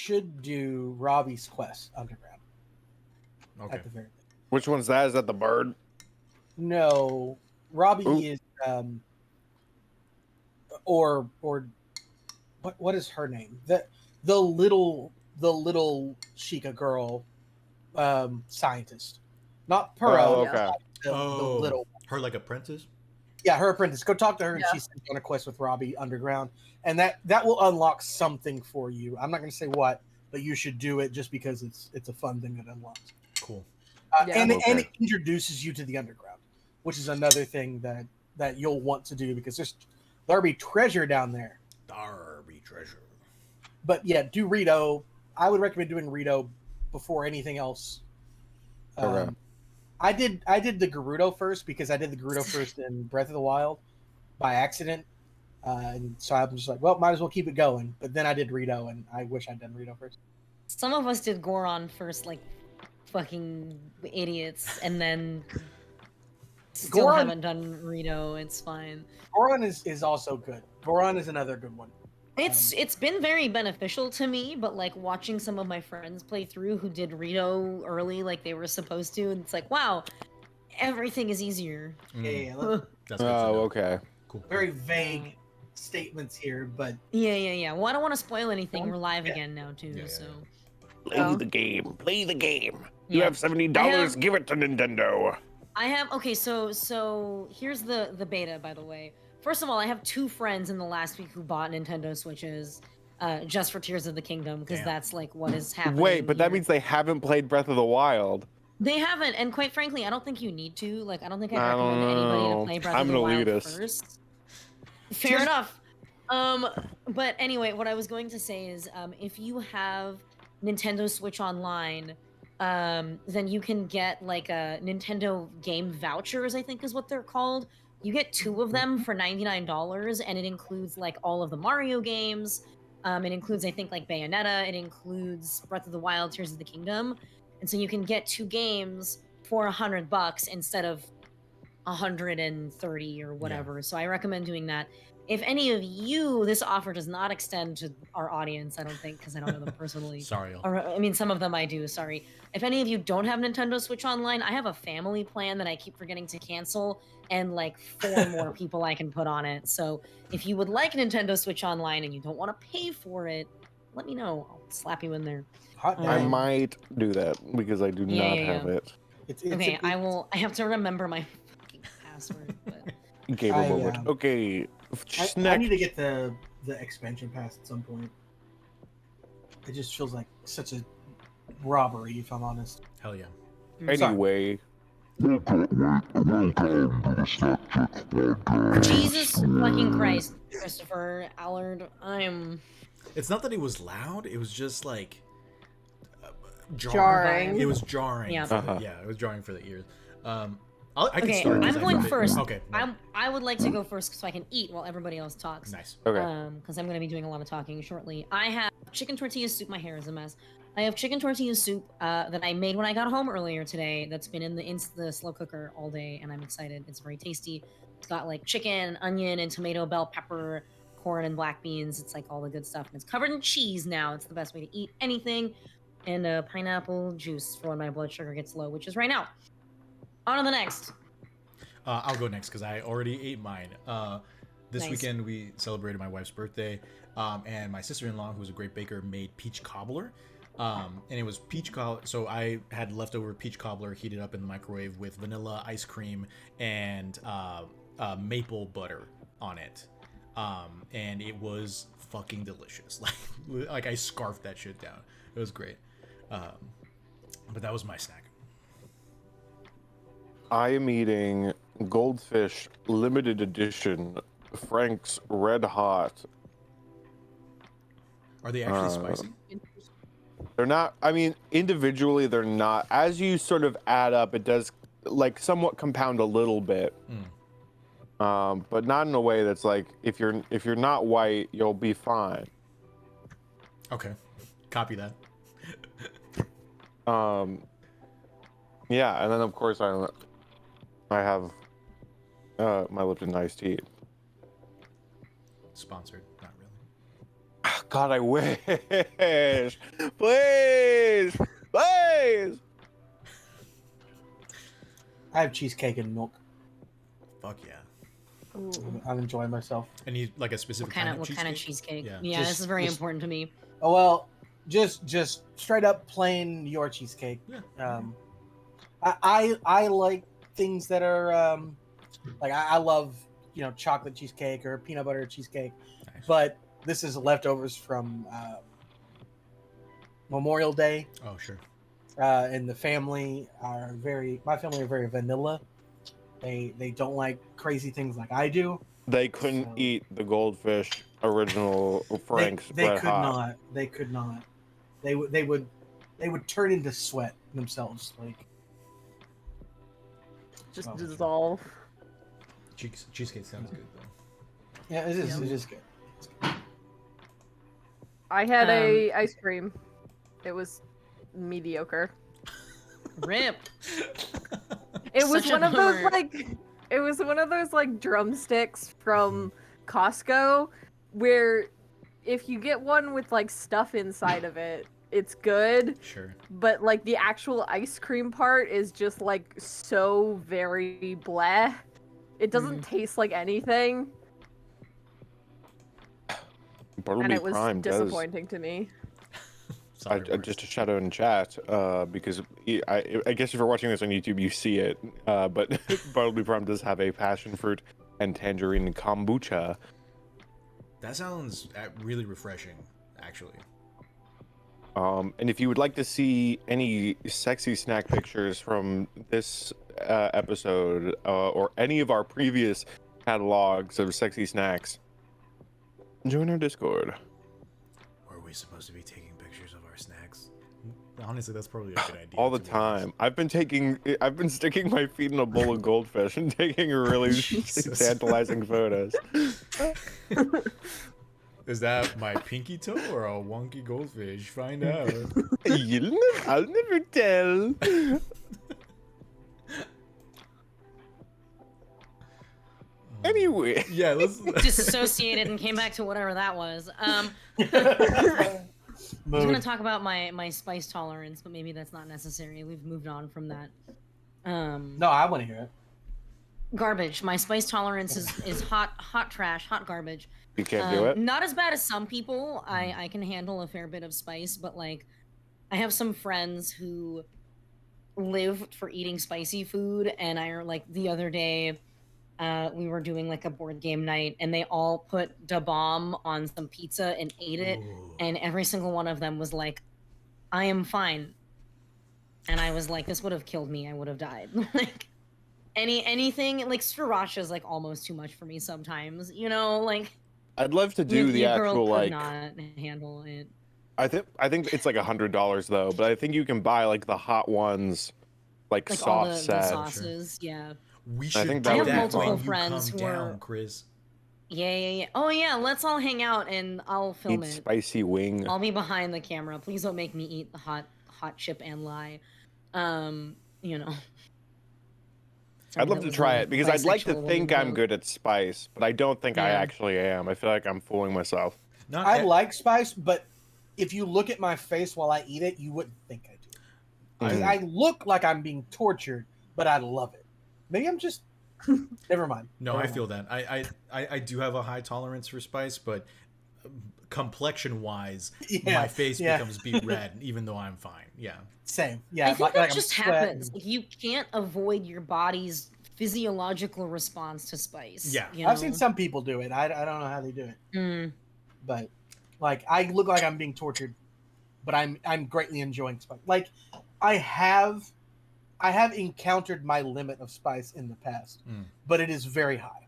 should do Robbie's quest underground Okay. at the very least. Which one's that? Is that the bird? No, Robbie Ooh. is or what is her name? The little Sheikah girl scientist, not Pura. Oh, Yeah. okay. The little. her like apprentice. Yeah, her apprentice. Go talk to her, and Yeah. she's sent you on a quest with Robbie underground, and that will unlock something for you. I'm not going to say what, but you should do it just because it's a fun thing that unlocks. Cool. Yeah. And Okay. it introduces you to the underground, which is another thing that you'll want to do because there'll be treasure down there. Darby treasure. But yeah, do Rito. I would recommend doing Rito before anything else. Okay. I did the Gerudo first because I did the Gerudo first in Breath of the Wild by accident, and so I'm just like, well, might as well keep it going. But then I did Rito, and I wish I'd done Rito first. Some of us did Goron first, like fucking idiots, and then still Goron- haven't done Rito. It's fine. Goron is also good. Goron is another good one. It's been very beneficial to me, but like watching some of my friends play through who did Rito early, like they were supposed to, and it's like, wow, everything is easier. Yeah, That's good to Oh, know. okay. Cool. very vague statements here, but Yeah. Well, I don't want to spoil anything. We're live Yeah. again now too, Yeah, yeah, so Play Oh. the game. Play the game. You Yeah. have $70. I have- Give it to Nintendo. I have okay. So here's the beta, by the way. First of all, I have 2 friends in the last week who bought Nintendo Switches, just for Tears of the Kingdom, because Damn. that's like what is happening. Wait, but that here. means they haven't played Breath of the Wild. They haven't, and quite frankly, I don't think you need to. Like, I don't think I'd I don't recommend anybody know. to play Breath I'm of the an Wild elitist. first. Fair enough. But anyway, what I was going to say is, if you have Nintendo Switch Online, then you can get like a Nintendo game vouchers, I think is what they're called. You get 2 of them for $99, and it includes like all of the Mario games. It includes, I think, like Bayonetta. It includes Breath of the Wild, Tears of the Kingdom, and so you can get 2 games for $100 instead of 130 or whatever. So I recommend doing that. If any of you, this offer does not extend to our audience, I don't think, because I don't know them personally. Sorry. Or, I mean, some of them I do, sorry. If any of you don't have Nintendo Switch Online, I have a family plan that I keep forgetting to cancel, and like 4 more people I can put on it. So if you would like Nintendo Switch Online and you don't want to pay for it, let me know. I'll slap you in there. hot Um, I damn. might do that because I do Yeah, not yeah, have it. It's Okay, I will. I have to remember my fucking password. But Gamer I, moment. Okay. I Snack. need to get the expansion pass at some point. It just feels like such a robbery, if I'm honest. Hell yeah. Anyway, Jesus fucking Christ, Christopher Allard, I'm It's not that it was loud. It was just like Jarring. It was jarring. Yeah. Yeah, it was jarring for the ears. I can okay. start. 'cause I'm I going found it. first. Okay. no. I would like to go first so I can eat while everybody else talks. Nice. okay. Because I'm going to be doing a lot of talking shortly. I have chicken tortilla soup. My hair is a mess. I have chicken tortilla soup that I made when I got home earlier today. That's been in the slow cooker all day, and I'm excited. It's very tasty. It's got like chicken, onion, and tomato, bell pepper, corn, and black beans. It's like all the good stuff, and it's covered in cheese now. It's the best way to eat anything. And pineapple juice for when my blood sugar gets low, which is right now. On to the next. I'll go next because I already ate mine. This Nice. weekend we celebrated my wife's birthday, and my sister-in-law, who's a great baker, made peach cobbler. And it was peach cobbler. So I had leftover peach cobbler heated up in the microwave with vanilla ice cream and maple butter on it. And it was fucking delicious. Like I scarfed that shit down. It was great. But that was my snack. I am eating Goldfish limited edition Frank's Red Hot. Are they actually spicy? They're not, I mean, individually they're not. As you sort of add up, it does like somewhat compound a little bit. But not in a way that's like if you're not white, you'll be fine. Okay. Copy that. Yeah, and then of course I have my Lipton iced tea. Sponsored. Not really. God, I wish. Please! Please! I have cheesecake and milk. Fuck yeah. Ooh. I'm enjoying myself. And you like a specific What kind of cheesecake? Yeah. Yeah, Just- this is very just- important to me. Oh well, just straight up plain New York cheesecake. Yeah. I like things that are like I love chocolate cheesecake or peanut butter cheesecake, Nice. but this is leftovers from Memorial Day, Oh sure. and my family are very vanilla. They don't like crazy things like I do. They couldn't So- eat the goldfish original Frank's They Red could Hot. not. They could not. They would turn into sweat themselves. Like Just Oh. dissolve. Cheesecake sounds good though. yeah, it is. Yum. It is good. I had a ice cream. It was mediocre. Rip. It was Such a one of those bummer. it was one of those like drumsticks from Costco where if you get one with like stuff inside of it, it's good, Sure. but like the actual ice cream part is just like so very bleh. It doesn't taste like anything, and Bartleby it was Prime does. disappointing to me. Sorry, Just a shout out in chat, because I guess if you're watching this on YouTube, you see it. But Bartleby Prime does have a passion fruit and tangerine kombucha. that sounds really refreshing, actually. And if you would like to see any sexy snack pictures from this episode or any of our previous catalogs of sexy snacks, join our Discord. Or are we supposed to be taking pictures of our snacks? Honestly, that's probably a good idea. All the to be honest. time. I've been sticking my feet in a bowl of goldfish and taking really Jesus. tantalizing photos. Is that my pinky toe or a wonky goldfish? Find out. I'll never tell. Anyway, Yeah, let's. Disassociated and came back to whatever that was. I was Mood. gonna talk about my spice tolerance, but maybe that's not necessary. We've moved on from that. No, I want to hear it. Garbage. My spice tolerance is hot trash, hot garbage. you can't do it. Not as bad as some people. I can handle a fair bit of spice, but like I have some friends who live for eating spicy food, and I like the other day we were doing like a board game night, and they all put da bomb on some pizza and ate it, Ooh. and every single one of them was like, "I am fine," and I was like, "This would have killed me. I would have died." Like anything like sriracha is like almost too much for me sometimes. Like. I'd love to do the your girl actual could like. not handle it. I think it's like $100 though, but I think you can buy like the hot ones, like Like all sauce the set. sauces, yeah. We should think do that I would have be multiple fun. when friends you who come are. down, Chris. Yeah. Oh yeah, let's all hang out and I'll film Eat it. spicy wing. I'll be behind the camera. Please don't make me eat the hot chip and lie. You know. Sorry, I'd love that to was try a it because I'd like to bisexual think woman I'm vote. good at spice, but I don't think I Yeah. actually am. I feel like I'm fooling myself. Not I e- like spice, but if you look at my face while I eat it, you wouldn't think I do. 'Cause Mhm. I look like I'm being tortured, but I love it. Maybe I'm just. Never mind. No, Never I mind. feel that. I do have a high tolerance for spice, but complexion wise, Yeah, my face yeah. becomes beet red, even though I'm fine. Yeah. Same. Yeah, I think that I'm just sweating. happens. Like, you can't avoid your body's physiological response to spice. Yeah. you I've seen know? some people do it. I don't know how they do it, Mm. but like I look like I'm being tortured, but I'm greatly enjoying spice. Like I have encountered my limit of spice in the past, Mm. but it is very high.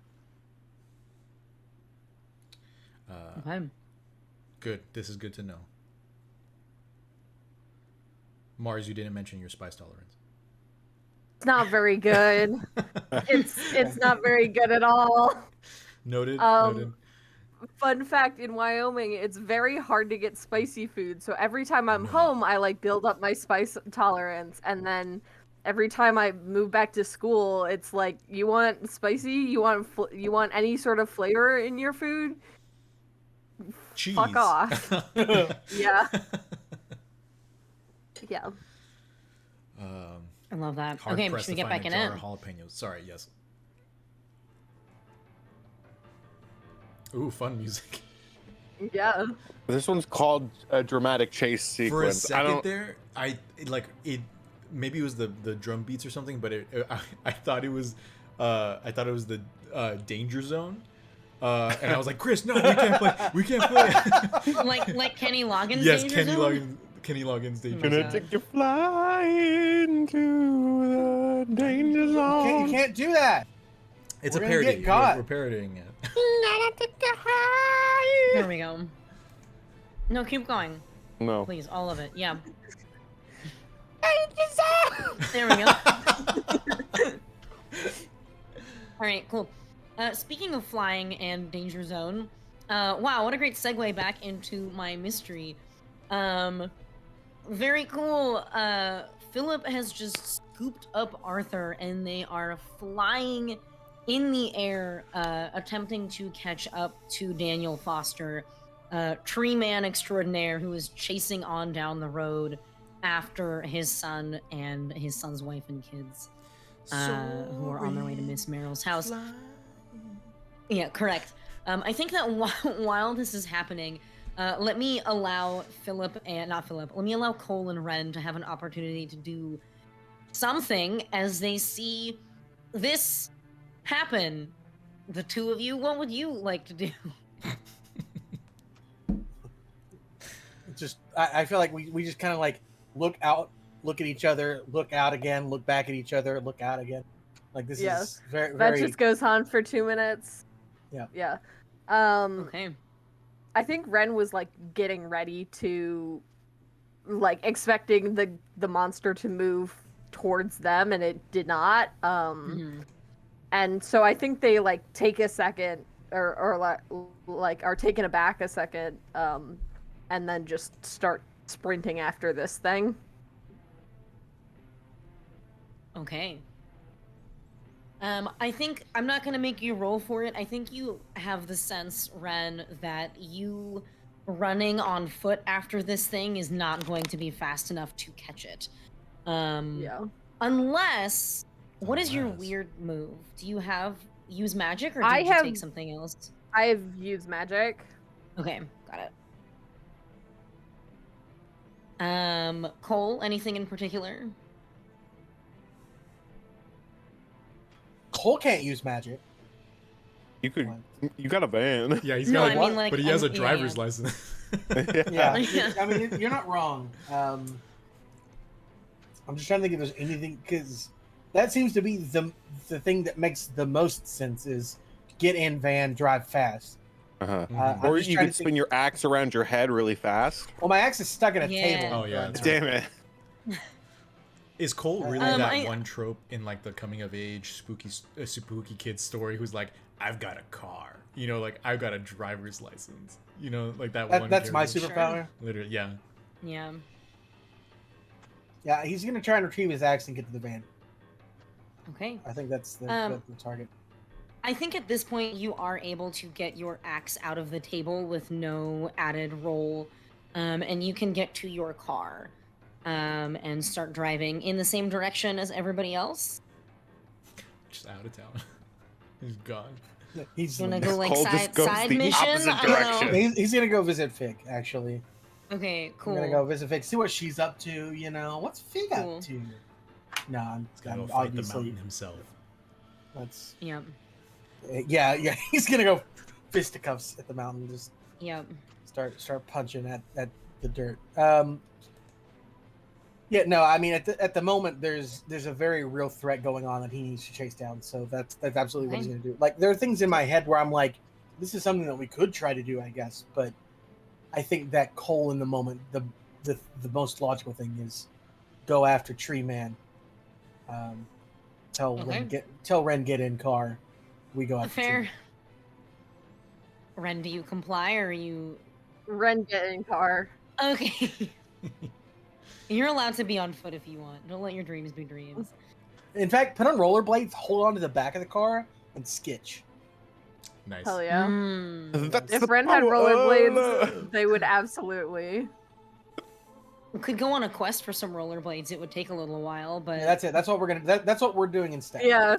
Okay. Good. This is good to know. Mars, you didn't mention your spice tolerance. It's not very good. It's not very good at all. Noted. Um, Noted. Fun fact, in Wyoming, it's very hard to get spicy food. So every time I'm No. home, I like build up my spice tolerance, and then every time I move back to school, it's like, you want spicy? You want any sort of flavor in your food? Cheese. fuck off. Yeah. Yeah. I love that. Hard Okay, pressed should we to get find back a in jar it? of jalapenos. Sorry, yes. Ooh, fun music. Yeah. This one's called a dramatic chase sequence. For a I second don't. there, it. Maybe it was the drum beats or something, but I thought it was, the danger zone, and I was like, Chris, no, we can't play. We can't play. like Kenny Loggins. Yes, Danger Kenny Zone? Loggins. Kenny Loggins danger Oh my Gonna God. zone. take you flying to the danger You zone. can't do that. It's We're a gonna parody. get caught. We're parodying it. There we go. No, keep going, No. please. All of it. Yeah. There we go. All right, cool. Speaking of flying and danger zone, wow, what a great segue back into my mystery. Very cool. Philip has just scooped up Arthur, and they are flying in the air, attempting to catch up to Daniel Foster, tree man extraordinaire who is chasing on down the road after his son and his son's wife and kids, who are on their way to Miss Merrill's house. Yeah, correct. I think that while this is happening, let me allow let me allow Cole and Ren to have an opportunity to do something as they see this happen. The two of you, what would you like to do? I feel like we just kind of like look out, look at each other, look out again, look back at each other, look out again. Like this Yeah. is very That very. just goes on for 2 minutes. Yeah. Yeah. Okay. I think Ren was like getting ready to, like, expecting the monster to move towards them, and it did not. Mhm. And so I think they like take a second, or like are taken aback a second, and then just start sprinting after this thing. Okay. I think I'm not gonna make you roll for it. I think you have the sense, Ren, that you running on foot after this thing is not going to be fast enough to catch it. Yeah. Unless, what is your Unless. weird move? Do you use magic, or I did you have- take something else? I've used magic. Okay, got it. Cole, anything in particular? Cole can't use magic. You could. You got a van. Yeah, he's No, got. I mean, like, but he has a yeah, driver's yeah. license. Yeah, Yeah. I mean you're not wrong. I'm just trying to think if there's anything, because that seems to be the thing that makes the most sense is get in van, drive fast. Uh-huh. I'm Or just you trying could to think- spin your axe around your head really fast. Well, my axe is stuck in a Yeah. table. Oh, yeah, right that's now. Damn it. Is Cole really Um, that one trope in like the coming of age spooky kid story who's like, I've got a car, you know, like I've got a driver's license, you know, like that one. That's my character. superpower. Literally, yeah. Yeah. Yeah, he's gonna try and retrieve his axe and get to the van. Okay. I think that's the target. I think at this point you are able to get your axe out of the table with no added roll, and you can get to your car, and start driving in the same direction as everybody else. Just out of town. He's gone. He's You wanna go like Cole just side goes the mission? opposite I don't know. direction. he's gonna go visit Fig. Actually, Okay, cool. I'm gonna go visit Fig, see what she's up to. You know, what's Fig Cool. up to? No, I'm Gotta go fight the obviously mountain himself. that's Yep. yeah. He's gonna go fisticuffs at the mountain. Just Yep. start punching at the dirt. Yeah, no, I mean at the moment there's a very real threat going on that he needs to chase down. So that's absolutely what he's Okay. gonna do. Like there are things in my head where I'm like, this is something that we could try to do, I guess, but I think that Cole in the moment, the most logical thing is go after Tree Man. Tell Ren get in car. We go after Fair. Tree. Ren, do you comply or are you Ren, get in car. okay? You're allowed to be on foot if you want. Don't let your dreams be dreams. In fact, put on rollerblades, hold on to the back of the car, and skitch. Nice. Hell yeah. Mm. That's If the Ren had power. rollerblades, they would absolutely. We could go on a quest for some rollerblades. It would take a little while, but Yeah, that's it. That's what we're gonna. That's what we're doing instead. Yeah.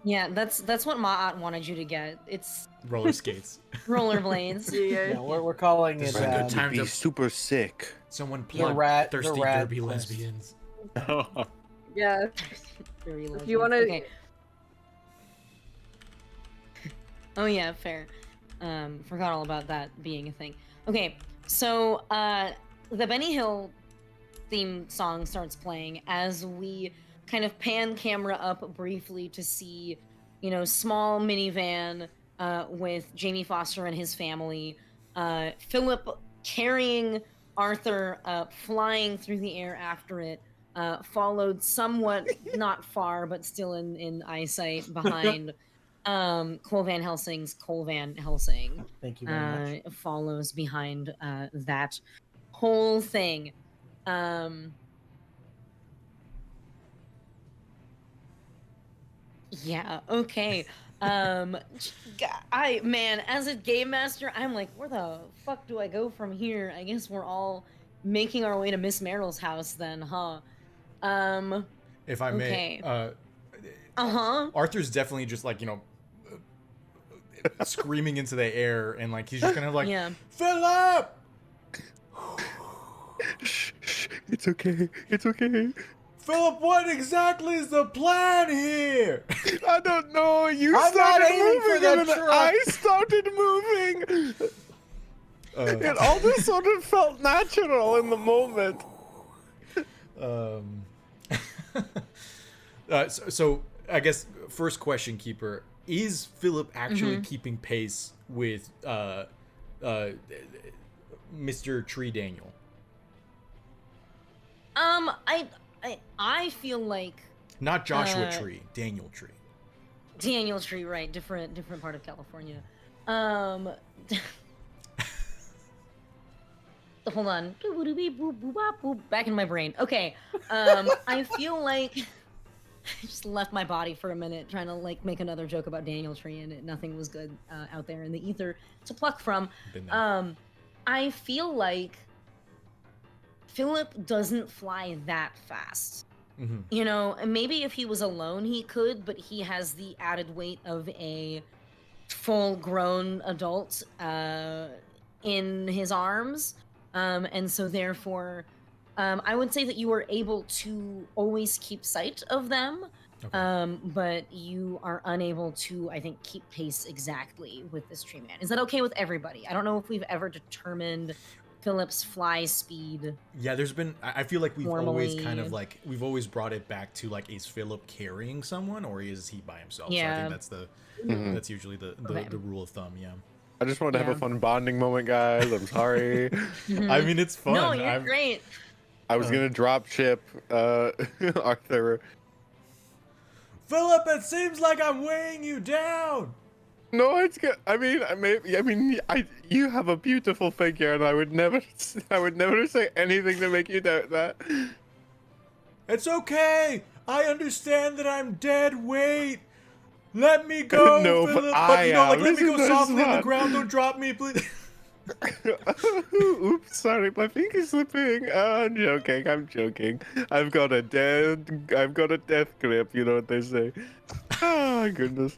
yeah, that's what Ma'at wanted you to get. It's Roller skates. rollerblades. Yeah, we're calling This it. is a good To time be to super sick. someone The plug rat thirsty derby quest. lesbians. Yeah. Very If you lesbian. wanna- Okay. Oh yeah, fair. Forgot all about that being a thing. Okay, so the Benny Hill theme song starts playing as we kind of pan camera up briefly to see, small minivan with Jamie Foster and his family, Philip carrying Arthur, flying through the air after it, followed somewhat not far but still in eyesight behind Cole Van Helsing's Cole Van Helsing. Thank you very much. Follows behind that whole thing. Yeah, okay. As a game master, I'm like, where the fuck do I go from here? I guess we're all making our way to Miss Merrill's house then, huh? If I may, Okay. Uh-huh. Arthur's definitely just like, screaming into the air, and like he's just gonna like, Yeah. Philip! Shh, it's okay. It's okay. Philip, what exactly is the plan here? I don't know. You I'm not started aiming for moving, the and then truck. I started moving. It all just sort of felt natural in the moment. So I guess first question, Keeper, is Philip actually Mm-hmm. keeping pace with Mr. Tree Daniel? I feel like Not Joshua Tree, Daniel Tree. Daniel Tree, right? Different part of California. Hold on. Back in my brain. Okay. I feel like I just left my body for a minute trying to like make another joke about Daniel Tree, and nothing was good out there in the ether to pluck from. Been there. I feel like Philip doesn't fly that fast. Mm-hmm. And maybe if he was alone he could, but he has the added weight of a full-grown adult in his arms, and so therefore I would say that you are able to always keep sight of them. Okay. But you are unable to, I think, keep pace exactly with this tree man. Is that okay with everybody? I don't know if we've ever determined Philip's fly speed. Yeah, there's been. I feel like we've always kind of Formally. like we've always brought it back to like, is Philip carrying someone or is he by himself? So I Yeah. think that's that's usually the Okay. the rule of thumb. Yeah. I just wanted to have Yeah. a fun bonding moment, guys. I'm sorry. I mean, it's fun. No, you're great. I was gonna drop ship Arthur. Philip, it seems like I'm weighing you down. No, it's good. You have a beautiful figure, and I would never say anything to make you doubt that. It's okay. I understand that I'm dead weight. Let me go, No, but Philip. I let am. me This go is nice softly on the fun. ground. Don't drop me, please. Oops, sorry, my finger's slipping. I'm joking. I've got a death grip. You know what they say. Oh goodness.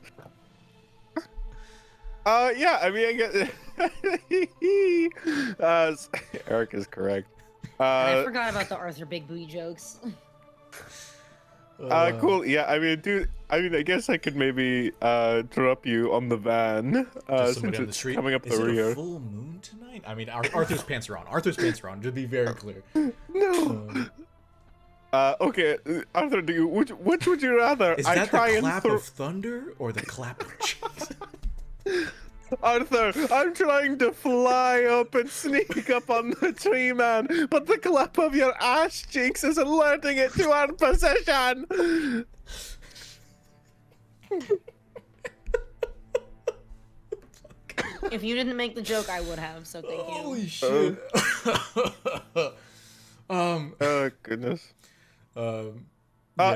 Yeah, I mean, I guess Eric is correct. And I forgot about the Arthur Big Booty jokes. Cool. Yeah, I mean, dude. I mean, I guess I could maybe drop you on the van Just since somebody on the it's street. coming up Is the it rear. a full moon tonight? I mean, Arthur's pants are on. Arthur's pants are on. To be very clear. No. Okay, Arthur. Which would you rather? Is I that try the and clap of thunder or the clap of cheeks? Arthur, I'm trying to fly up and sneak up on the tree man, but the clap of your ass cheeks is alerting it to our position. If you didn't make the joke, I would have, so thank you. Holy shit. Oh goodness. Yeah.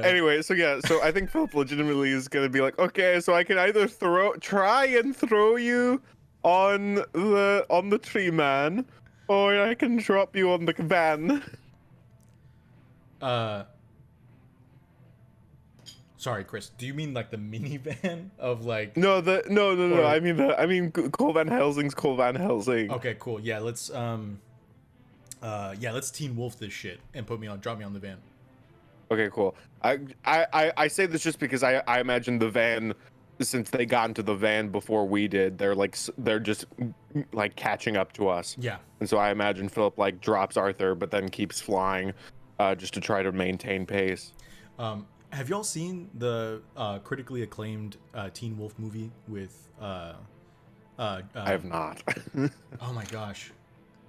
Anyway, so I think Philip legitimately is gonna be like, okay, so I can either try and throw you on the tree man, or I can drop you on the van. Sorry, Chris. Do you mean like the minivan of like? No, no. Or- I mean Cole Van Helsing's Cole Van Helsing. Okay, cool. Yeah, let's let's Teen Wolf this shit and drop me on the van. Okay, cool. I say this just because I imagine the van, since they got into the van before we did, they're just like catching up to us. Yeah. And so I imagine Philip like drops Arthur, but then keeps flying, just to try to maintain pace. Have y'all seen the critically acclaimed Teen Wolf movie with I have not. oh my gosh,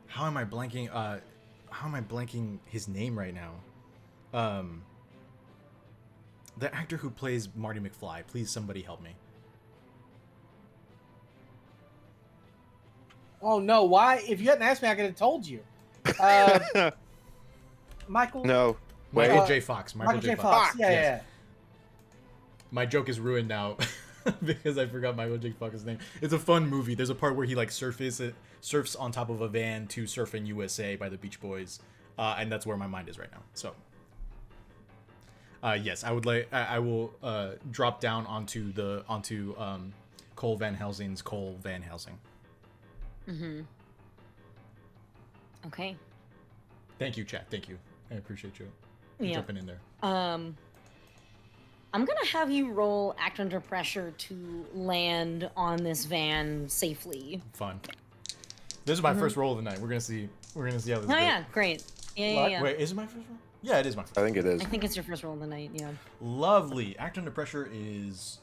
how am I blanking his name right now? The actor who plays Marty McFly. Please, somebody help me. Oh no! Why? If you hadn't asked me, I could have told you. Michael. No. Michael Wait. J. Fox. Michael J. Fox. Yeah, Yes. yeah. My joke is ruined now because I forgot Michael J. Fox's name. It's a fun movie. There's a part where he like surfs on top of a van to Surf in USA by the Beach Boys, and that's where my mind is right now. So, yes, I will drop down onto Cole Van Helsing's Cole Van Helsing. Mm-hmm. Okay. Thank you, chat. Thank you. I appreciate you Yeah. jumping in there. I'm gonna have you roll act under pressure to land on this van safely. Fun. This is my first roll of the night. We're gonna see how this Oh goes. yeah, great. Yeah. Wait, is it my first roll? Yeah, it is my first. I think it is. I think it's your first roll of the night. Yeah. Lovely. Act under pressure is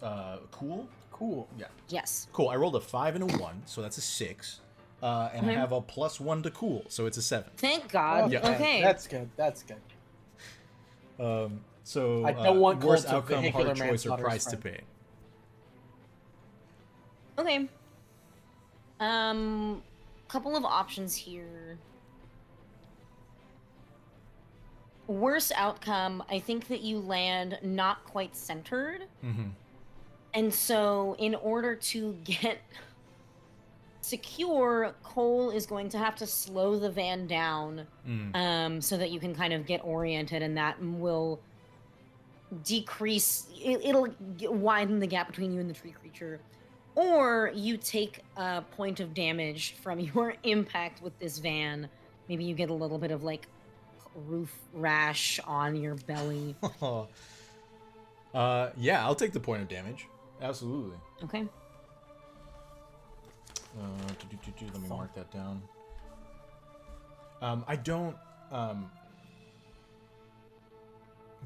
cool. Cool. Yeah. Yes. Cool. I rolled a 5 and a 1, so that's a 6. And I Okay. have a +1 to cool, so it's a 7. Thank God. Yeah. Okay. That's good. That's good. So I don't want worst Colt's outcome, vehicular hard choice, or manslaughter's price to friend. pay. Okay. Couple of options here. Worst outcome, I think that you land not quite centered. Mm-hmm. And so in order to get secure, Cole is going to have to slow the van down so that you can kind of get oriented, and that will decrease, it'll widen the gap between you and the tree creature. Or you take a point of damage from your impact with this van. Maybe you get a little bit of like roof rash on your belly. Yeah, I'll take the point of damage. Absolutely. Okay. Let me mark that down. I don't.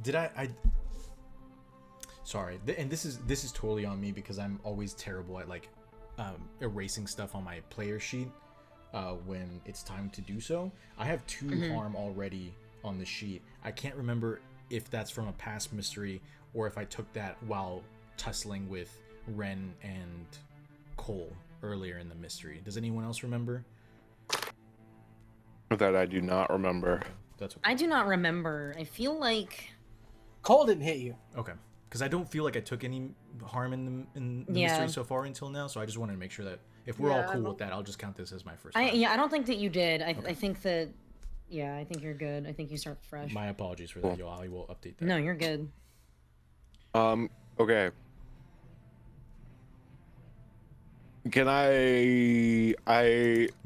Did I? Sorry, and this is totally on me because I'm always terrible at like erasing stuff on my player sheet when it's time to do so. I have 2 harm already on the sheet. I can't remember if that's from a past mystery or if I took that while tussling with Ren and Cole earlier in the mystery. Does anyone else remember? That I do not remember. That's okay. I do not remember. I feel like Cole didn't hit you. Okay. Because I don't feel like I took any harm in the Yeah. mystery so far until now, so I just wanted to make sure that if we're all Yeah, I cool don't- with that, I'll just count this as my first I time. don't think that you did. I Okay. think that I think you're good. I think you start fresh. My apologies for that, y'all. I will update that. No, you're good. Okay. Can I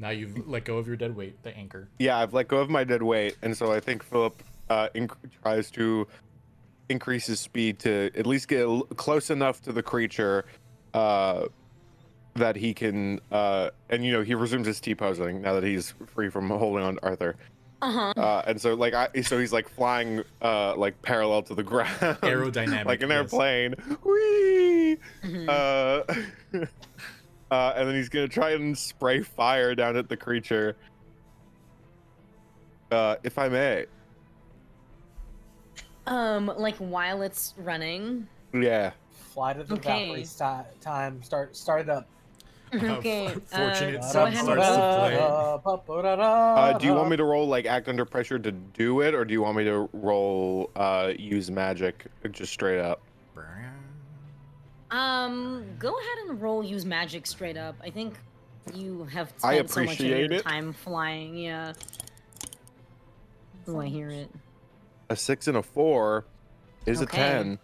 Now you've let go of your dead weight, the anchor. yeah, I've let go of my dead weight, and so I think Philip tries to increase his speed to at least get close enough to the creature that he can and he resumes his T-posing now that he's free from holding on to Arthur. And so so he's like flying like parallel to the ground, Aerodynamic, like an yes. airplane. Whee! And then he's gonna try and spray fire down at the creature. If I may. Like while it's running. Yeah. Flight of the Okay. Valkyries time. Start it up. Okay. Fortunate go son ahead starts and to play. Do you want me to roll like act under pressure to do it, or do you want me to roll use magic just straight up? Go ahead and roll use magic straight up. I think you have I spent so much of appreciate your it. time flying. Yeah. Oh, I hear it. a 6 and a 4 is Okay. a 10.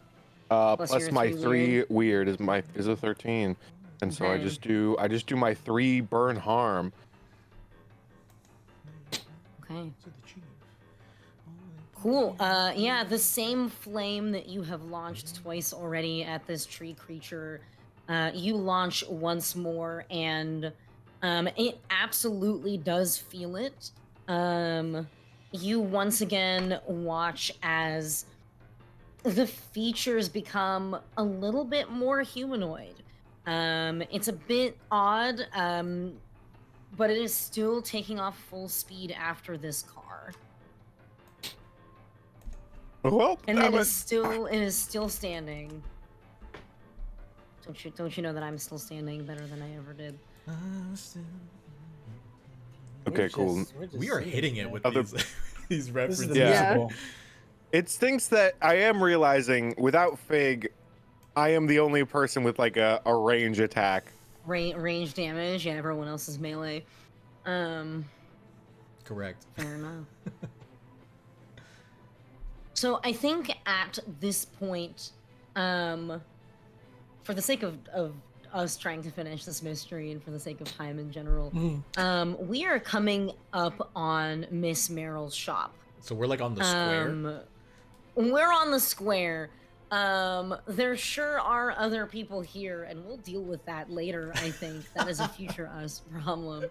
Plus Plus your my three 3 weird is a 13. And so I Okay. just do my 3 burn harm. Okay. Cool. Yeah, the same flame that you have launched twice already at this tree creature, you launch once more, and it absolutely does feel it. You once again watch as the features become a little bit more humanoid. It's a bit odd, but it is still taking off full speed after this car. Well, And damn it it. is still standing. Don't you know that I'm still standing better than I ever did? Okay, cool. We are hitting it with Other- these these This is references. the Yeah. musical. It's things that I am realizing without Fig, I am the only person with like a range attack. Range damage. Yeah, everyone else is melee. Correct. Fair enough. So I think at this point, for the sake of us trying to finish this mystery and for the sake of time in general, we are coming up on Miss Merrill's shop. So we're like on the square. We're on the square. There sure are other people here, and we'll deal with that later, I think. That is a future us problem.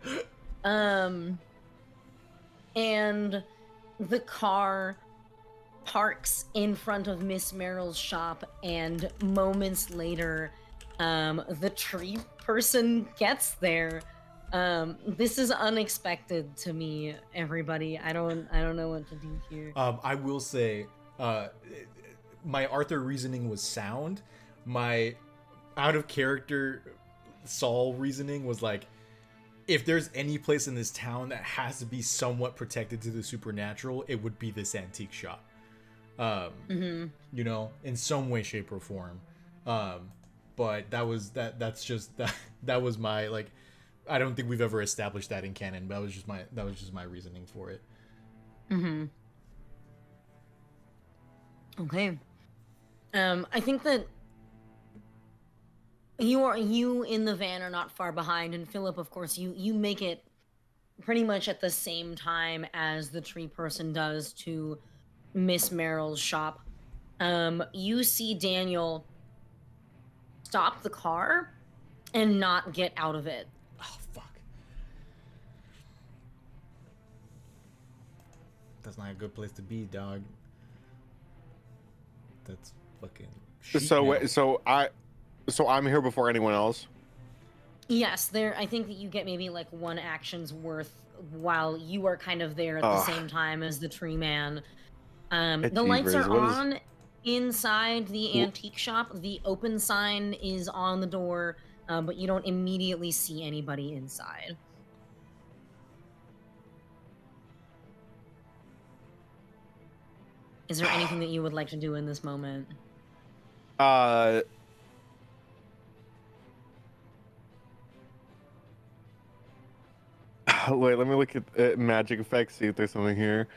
And the car parks in front of Miss Merrill's shop, and moments later, the tree person gets there. This is unexpected to me, everybody. I don't know what to do here. I will say, my Arthur reasoning was sound. My out of character Saul reasoning was like, if there's any place in this town that has to be somewhat protected to the supernatural, it would be this antique shop. You know, in some way, shape, or form. But that was that was my, like, I don't think we've ever established that in canon, but that was just my reasoning for it. Okay. I think that you in the van are not far behind, and Philip, of course, you make it pretty much at the same time as the tree person does to Miss Merrill's shop. You see Daniel stop the car and not get out of it. Oh, fuck. That's not a good place to be, dog. That's fucking shit. So I'm here before anyone else. Yes, I think that you get maybe like one action's worth while you are kind of there at the same time as the tree man. The lights are on inside the antique shop. The open sign is on the door, but you don't immediately see anybody inside. Is there anything that you would like to do in this moment? Wait, let me look at magic effects, see if there's something here.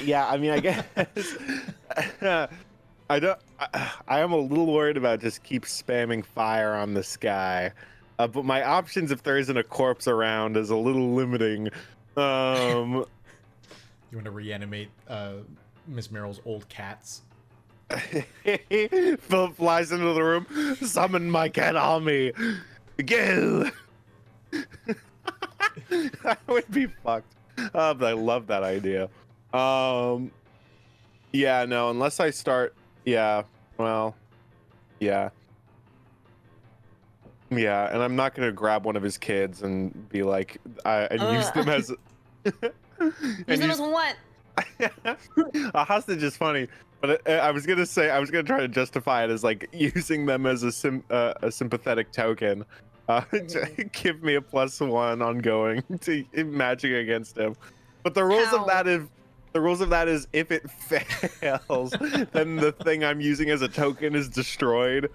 Yeah, I mean, I guess I am a little worried about just keep spamming fire on the sky, but my options if there isn't a corpse around is a little limiting. You want to reanimate Miss Merrill's old cats? Philip flies into the room. Summon my cat army. Go. That would be fucked. But I love that idea. Yeah, no, unless I start. Yeah, well, yeah. Yeah, and I'm not gonna grab one of his kids and be like, and use them as. Use them as what? A hostage is funny, but I was gonna try to justify it as like using them as a sympathetic token. To give me a +1 ongoing to magic against him. But the rules of that is if it fails, then the thing I'm using as a token is destroyed.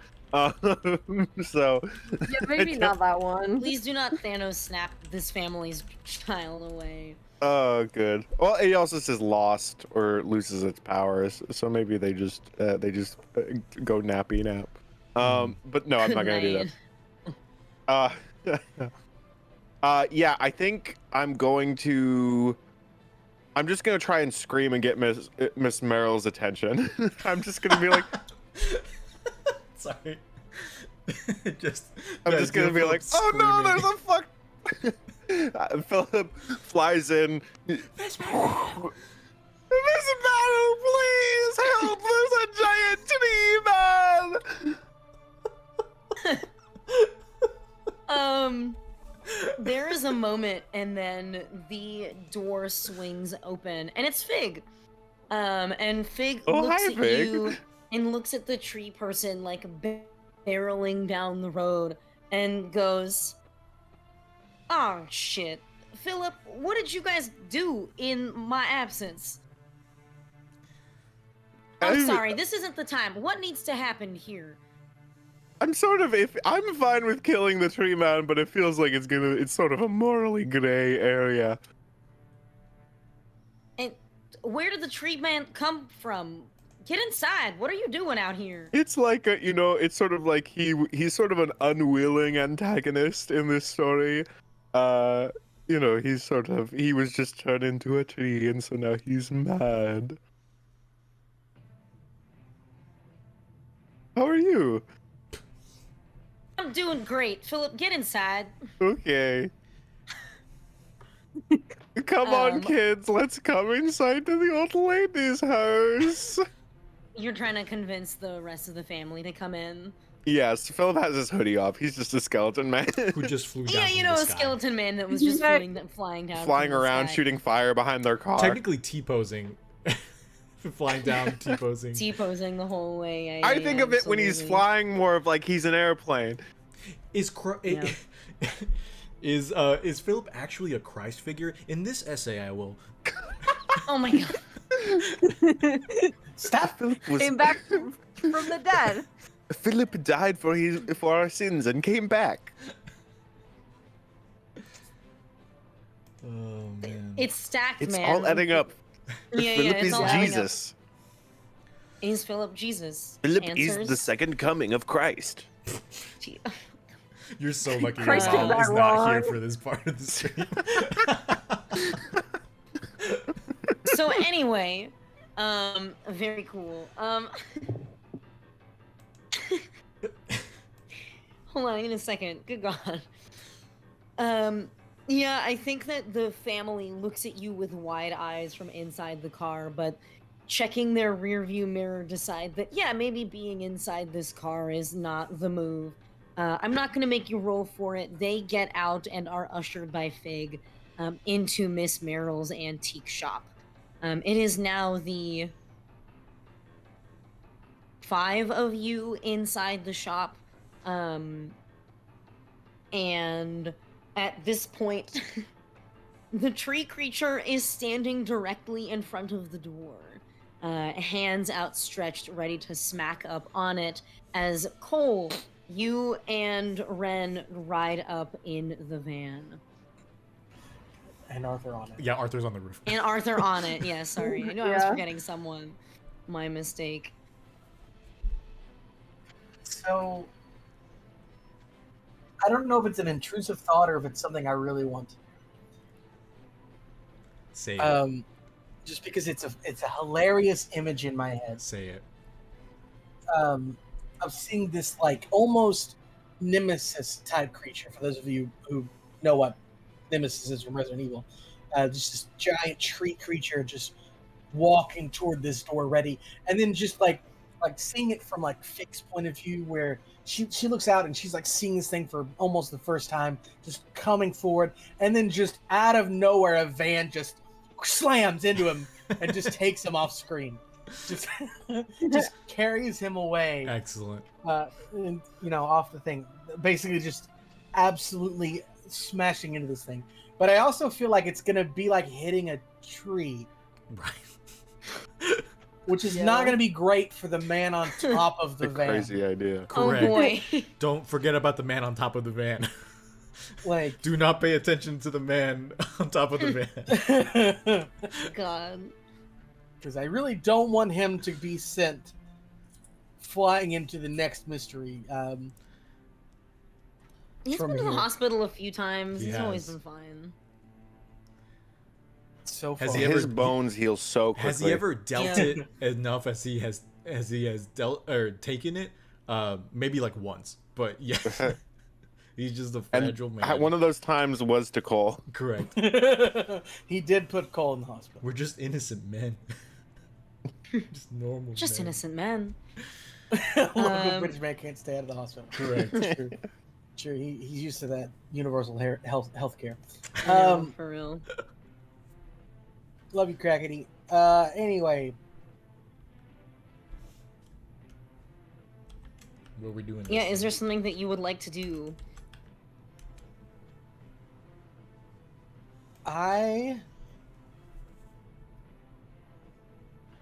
So Yeah, maybe not that one. Please do not Thanos snap this family's child away. oh, good. Well, it also says lost or loses its powers, so maybe they just go nappy nap. But no, I'm Good not gonna do night. that. Yeah, I think I'm just gonna try and scream and get Miss Merrill's attention. I'm just gonna be like, Sorry. I'm just gonna be like, oh no, there's a fuck. Philip flies in. Miss Merrill, please help! There's a giant tree man. There is a moment, and then the door swings open, and it's Fig. And Fig Oh, looks hi, at Fig. you and looks at the tree person like barreling down the road, and goes, "Oh shit, Philip, what did you guys do in my absence? I'm sorry, this isn't the time. What needs to happen here?" I'm fine with killing the tree man, but it feels like it's sort of a morally gray area. And where did the tree man come from? Get inside. What are you doing out here? It's like it's sort of like he's sort of an unwilling antagonist in this story. He was just turned into a tree, and so now he's mad. How are you? I'm doing great. Philip, get inside. Okay. Come on, kids. Let's come inside to the old lady's house. You're trying to convince the rest of the family to come in. Yes, Philip has his hoodie off. He's just a skeleton man. Who just flew down Yeah, from you know, the a sky. skeleton man that was just flying down. Flying from the around, sky. shooting fire behind their car. Technically T-posing. Flying down, T-posing. T-posing the whole way. Yeah, I think of it when he's absolutely. flying more of like he's an airplane. Is Yeah. is Philip actually a Christ figure? In this essay, I will. Oh my god. Stop. Came back from the dead. Philip died for our sins and came back. Oh man. It's stacked, It's man. all adding up. Yeah, Philip it's is all adding up. Jesus. Is Philip Jesus? Philip Answers? is the second coming of Christ. Gee. You're so lucky your Christ mom came is back not here wrong. for this part of the stream. So anyway, very cool. Hold on, in a second. Good God. Yeah, I think that the family looks at you with wide eyes from inside the car, but checking their rear view mirror decide that, yeah, maybe being inside this car is not the move. I'm not going to make you roll for it. They get out and are ushered by Fig into Miss Merrill's antique shop. It is now the 5 of you inside the shop. And at this point, the tree creature is standing directly in front of the door, hands outstretched, ready to smack up on it as Cole, you and Ren ride up in the van. And Arthur on it. Yeah, Arthur's on the roof. And Arthur on it. Yeah, sorry. I knew I was Yeah. forgetting someone. My mistake. So I don't know if it's an intrusive thought or if it's something I really want to Say do. it. Just because it's a hilarious image in my head. Say it. Of seeing this like almost nemesis type creature. For those of you who know what nemesis is from Resident Evil, just this giant tree creature just walking toward this door, ready, and then just like seeing it from like Fig's point of view, where she looks out and she's like seeing this thing for almost the first time, just coming forward, and then just out of nowhere a van just slams into him and just takes him off screen. Just carries him away, Excellent. and, off the thing. Basically, just absolutely smashing into this thing. But I also feel like it's gonna be like hitting a tree. Right. which is Yeah. not going to be great for the man on top of the It's a van. crazy idea. Correct. Oh boy. Don't forget about the man on top of the van. Like, Do not pay attention to the man on top of the van. God. because I really don't want him to be sent flying into the next mystery. He's From been to the here. hospital a few times. He He's always has. been fine. So far. Has he ever- His bones heal so quickly. Has he ever dealt Yeah. it enough as he has dealt or taken it? Maybe like once, but yeah, he's just a And fragile man. one of those times was to Cole. Correct. He did put Cole in the hospital. We're just innocent men. Just normal. Just men. innocent men. Local British man can't stay out of the hospital. Correct. True. Sure, he's used to that universal health care. Yeah, for real. Love you, Crackety. Anyway, What are we doing? Yeah, this is there time? something that you would like to do?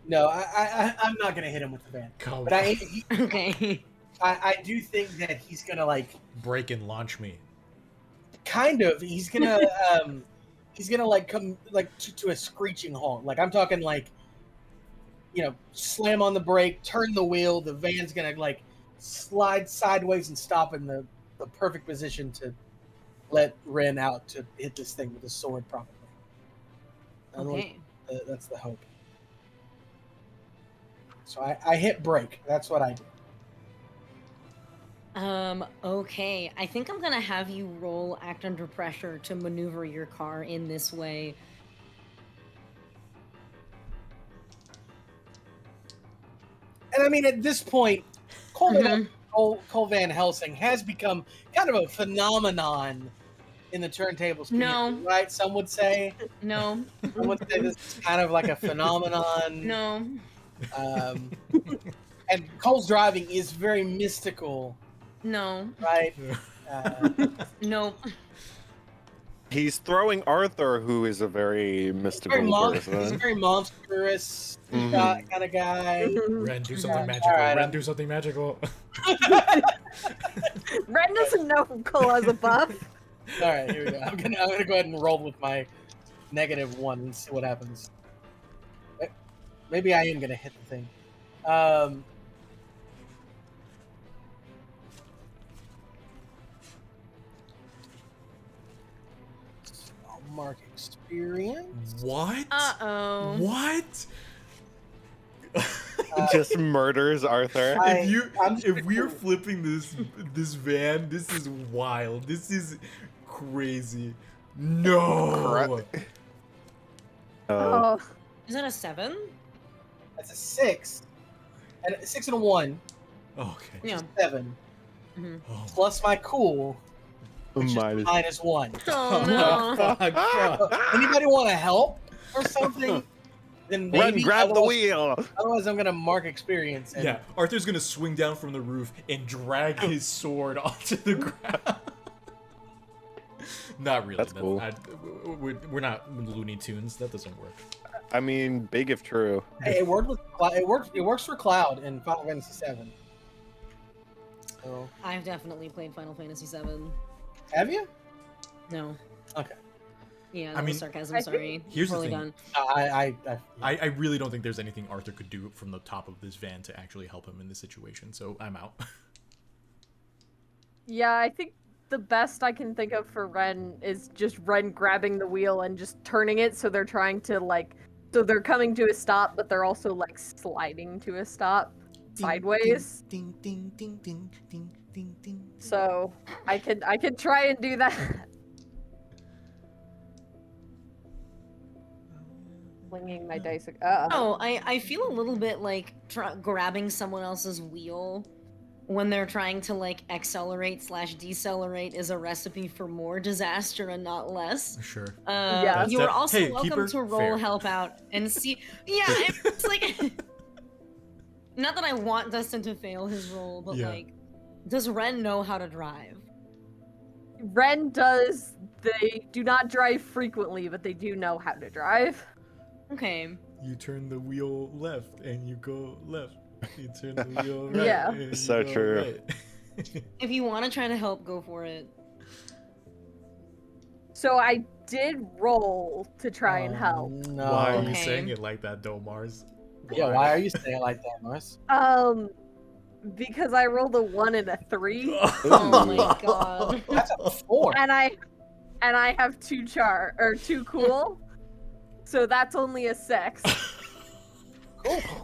No, I'm not gonna hit him with the van. Go But Okay. I do think that he's gonna like break and launch me. kind of he's gonna like come like to a screeching halt. Like I'm talking like, you know, slam on the brake, turn the wheel, the van's gonna like slide sideways and stop in the perfect position to let Ren out to hit this thing with his sword properly. Okay. That's the hope. So I hit brake. That's what I do. Okay. I think I'm gonna have you roll act under pressure to maneuver your car in this way. And I mean, at this point, Cole, Mhm. Cole Van Helsing has become kind of a phenomenon in the turntables community, No. right? Some would say. No. Some would say this is kind of like a phenomenon. No. Um, and Cole's driving is very mystical, No. right? No. He's throwing Arthur, who is a very mystical He's a person. very monstrous Mhm. kind of guy. Ren, do Yeah, something magical. alright, Ren, do something magical. Ren doesn't know Cole has a buff. All right, here we go. I'm gonna go ahead and roll with my -1 and see what happens. Maybe I am gonna hit the thing. I'll mark experience. What? Uh-oh. What? Just murders Arthur. I'm If we're flipping this van, this is wild. This is crazy. No. Oh, Is that a 7? That's a 6, and a 6 and a 1, Okay. Yeah. 7 Mm-hmm. Oh, plus my cool, which is Minus- -1. Oh no. Fuck. Anybody want to help or something? Then Run, maybe. grab the otherwise- wheel. Otherwise, I'm gonna mark experience. And yeah, Arthur's gonna swing down from the roof and drag his sword onto the ground. Not really. That's cool. We're not Looney Tunes. That doesn't work. I mean, big if true. Hey, it worked with it works for Cloud in Final Fantasy VII. So, I've definitely played Final Fantasy VII. have you? No. Okay. Yeah, I that mean, was sarcasm. I Sorry. here's the Totally thing. done. I really don't think there's anything Arthur could do from the top of this van to actually help him in this situation. So I'm out. yeah, I think the best I can think of for Ren is just Ren grabbing the wheel and just turning it so they're trying to so they're coming to a stop, but they're also like sliding to a stop sideways. Ding ding ding ding ding ding ding. So I could try and do that. Flinging my dice. Oh, I feel a little bit like grabbing someone else's wheel when they're trying to like accelerate/decelerate is a recipe for more disaster and not less. Sure. Yeah. That's You are def- also hey, welcome keeper, to roll fair. help out and see. Yeah, it's like not that I want Dustin to fail his roll, but Yeah. like, does Ren know how to drive? Ren does. They do not drive frequently, but they do know how to drive. Okay. you turn the wheel left and you go left. You turn the wheel right. Yeah. and you So go true. right. If you want to try to help, go for it. So I did roll to try and help. No. Why are you Okay. saying it like that, though, Mars? Yeah, why are you saying it like that, Mars? Because I rolled a 1 and a 3, Oh my god. That's a 4. and I have 2 cool, so that's only a 6.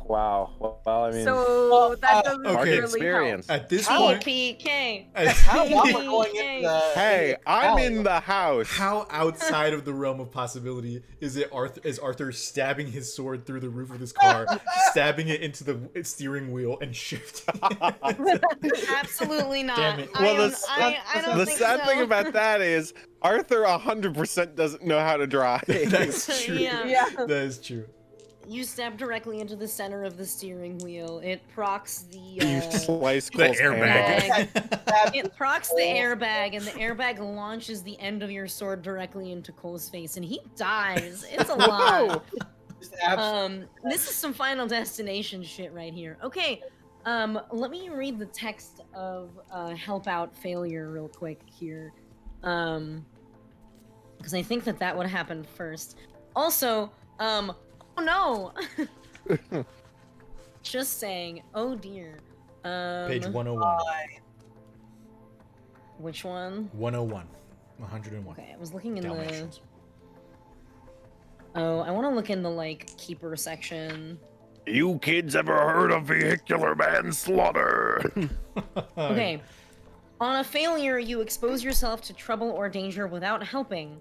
Wow. Well, I mean, So that doesn't okay. market really experience. At this How- point, PK. How long we're going into the Hey, I'm alley? in the house. how outside of the realm of possibility is it? Arthur stabbing his sword through the roof of his car, stabbing it into the steering wheel, and shifting? Absolutely not. Damn it. Well, I don't the think sad so. thing about that is Arthur 100% doesn't know how to drive. That's true. Yeah. Yeah. That is true. You step directly into the center of the steering wheel. It procs You the slice The Cole's airbag. hand it procs the airbag, and the airbag launches the end of your sword directly into Cole's face, and he dies. It's a lot. Just absolutely. This is some Final Destination shit right here. Okay, let me read the text of help out failure real quick here, because I think that would happen first. Also, oh no. Just saying. Oh dear. Page 101. Which one? 101. 101. Okay, I was looking in Dalmatians. the. Oh, I want to look in the like keeper section. You kids ever heard of vehicular manslaughter? Okay. On a failure, you expose yourself to trouble or danger without helping.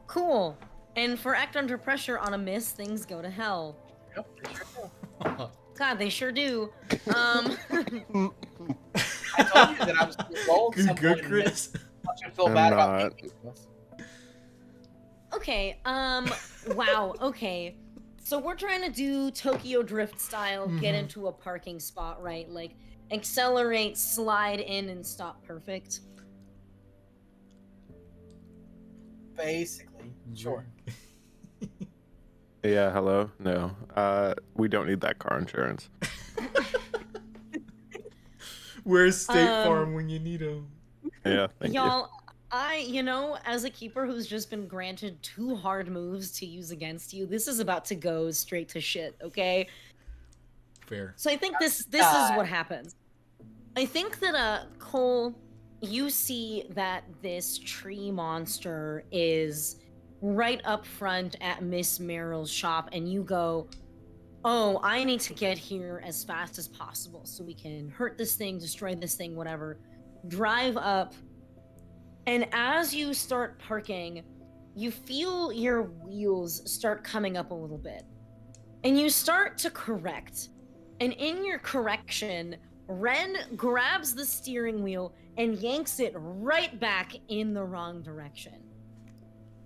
Cool. And for act under pressure on a miss, things go to hell. Yep, they sure do. God, they sure do. I told you that I was rolled Good, someone good, Chris. I should feel I'm bad about not. making this. Okay, wow, okay. So we're trying to do Tokyo Drift style, get Mhm. into a parking spot, right? Like, accelerate, slide in, and stop perfect. Basically, sure. Yeah, hello? No. We don't need that car insurance. Where's State Um, Farm when you need them? Yeah, thank you. Y'all, as a keeper who's just been granted 2 hard moves to use against you, this is about to go straight to shit, okay? Fair. So I think this is what happens. I think that Cole, you see that this tree monster is right up front at Miss Merrill's shop, and you go, oh, I need to get here as fast as possible so we can hurt this thing, destroy this thing, whatever. Drive up, and as you start parking, you feel your wheels start coming up a little bit. And you start to correct. And in your correction, Ren grabs the steering wheel and yanks it right back in the wrong direction.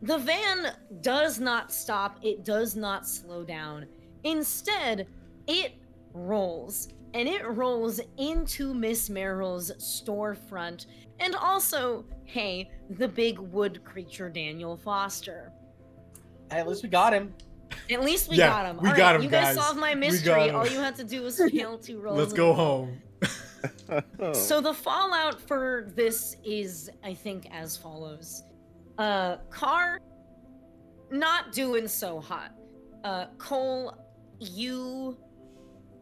The van does not stop, it does not slow down. Instead, it rolls. And it rolls into Miss Merrill's storefront. And also, hey, the big wood creature Daniel Foster. Hey, at least we got him. At least we Yeah, got him. we All got right, him, you guys guys. solved my We got mystery. him. All you had to do was fail 2 rolls. Let's in go a row. home. So the fallout for this is, I think, as follows. Car, not doing so hot. Cole, you,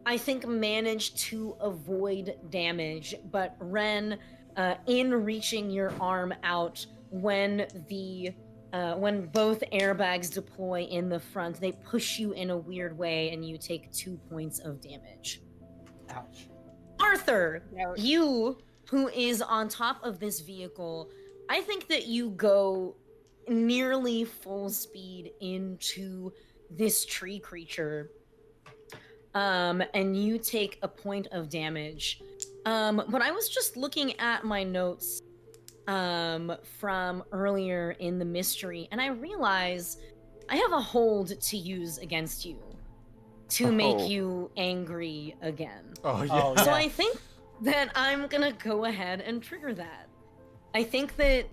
I think, managed to avoid damage, but Ren, in reaching your arm out when both airbags deploy in the front, they push you in a weird way and you take 2 points of damage. Ouch. Arthur, you, who is on top of this vehicle, I think that you go nearly full speed into this tree creature, and you take a point of damage. But I was just looking at my notes from earlier in the mystery, and I realize I have a hold to use against you to make you angry again. Oh, yeah. Oh, So yeah. I think that I'm gonna go ahead and trigger that. I think that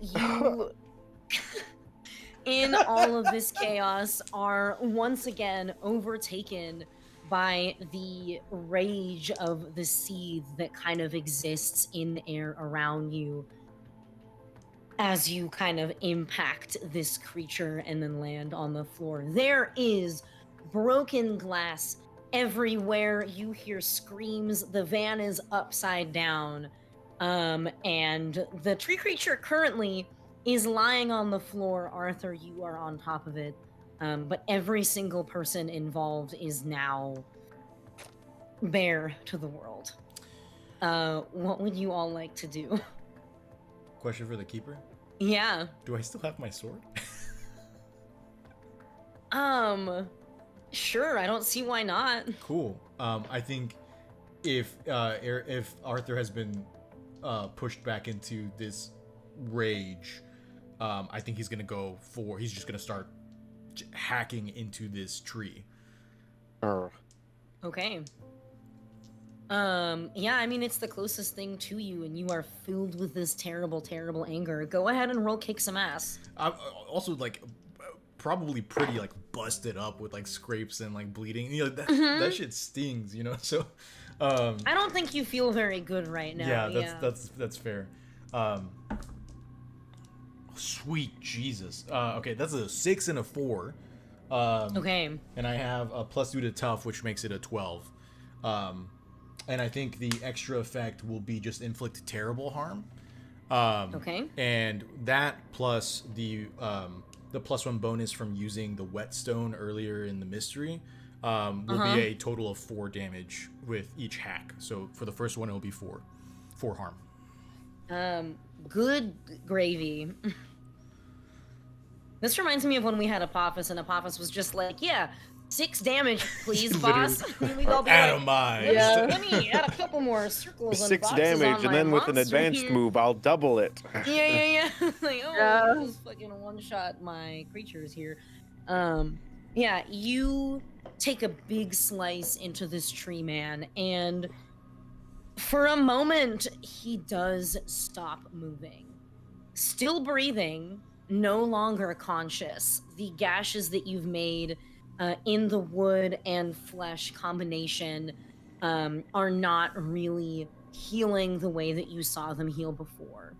in all of this chaos are once again overtaken by the rage of the seed that kind of exists in the air around you as you kind of impact this creature and then land on the floor. There is broken glass everywhere. You hear screams. The van is upside down. And the tree creature currently is lying on the floor. Arthur, you are on top of it. But every single person involved is now bare to the world. What would you all like to do? Question for the keeper. Yeah. Do I still have my sword? Sure, I don't see why not. Cool. I think if Arthur has been pushed back into this rage, I think he's he's just gonna start hacking into this tree. Okay. Yeah, I mean, it's the closest thing to you, and you are filled with this terrible, terrible anger. Go ahead and roll kick some ass. I'm also like probably pretty like busted up with like scrapes and like bleeding. You know, that shit stings, you know. So I don't think you feel very good right now. Yeah, that's fair. Sweet Jesus. Okay, that's a 6 and a 4. Okay. And I have a +2 to tough, which makes it a 12. And I think the extra effect will be just inflict terrible harm. Okay. And that plus the +1 bonus from using the whetstone earlier in the mystery will be a total of 4 damage with each hack. So for the first one, it'll be 4 harm. Good gravy. This reminds me of when we had Apophis, and Apophis was just like, yeah, 6 damage, please, boss. And we'd all be Atomized. like, yeah, let me add a couple more circles and 6 boxes damage, on and my then with an monster advanced here. move, I'll double it. Yeah. Like, oh, Yeah. just fucking one-shot my creatures here. Yeah, you take a big slice into this tree man, and for a moment, he does stop moving. Still breathing, no longer conscious. The gashes that you've made in the wood and flesh combination are not really healing the way that you saw them heal before.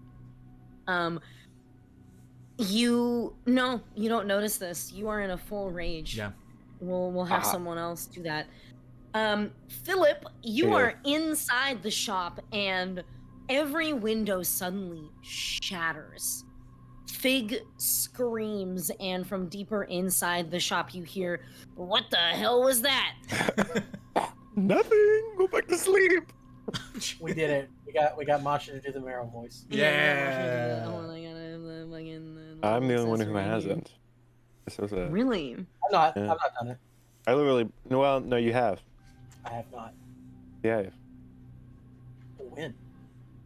You don't notice this. You are in a full rage. Yeah. We'll have someone else do that. Philip, you are inside the shop, and every window suddenly shatters. Fig screams, and from deeper inside the shop you hear, "What the hell was that?" Nothing. Go back to sleep. We did it. We got Masha to do the Meryl voice. Yeah. I'm the only one who hasn't. So sad. Really? I'm not. Yeah. I've not done it. I literally. Well, no, you have. I have not. Yeah. When?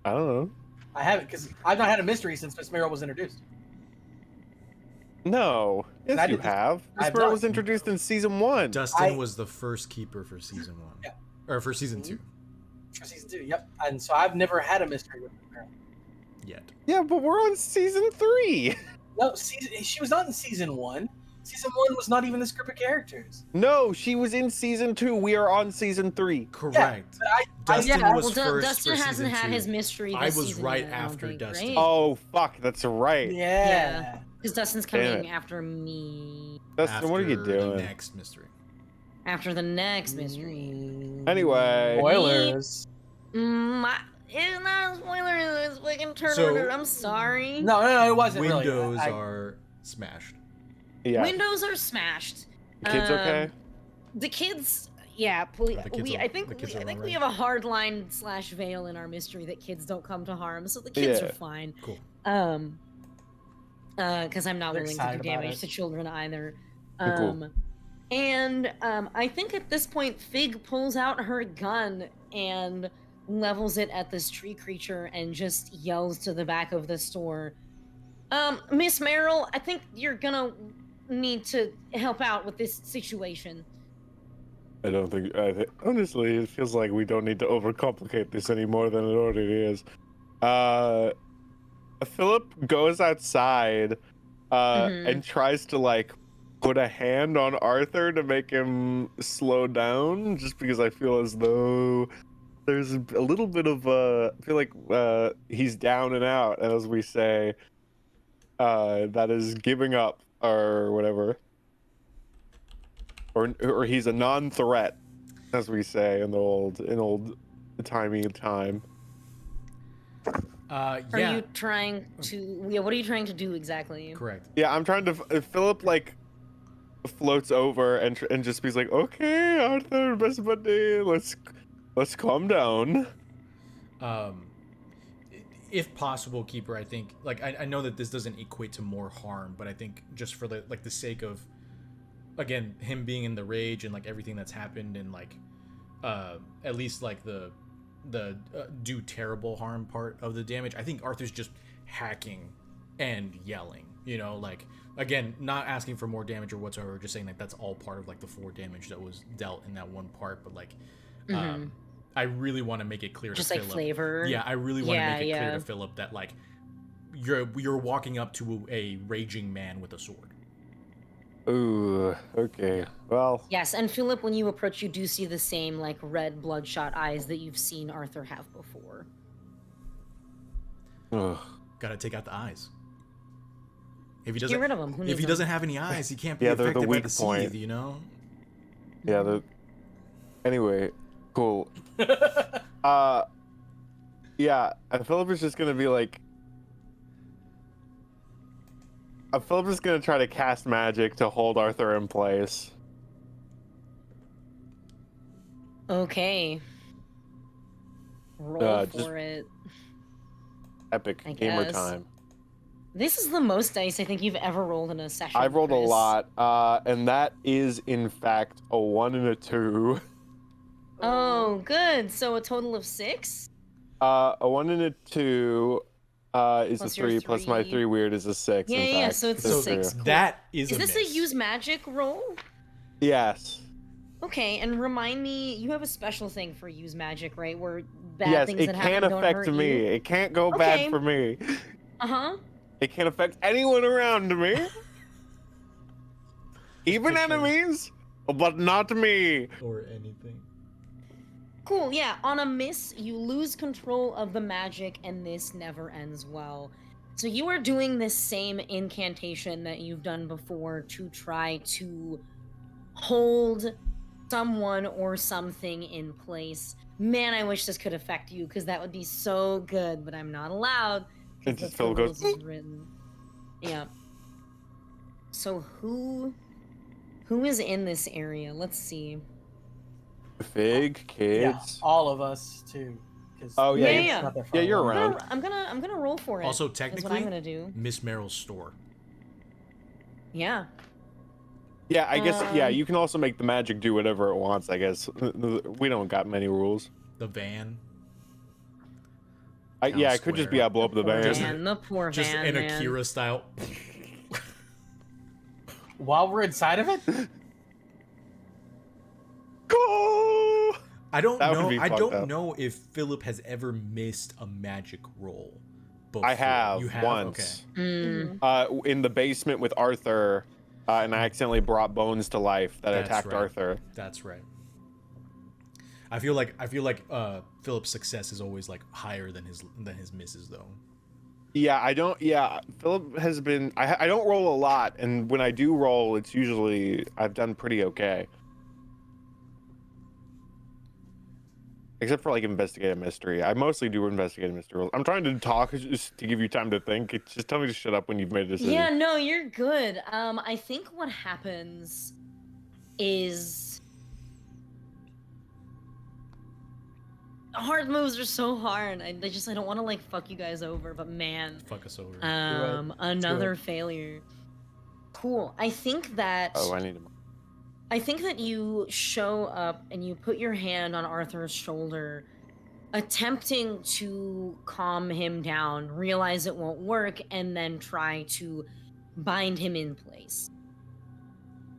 I don't know. I haven't, because I've not had a mystery since Miss Meryl was introduced. No. Yes, I you did- have. I This have bird not. was introduced in season 1. Dustin was the first keeper for season 1. Yeah. Or for season 2. For season 2, yep. And so I've never had a mystery with Miss Meryl. Yet. Yeah, but we're on season 3. No, she was not in season 1. Season 1 was not even this group of characters. No, she was in season 2. We are on season 3. Correct. But Dustin yeah. was Well, first Dustin for hasn't season had 2. his mystery this I was season right yet, I don't after think, Dustin. right? Oh, fuck. That's right. Yeah. Because Dustin's Damn coming it. after me. Dustin, what are you After the doing? next mystery. After the next mystery. Anyway. Spoilers. It's not a spoiler. It's fucking turn So- order. I'm sorry. No, it wasn't Windows really. are smashed. Yeah. Windows are smashed. The kids okay? The kids, yeah. Please, Are the kids I think the kids are we alright? have a hard line / veil in our mystery that kids don't come to harm, so the kids Yeah. are fine. Cool. Because I'm not They're willing to excited do about damage it. to children either. Cool. And I think at this point, Fig pulls out her gun and levels it at this tree creature and just yells to the back of the store, Miss Merrill, I think you're gonna need to help out with this situation. I don't think. Honestly, it feels like we don't need to overcomplicate this any more than it already is. Philip goes outside and tries to like put a hand on Arthur to make him slow down, just because I feel as though there's a little bit of I feel like he's down and out, as we say, that is giving up or whatever, or he's a non-threat, as we say in old timey time. Are Yeah, you trying to? Yeah. What are you trying to do exactly? correct. Yeah, I'm trying to. Philip like floats over and just be like, "Okay, Arthur, best buddy, let's calm down." Um, if possible, Keeper, I think, like, I know that this doesn't equate to more harm, but I think just for the sake of, again, him being in the rage and like everything that's happened, and like at least like the do terrible harm part of the damage, I think Arthur's just hacking and yelling, like, again, not asking for more damage or whatsoever, just saying like that's all part of like the 4 damage that was dealt in that one part. But like I really want to make it clear Just to like Philip. flavor. Yeah, I really want to Yeah, make it clear yeah. to Philip that like you're walking up to a raging man with a sword. Ooh, okay. Yeah. Well, Yes, and Philip, when you approach, you do see the same like red bloodshot eyes that you've seen Arthur have before. ugh. Gotta take out the eyes. If he Get doesn't, rid of him. Who needs if he him? doesn't have any eyes, he can't be Yeah, they're the affected by weak the point. seethe, Yeah. Anyway, cool. Yeah, and Philip is just gonna be like. Philip is gonna try to cast magic to hold Arthur in place. Okay. Roll Just- for it. Epic I gamer guess. time. This is the most dice I think you've ever rolled in a session. I've rolled a Chris. lot, and that is in fact a 1 and a 2. Oh, good. So a total of 6? A 1 and a 2 is Plus a your 3, plus my 3. 3 weird is a 6. Yeah, in yeah, fact. so it's a That's 6. true. Cool. that is Is a this miss. a use magic roll? Yes. Okay, and remind me, you have a special thing for use magic, right? Where bad Yes, things it that can't happen don't affect hurt me. you? It can't go Okay. bad for me. Uh-huh. It can't affect anyone around me. Even picture- enemies, but not me. or anything. Cool, yeah. On a miss, you lose control of the magic, and this never ends well. So you are doing this same incantation that you've done before to try to hold someone or something in place. Man, I wish this could affect you, because that would be so good, but I'm not allowed. 'Cause And just that's the Phil goes, rules is written. Yeah. So who is in this area? Let's see. Fig, Yeah, kids. all of us too. 'Cause Oh, yeah, Meg's yeah. not there for Yeah, a you're while. around. I'm gonna roll for it. Also, is what technically, I'm gonna do. Miss Merrill's store. Yeah. Yeah, I guess. Yeah, Um, you can also make the magic do whatever it wants. I guess we don't got many rules. The van. Yeah, it could just be Square. I blow up the Poor van. van, the poor Just van, in man. Akira style. While we're inside of it, Go! I don't That would know. be I fucked don't up. know if Philip has ever missed a magic roll. Before. I have, You have once. Mm. In the basement with Arthur, and I accidentally brought bones to life that That's attacked right. Arthur. Okay, that's right. I feel like Philip's success is always like higher than his misses though. Yeah, I don't. Yeah, Philip has been. I don't roll a lot, and when I do roll, it's usually I've done pretty okay. Except for like investigative mystery. I mostly do investigative mystery rolls. I'm trying to talk just to give you time to think. Just tell me to shut up when you've made a decision. Yeah, no, you're good. I think what happens is hard moves are so hard. I don't want to like fuck you guys over, but man, Fuck us over. another failure. Cool. I think that Oh, I need to. I think that you show up and you put your hand on Arthur's shoulder, attempting to calm him down, realize it won't work, and then try to bind him in place.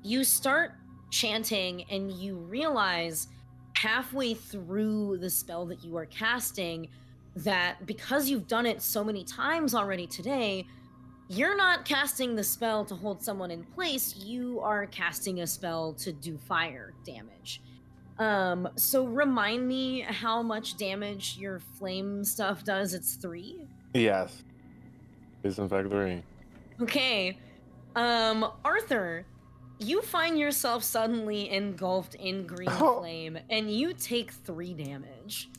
You start chanting and you realize halfway through the spell that you are casting that because you've done it so many times already today, you're not casting the spell to hold someone in place. You are casting a spell to do fire damage. So remind me how much damage your flame stuff does. It's 3. Yes. Is in fact 3. Okay. Arthur, you find yourself suddenly engulfed in green flame, and you take 3 damage.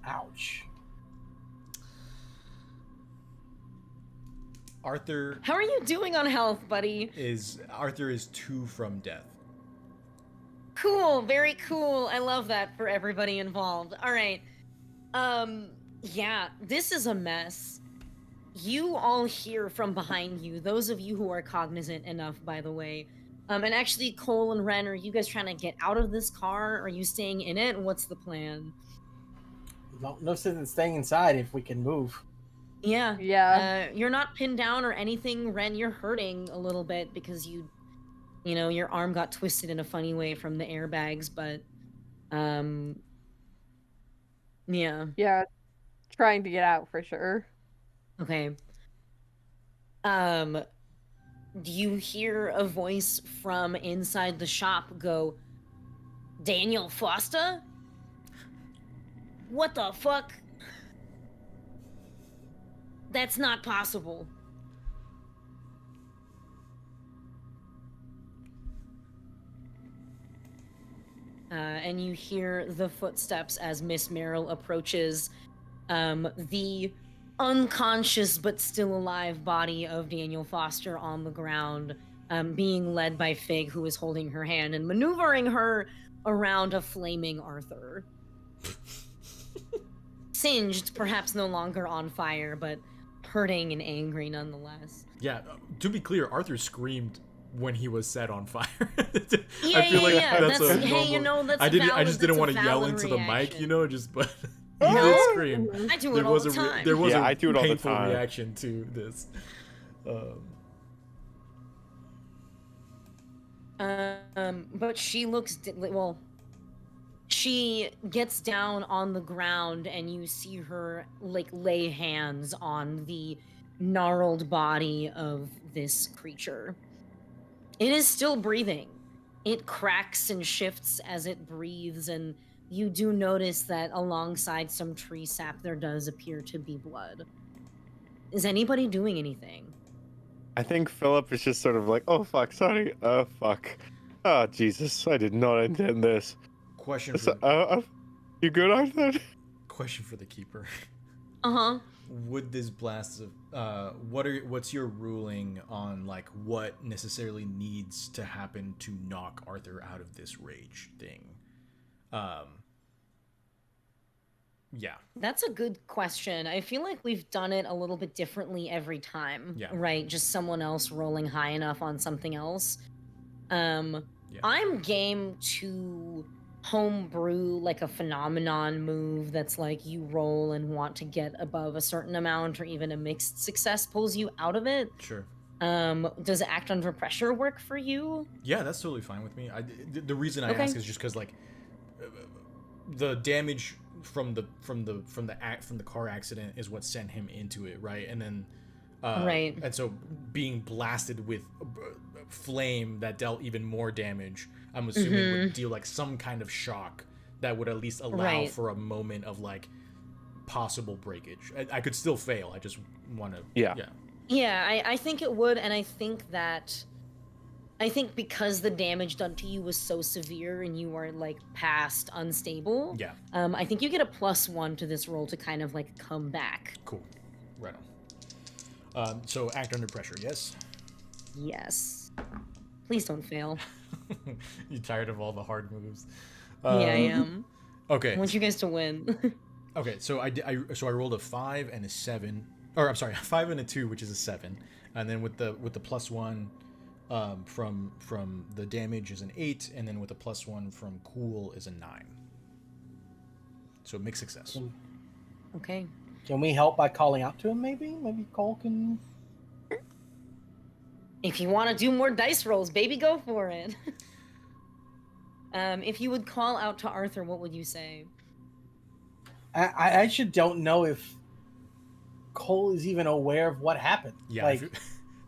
Ouch. Arthur How are you doing on health, buddy? is 2 from death. Cool, very cool. I love that for everybody involved. All right. Yeah, this is a mess. You all hear from behind you, those of you who are cognizant enough, by the way. And actually, Cole and Ren, are you guys trying to get out of this car? Are you staying in it? What's the plan? No sense in staying inside if we can move. Yeah. Yeah. You're not pinned down or anything, Ren. You're hurting a little bit because you know, your arm got twisted in a funny way from the airbags, but yeah. Yeah. Trying to get out for sure. Okay. You hear a voice from inside the shop go, Daniel Foster? What the fuck? That's not possible. And you hear the footsteps as Miss Merrill approaches the unconscious but still alive body of Daniel Foster on the ground, being led by Fig, who is holding her hand and maneuvering her around a flaming Arthur. Singed, perhaps no longer on fire, but hurting and angry nonetheless. Yeah, to be clear, Arthur screamed when he was set on fire. Yeah, I feel like that's a hey, normal... you know, that's I valid, just didn't that's a want to yell valid into the mic, reaction. you know, just but he did scream. I do There it all was the a time. there was Yeah, a I do it all the painful time. reaction to this. But she looks she gets down on the ground and you see her like lay hands on the gnarled body of this creature. It is still breathing. It cracks and shifts as it breathes, and you do notice that alongside some tree sap there does appear to be blood. Is anybody doing anything? I think Philip is just sort of like, oh fuck, sorry, fuck. Oh Jesus, I did not intend this. Question So, for you good, Arthur? question for the keeper. Uh-huh. Would this blast of what's your ruling on like what necessarily needs to happen to knock Arthur out of this rage thing? Yeah. That's a good question. I feel like we've done it a little bit differently every time. Yeah. Right? Just someone else rolling high enough on something else. Yeah. I'm game to homebrew like a phenomenon move that's like you roll and want to get above a certain amount, or even a mixed success pulls you out of it. Sure. Does act under pressure work for you? Yeah, that's totally fine with me. The reason I Okay. ask is just because like the damage from the car accident is what sent him into it, right? And then Right. And so being blasted with flame that dealt even more damage, I'm assuming would deal like some kind of shock that would at least allow Right. for a moment of like possible breakage. I could still fail. I just want to. Yeah. Yeah, I think it would, and I think because the damage done to you was so severe and you are like past unstable. Yeah. I think you get a +1 to this roll to kind of like come back. Cool. Right on. So act under pressure. Yes. Yes. Please don't fail. You tired of all the hard moves? Yeah, I am. Okay. I want you guys to win. Okay, so I rolled a 5 and a 7, or I'm sorry, a 5 and a 2, which is a 7, and then with the +1 from the damage is an 8, and then with the +1 from cool is a 9. So mixed success. Okay. Can we help by calling out to him? Maybe Cole can. If you want to do more dice rolls, baby, go for it. If you would call out to Arthur, what would you say? I actually don't know if Cole is even aware of what happened. Yeah, Like,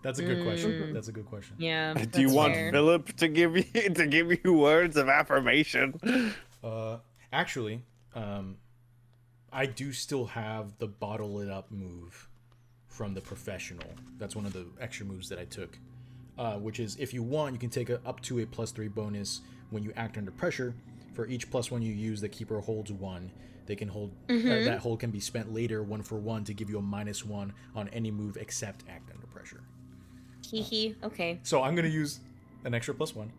that's a good question. Mm. That's a good question. Yeah. Do you that's want fair. Philip to give you words of affirmation? Actually, I do still have the bottle it up move from the professional. That's one of the extra moves that I took. Which is, if you want, you can take up to a +3 bonus when you act under pressure. For each +1 you use, the keeper holds 1. They can hold that hold can be spent later 1 to give you a -1 on any move except act under pressure. Hee hee. Okay. So I'm gonna use an extra +1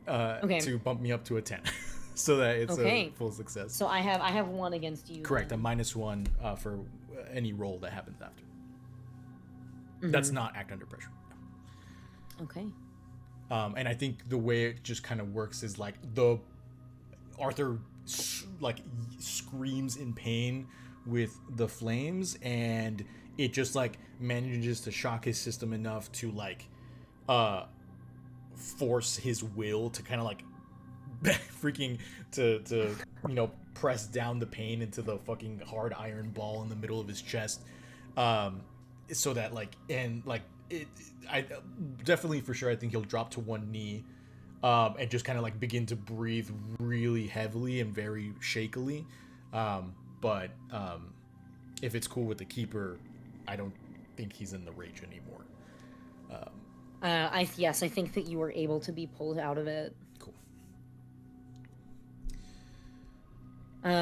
Okay. to bump me up to a 10, so that it's Okay. a full success. So I have 1 against you. Correct, a then. -1 for any roll that happens after. That's not act under pressure. Okay. And I think the way it just kind of works is like Arthur screams in pain with the flames, and it just like manages to shock his system enough to like force his will to kind of like freaking to press down the pain into the fucking hard iron ball in the middle of his chest, so that I definitely for sure I think he'll drop to one knee, and just kind of like begin to breathe really heavily and very shakily. But if it's cool with the keeper, I don't think he's in the rage anymore. Yes, I think that you were able to be pulled out of it. Cool.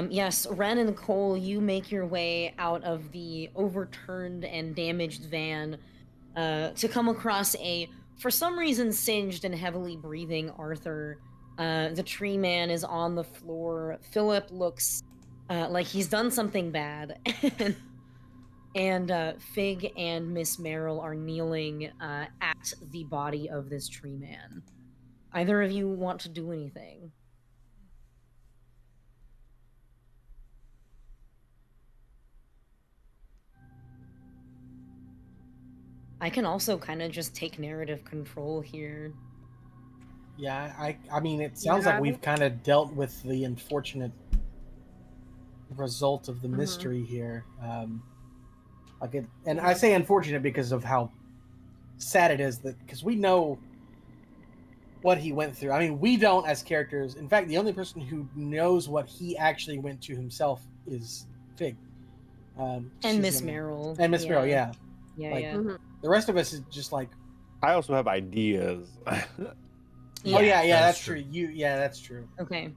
Yes, Ren and Cole, you make your way out of the overturned and damaged van to come across a, for some reason, singed and heavily breathing Arthur. The tree man is on the floor. Philip looks like he's done something bad. And Fig and Miss Merrill are kneeling at the body of this tree man. Either of you want to do anything? I can also kind of just take narrative control here. yeah, I mean, it sounds like we've kind of dealt with the unfortunate result of the mystery here. And I say unfortunate because of how sad it is, that because we know what he went through. I mean, we don't as characters. In fact, the only person who knows what he actually went to himself is Fig. And Miss Merrill. And Miss Merrill, yeah. Yeah, Like, yeah. The rest of us is just like, I also have ideas. oh yeah, that's true. That's true. Okay.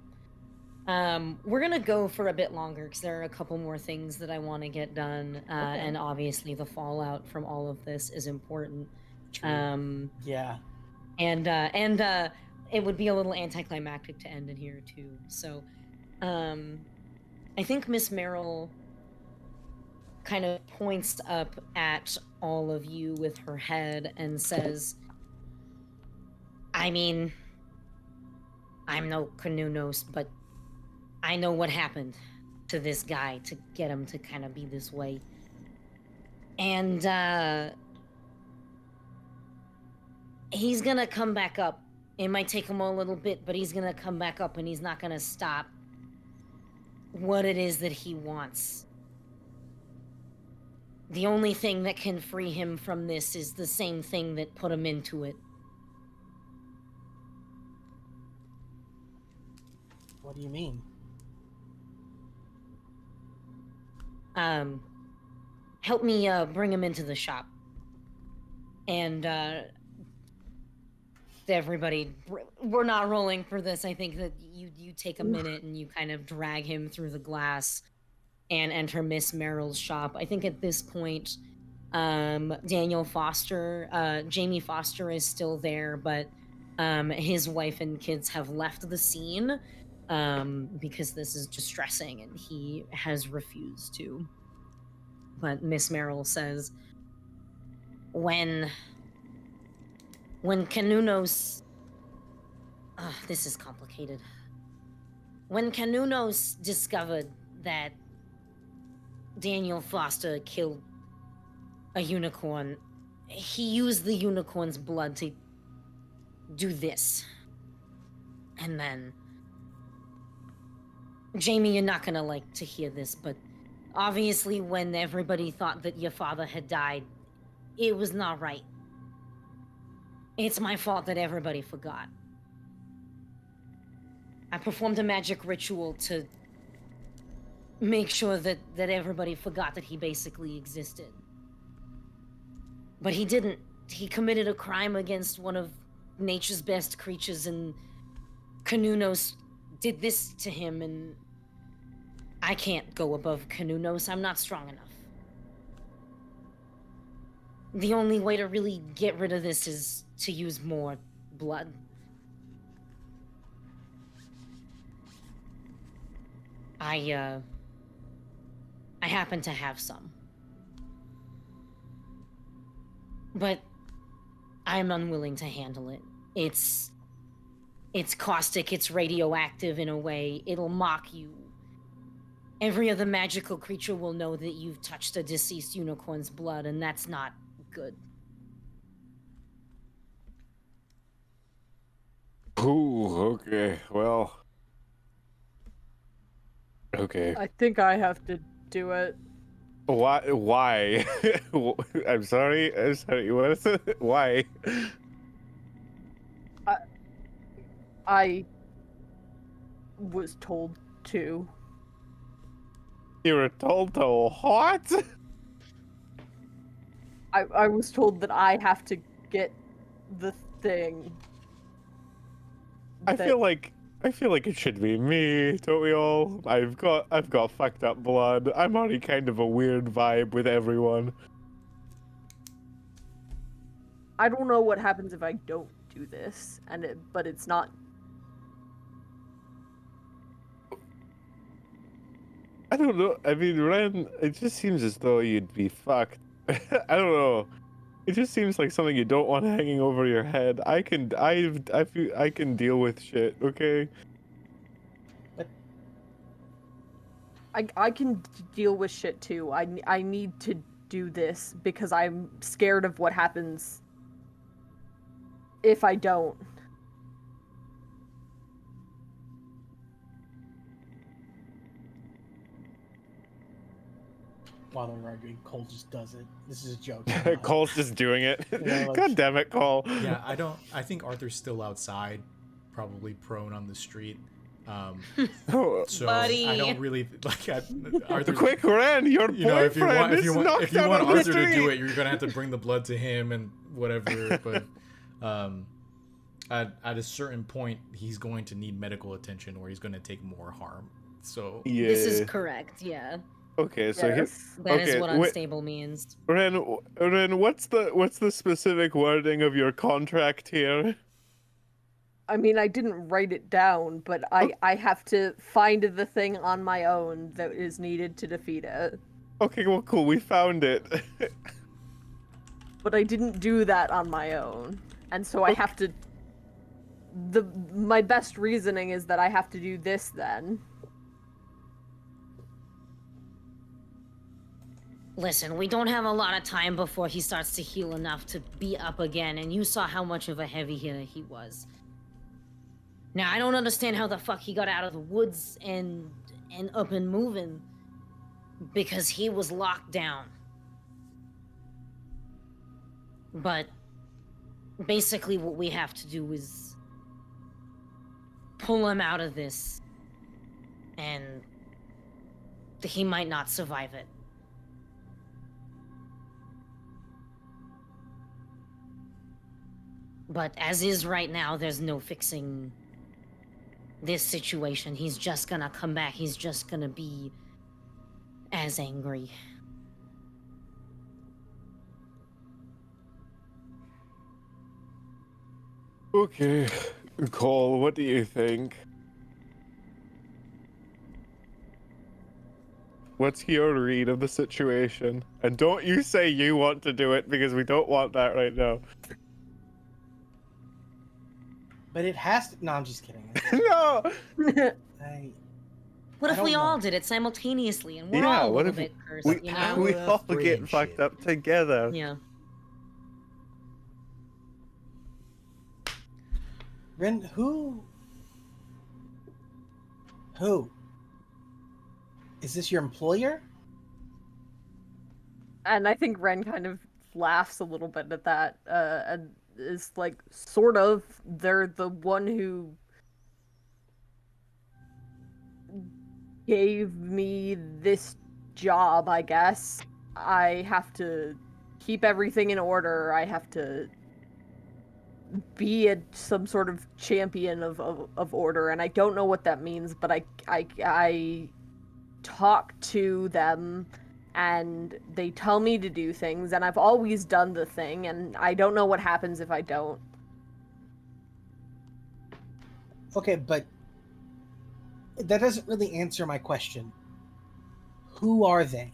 We're gonna go for a bit longer because there are a couple more things that I want to get done, and obviously the fallout from all of this is important. True. Yeah. And it would be a little anticlimactic to end in here too. So, I think Miss Merrill kind of points up at all of you with her head and says, I mean, I'm no Canunos, but I know what happened to this guy to get him to kind of be this way. And he's gonna come back up. It might take him a little bit, but he's gonna come back up, and he's not gonna stop what it is that he wants. The only thing that can free him from this is the same thing that put him into it. What do you mean? Help me bring him into the shop. And everybody, we're not rolling for this. I think that you take a minute and you kind of drag him through the glass and enter Miss Merrill's shop. I think at this point, Daniel Foster, Jamie Foster is still there, but his wife and kids have left the scene because this is distressing and he has refused to. But Miss Merrill says, when Canunos... this is complicated. When Canunos discovered that Daniel Foster killed a unicorn, he used the unicorn's blood to do this. And then... Jamie, you're not gonna like to hear this, but Obviously, when everybody thought that your father had died, it was not right. It's my fault that everybody forgot. I performed a magic ritual to make sure that everybody forgot that he basically existed. But he didn't. He committed a crime against one of nature's best creatures, and Kanunos did this to him, and I can't go above Kanunos. I'm not strong enough. The only way to really get rid of this is to use more blood. I happen to have some. But I'm unwilling to handle it. It's caustic, it's radioactive in a way. It'll mock you. Every other magical creature will know that you've touched a deceased unicorn's blood, and that's not good. Ooh, okay. Well. Okay. I think I have to do it. Why? I'm sorry. I'm sorry. What is it? Why? I was told to. You were told to what? I was told that I have to get the thing. I feel like it should be me, don't we all? I've got fucked up blood. I'm already kind of a weird vibe with everyone. I don't know what happens if I don't do this, but it's not. I don't know. I mean, Ren, it just seems as though you'd be fucked. I don't know. It just seems like something you don't want hanging over your head. I feel I can deal with shit, okay? I can deal with shit too. I need to do this because I'm scared of what happens if I don't. While they're arguing, Cole just does it. This is a joke. Cole's just doing it. Yeah, like- God damn it, Cole. Yeah, I think Arthur's still outside, probably prone on the street. Oh, So Buddy. I don't really like Arthur. quick, Ren, your You know, boyfriend is knocked if you out want on the Arthur to do street. it, you're gonna have to bring the blood to him and whatever. But at a certain point, he's going to need medical attention, or he's going to take more harm. So Yeah. This is correct, yeah. Okay, so Yes. That is okay, what unstable means. Ren, what's the specific wording of your contract here? I mean, I didn't write it down, but I have to find the thing on my own that is needed to defeat it. Okay, well, cool. We found it. But I didn't do that on my own, and so I have to. My best reasoning is that I have to do this then. Listen, we don't have a lot of time before he starts to heal enough to be up again, and you saw how much of a heavy hitter he was. Now, I don't understand how the fuck he got out of the woods and up and moving, because he was locked down. But basically what we have to do is pull him out of this, and he might not survive it. But as is right now, there's no fixing this situation. He's just gonna come back. He's just gonna be as angry. Okay, Cole, what do you think? What's your read of the situation? And don't you say you want to do it, because we don't want that right now. But it has to. No, I'm just kidding. No! I, What I if don't we know. all did it simultaneously and we're Yeah, all a what little if bit cursed, We, you know? Power we of all get friendship. fucked up together. Yeah. Ren, who? Is this your employer? And I think Ren kind of laughs a little bit at that, and is like, sort of. They're the one who gave me this job, I guess. I have to keep everything in order. I have to be some sort of champion of order, and I don't know what that means, but I talk to them and they tell me to do things, and I've always done the thing, and I don't know what happens if I don't. Okay, but that doesn't really answer my question. Who are they?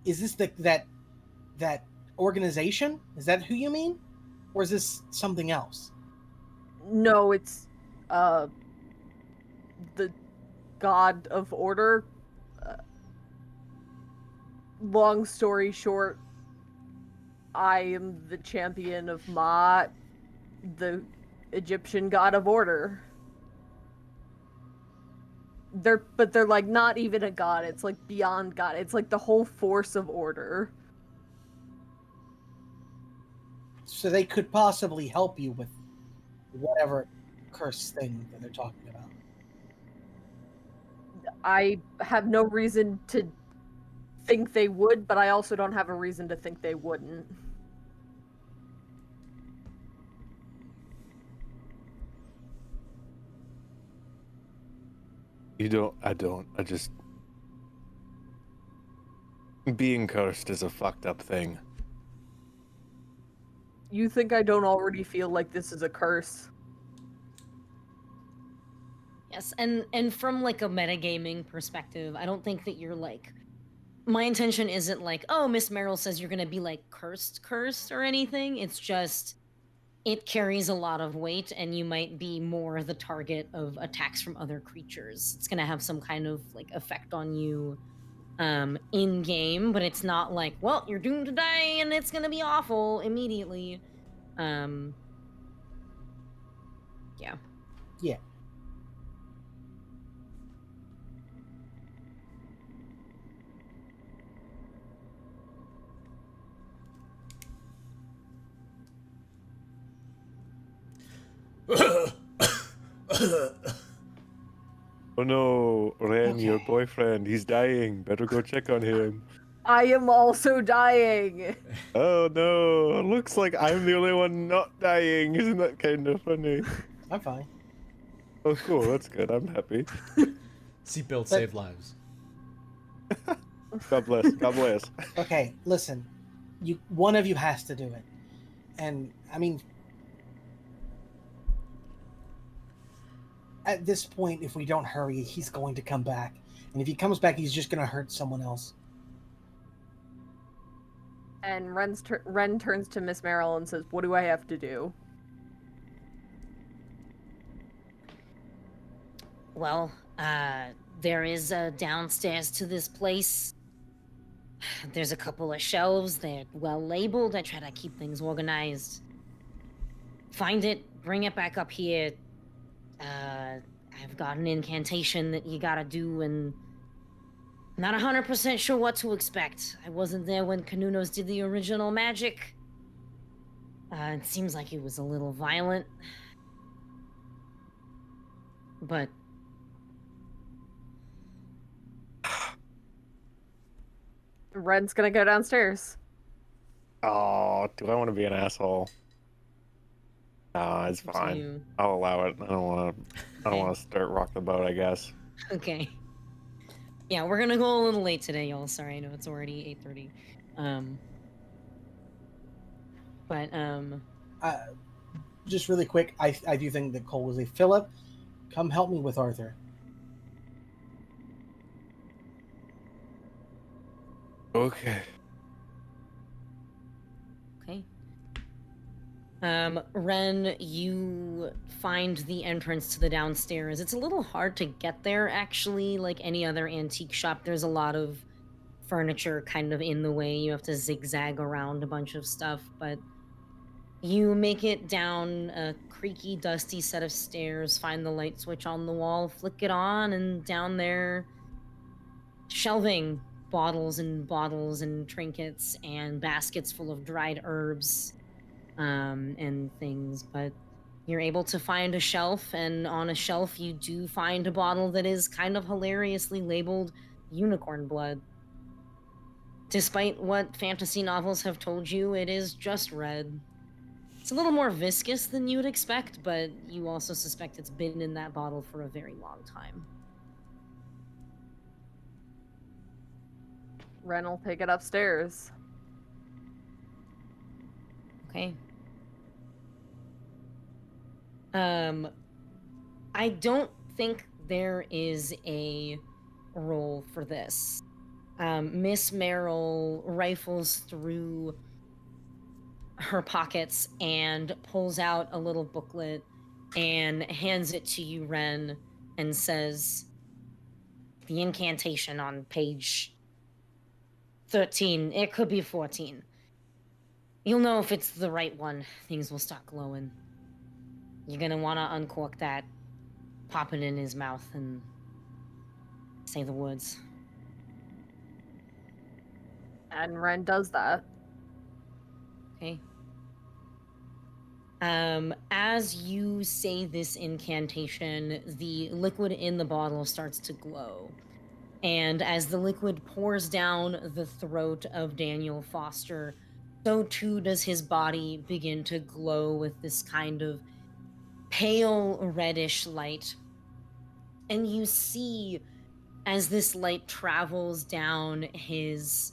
Is this that organization? Is that who you mean? Or is this something else? No, it's the god of order. Long story short, I am the champion of Ma, the Egyptian god of order. They're like not even a god, it's like beyond god. It's like the whole force of order. So they could possibly help you with whatever curse thing that they're talking about. I have no reason to think they would, but I also don't have a reason to think they wouldn't. I just... Being cursed is a fucked up thing. You think I don't already feel like this is a curse? Yes, and from like a metagaming perspective, I don't think that you're like, my intention isn't like, oh, Miss Merrill says you're gonna be like cursed or anything. It's just it carries a lot of weight and you might be more the target of attacks from other creatures. It's gonna have some kind of like effect on you in game, but it's not like, well, you're doomed to die and it's gonna be awful immediately. Yeah. Yeah. Oh no, Ren, your Okay. boyfriend, he's dying. Better go check on him. I am also dying. Oh no, looks like I'm the only one not dying. Isn't that kind of funny? I'm fine. Oh cool, that's good. I'm happy. Seatbelts save lives. God bless. God bless. Okay, listen. One of you has to do it. And I mean, at this point, if we don't hurry, he's going to come back. And if he comes back, he's just going to hurt someone else. And Ren turns to Miss Merrill and says, "What do I have to do?" Well, there is downstairs to this place. There's a couple of shelves. They're well labeled. I try to keep things organized. Find it, bring it back up here. I've got an incantation that you gotta do, and not 100% sure what to expect. I wasn't there when Kanunos did the original magic. It seems like it was a little violent. But Ren's gonna go downstairs. Oh, do I want to be an asshole? No, it's Up to fine. you. I'll allow it. I don't want Okay. to start rock the boat, I guess. Okay. Yeah, we're gonna go a little late today, y'all. Sorry, I know it's already 8:30. But Just really quick, I do think that Cole was a Philip. Come help me with Arthur. Okay. okay. Ren, you find the entrance to the downstairs. It's a little hard to get there, actually. Like any other antique shop, there's a lot of furniture kind of in the way. You have to zigzag around a bunch of stuff, but you make it down a creaky, dusty set of stairs, find the light switch on the wall, flick it on, and down there, shelving, bottles and bottles and trinkets and baskets full of dried herbs and things, but you're able to find a shelf, and on a shelf you do find a bottle that is kind of hilariously labeled unicorn blood. Despite what fantasy novels have told you, it is just red. It's a little more viscous than you would expect, but you also suspect it's been in that bottle for a very long time. Ren will take it upstairs. Okay. I don't think there is a role for this. Miss Merrill rifles through her pockets and pulls out a little booklet and hands it to you, Ren, and says, the incantation on page 13, it could be 14. You'll know if it's the right one. Things will start glowing. You're gonna wanna uncork that, pop it in his mouth, and say the words. And Ren does that. Okay. As you say this incantation, the liquid in the bottle starts to glow. And as the liquid pours down the throat of Daniel Foster, so too does his body begin to glow with this kind of pale reddish light. And you see, as this light travels down his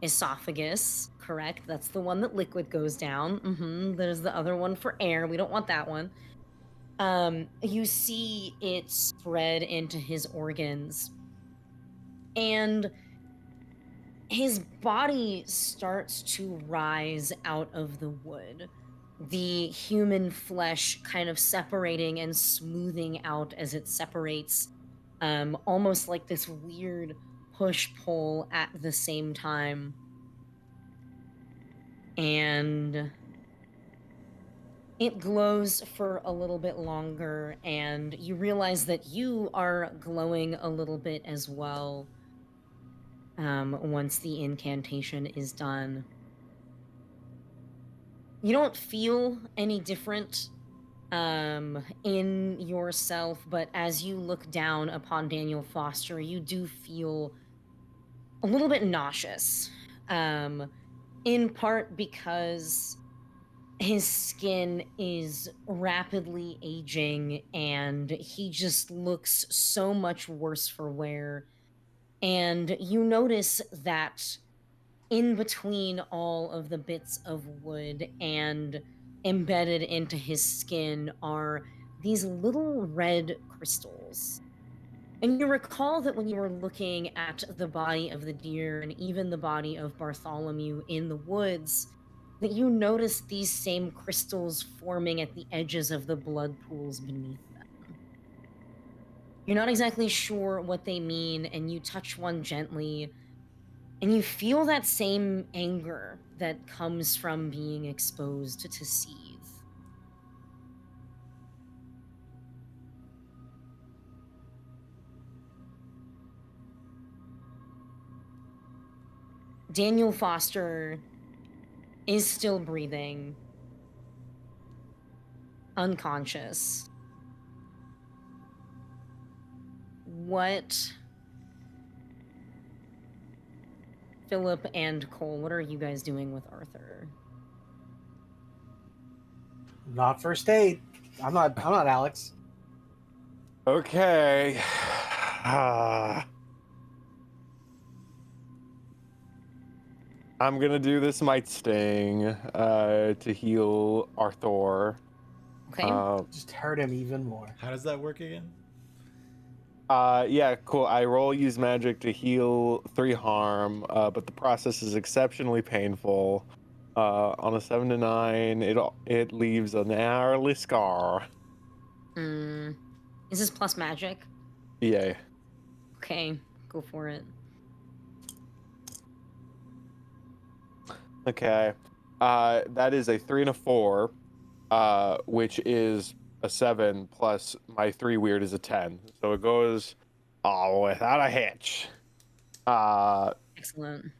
esophagus, correct? That's the one that liquid goes down. There's the other one for air. We don't want that one. You see it spread into his organs. And his body starts to rise out of the wood. The human flesh kind of separating and smoothing out as it separates, almost like this weird push-pull at the same time. And it glows for a little bit longer, and you realize that you are glowing a little bit as well once the incantation is done. You don't feel any different in yourself, but as you look down upon Daniel Foster, you do feel a little bit nauseous, in part because his skin is rapidly aging and he just looks so much worse for wear. And you notice that in between all of the bits of wood and embedded into his skin are these little red crystals. And you recall that when you were looking at the body of the deer and even the body of Bartholomew in the woods, that you noticed these same crystals forming at the edges of the blood pools beneath them. You're not exactly sure what they mean, and you touch one gently, and you feel that same anger that comes from being exposed to seethe. Daniel Foster is still breathing, unconscious. What, Philip and Cole, what are you guys doing with Arthur? Not first aid. I'm not Alex. Okay. I'm gonna do this Might Sting to heal Arthur. Okay. Just hurt him even more. How does that work again? Yeah, cool. I roll use magic to heal 3 harm, but the process is exceptionally painful. On a 7 to 9, it leaves a gnarly scar. Is this plus magic? Yay. Okay, go for it. Okay. That is a 3 and a 4, which is a 7 plus my 3 weird is a 10. So it goes without a hitch. Excellent.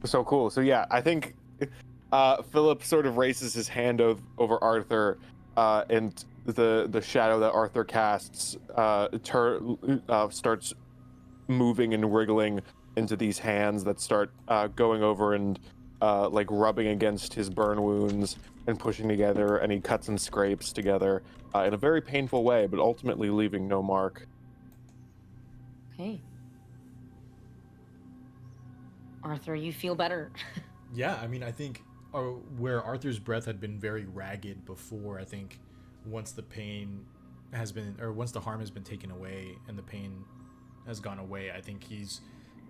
So cool. So yeah, I think Philip sort of raises his hand over Arthur, and the shadow that Arthur casts starts moving and wriggling into these hands that start going over and like rubbing against his burn wounds and pushing together, and he cuts and scrapes together in a very painful way, but ultimately leaving no mark. Okay. Arthur, you feel better. Yeah, I mean, I think where Arthur's breath had been very ragged before, I think once the pain has been, or once the harm has been taken away and the pain has gone away, I think he's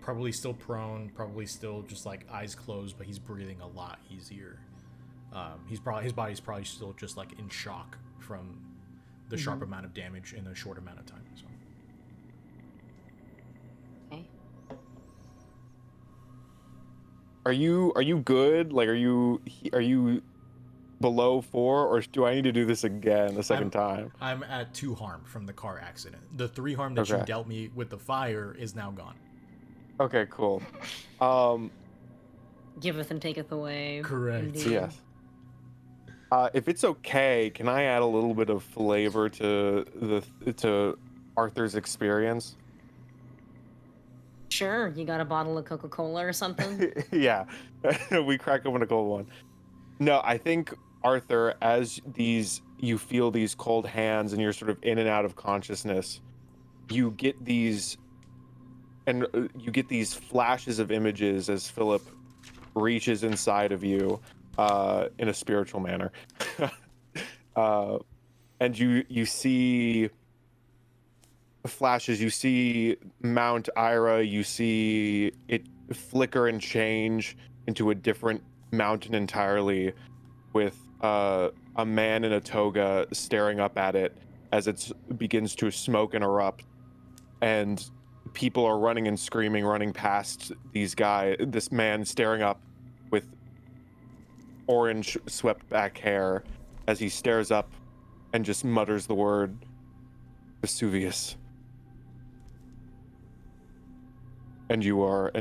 probably still prone, probably still just like eyes closed, but he's breathing a lot easier. His body's probably still just like in shock from the sharp amount of damage in a short amount of time. So. Okay. Are you good? Like, are you below 4, or do I need to do this again a second time? I'm at 2 harm from the car accident. The 3 harm that you dealt me with the fire is now gone. Okay, cool. Giveth and taketh away. Correct. Indeed. Yes. If it's okay, can I add a little bit of flavor to Arthur's experience? Sure. You got a bottle of Coca-Cola or something? Yeah, we crack open a cold one. No, I think Arthur, as you feel these cold hands and you're sort of in and out of consciousness, you get these flashes of images as Philip reaches inside of you in a spiritual manner. And you see flashes, you see Mount Ira, you see it flicker and change into a different mountain entirely, with a man in a toga staring up at it as it begins to smoke and erupt, and people are running and screaming, running past this man staring up with orange swept back hair as he stares up and just mutters the word Vesuvius. And you are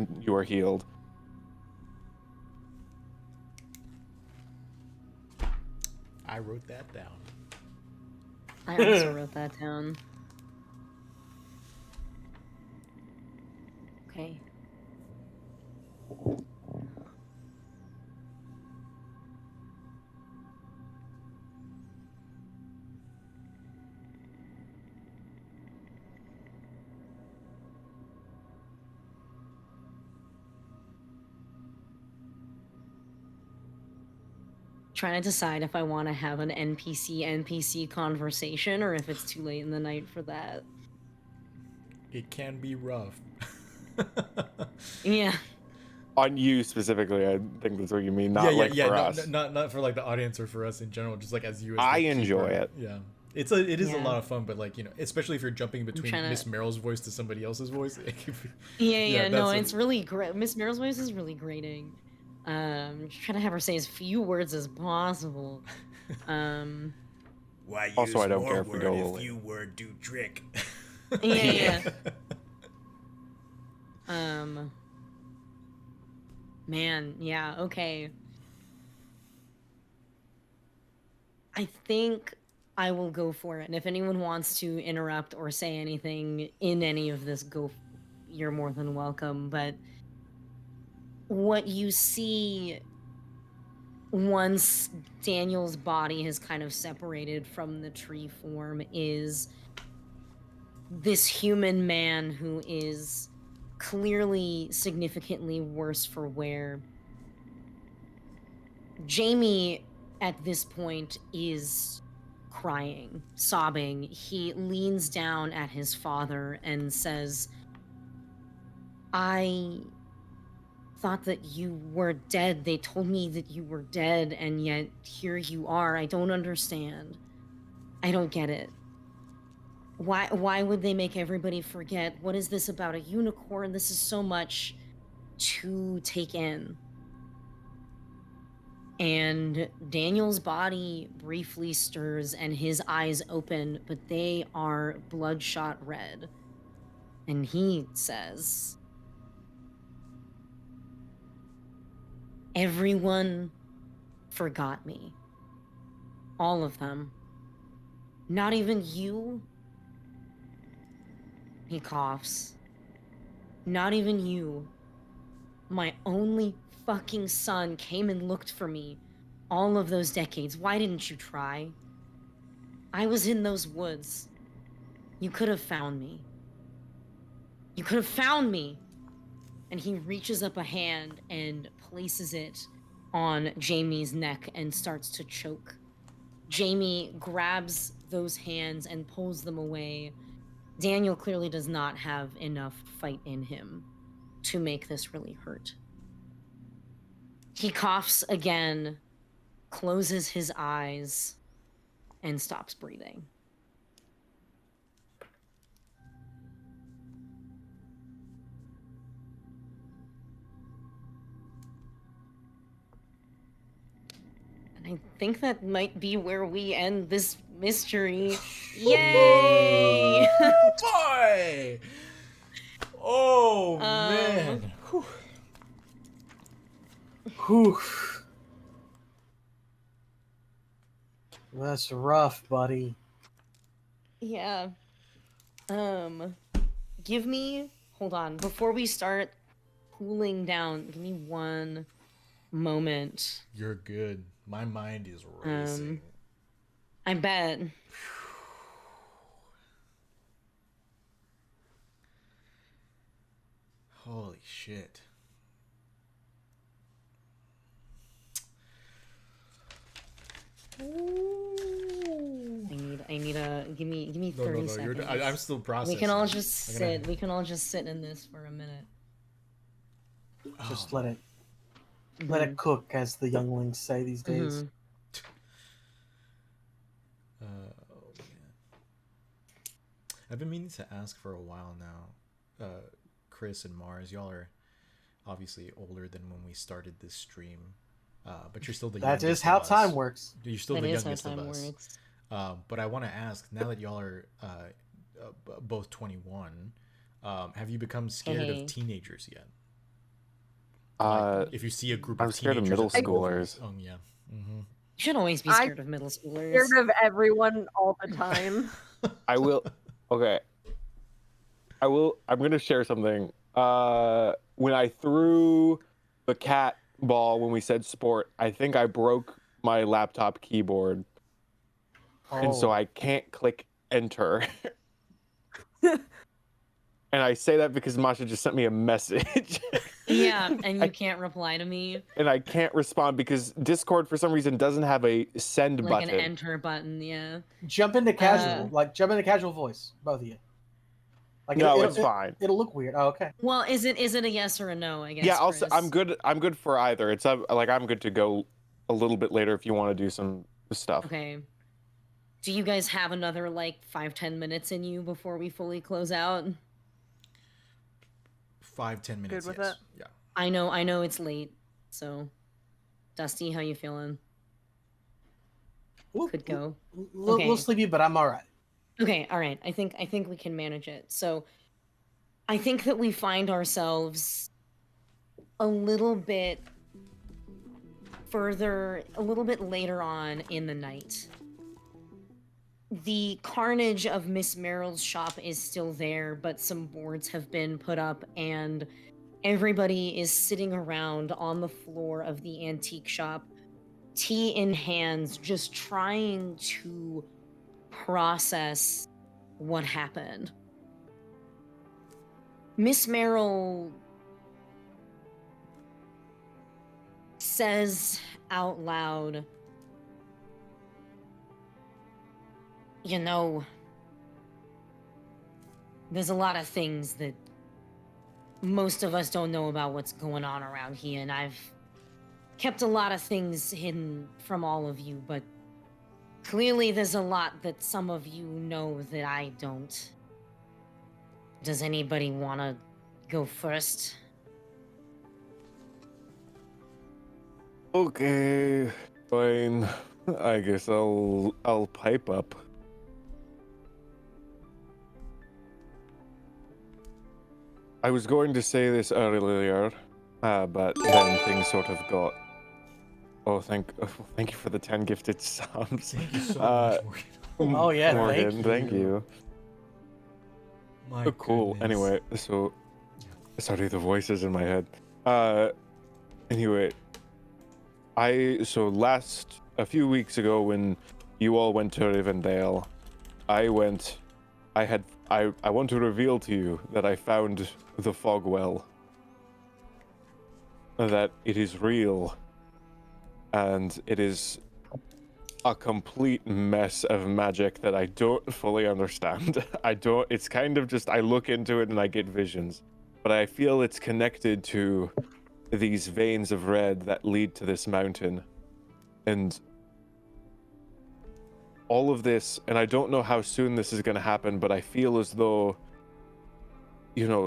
healed. I wrote that down. I also wrote that down. Okay. Trying to decide if I want to have an NPC conversation or if it's too late in the night for that. It can be rough. Yeah. On you specifically, I think that's what you mean. Not for us. Not for like the audience or for us in general. Just like as you. As I the enjoy keeper. it. Yeah, it is a lot of fun. But like especially if you're jumping between Miss Merrill's voice to somebody else's voice. No, it's really great. Miss Merrill's voice is really grating. Just trying to have her say as few words as possible. Why use also, I don't more care if we go away. few word do trick. Yeah. Man, yeah, okay. I think I will go for it. And if anyone wants to interrupt or say anything in any of this, you're more than welcome. But what you see once Daniel's body has kind of separated from the tree form is this human man who is clearly significantly worse for wear. Jamie, at this point, is crying, sobbing. He leans down at his father and says, I thought that you were dead. They told me that you were dead, and yet here you are. I don't understand. I don't get it. Why would they make everybody forget? What is this about a unicorn? This is so much to take in. And Daniel's body briefly stirs and his eyes open, but they are bloodshot red. And he says, everyone forgot me. All of them. Not even you. He coughs. Not even you. My only fucking son came and looked for me all of those decades. Why didn't you try? I was in those woods. You could have found me. You could have found me. And he reaches up a hand and places it on Jamie's neck and starts to choke. Jamie grabs those hands and pulls them away. Daniel clearly does not have enough fight in him to make this really hurt. He coughs again, closes his eyes, and stops breathing. And I think that might be where we end this mystery. Yay! Boy! Oh, man. Whew. Whew. That's rough, buddy. Yeah. Hold on, before we start cooling down, give me one moment. You're good. My mind is racing. I bet. Holy shit. I need a give me 30 seconds. I'm still processing. We can all just sit. We can all just sit in this for a minute. Just let it cook, as the younglings say these days. Oh, man. I've been meaning to ask for a while now. Chris and Mars, y'all are obviously older than when we started this stream. But you're still the youngest. That is how of us. time works. You're still the youngest of us. But I want to ask, now that y'all are both 21, have you become scared of teenagers yet? Like, if you see a group of teenagers, scared of middle schoolers. Oh yeah. Mm-hmm. You should always be scared of middle schoolers. Scared of everyone all the time. I will. Okay. I'm gonna share something. When I threw the cat ball when we said sport, I think I broke my laptop keyboard, and so I can't click enter. And I say that because Masha just sent me a message. Yeah, and you can't reply to me. And I can't respond because Discord for some reason doesn't have a send like button. Like an enter button, yeah. Jump into casual, jump into casual voice, both of you. Like no, it's fine. It'll look weird. Oh, okay. Well, is it a yes or a no? I guess. Yeah, Chris. I'm good for either. It's like I'm good to go a little bit later if you want to do some stuff. Okay. Do you guys have another like 5-10 minutes in you before we fully close out? 5-10 minutes. Good with yes. it? Yeah. I know it's late, so Dusty, how you feeling? Could go. Little sleepy, but I'm all right. Okay, all right. I think we can manage it. So I think that we find ourselves a little bit later on in the night. The carnage of Miss Merrill's shop is still there, but some boards have been put up and everybody is sitting around on the floor of the antique shop, tea in hands, just trying to process what happened. Miss Merrill says out loud, you know, there's a lot of things that most of us don't know about what's going on around here, and I've kept a lot of things hidden from all of you, but clearly there's a lot that some of you know that I don't. Does anybody want to go first? Okay, fine. I guess I'll pipe up. I was going to say this earlier, but then things sort of got. Oh, thank you for the 10 gifted subs. Thank you so much, Morgan. Oh, yeah, Morgan, thank thank you. My Cool. goodness. Anyway, so sorry, the voices in my head. Anyway, a few weeks ago when you all went to Rivendell, I want to reveal to you that I found the Fogwell. That it is real, and it is a complete mess of magic that I don't fully understand. It's kind of just, I look into it and I get visions, but I feel it's connected to these veins of red that lead to this mountain. And all of this, and I don't know how soon this is going to happen, but I feel as though,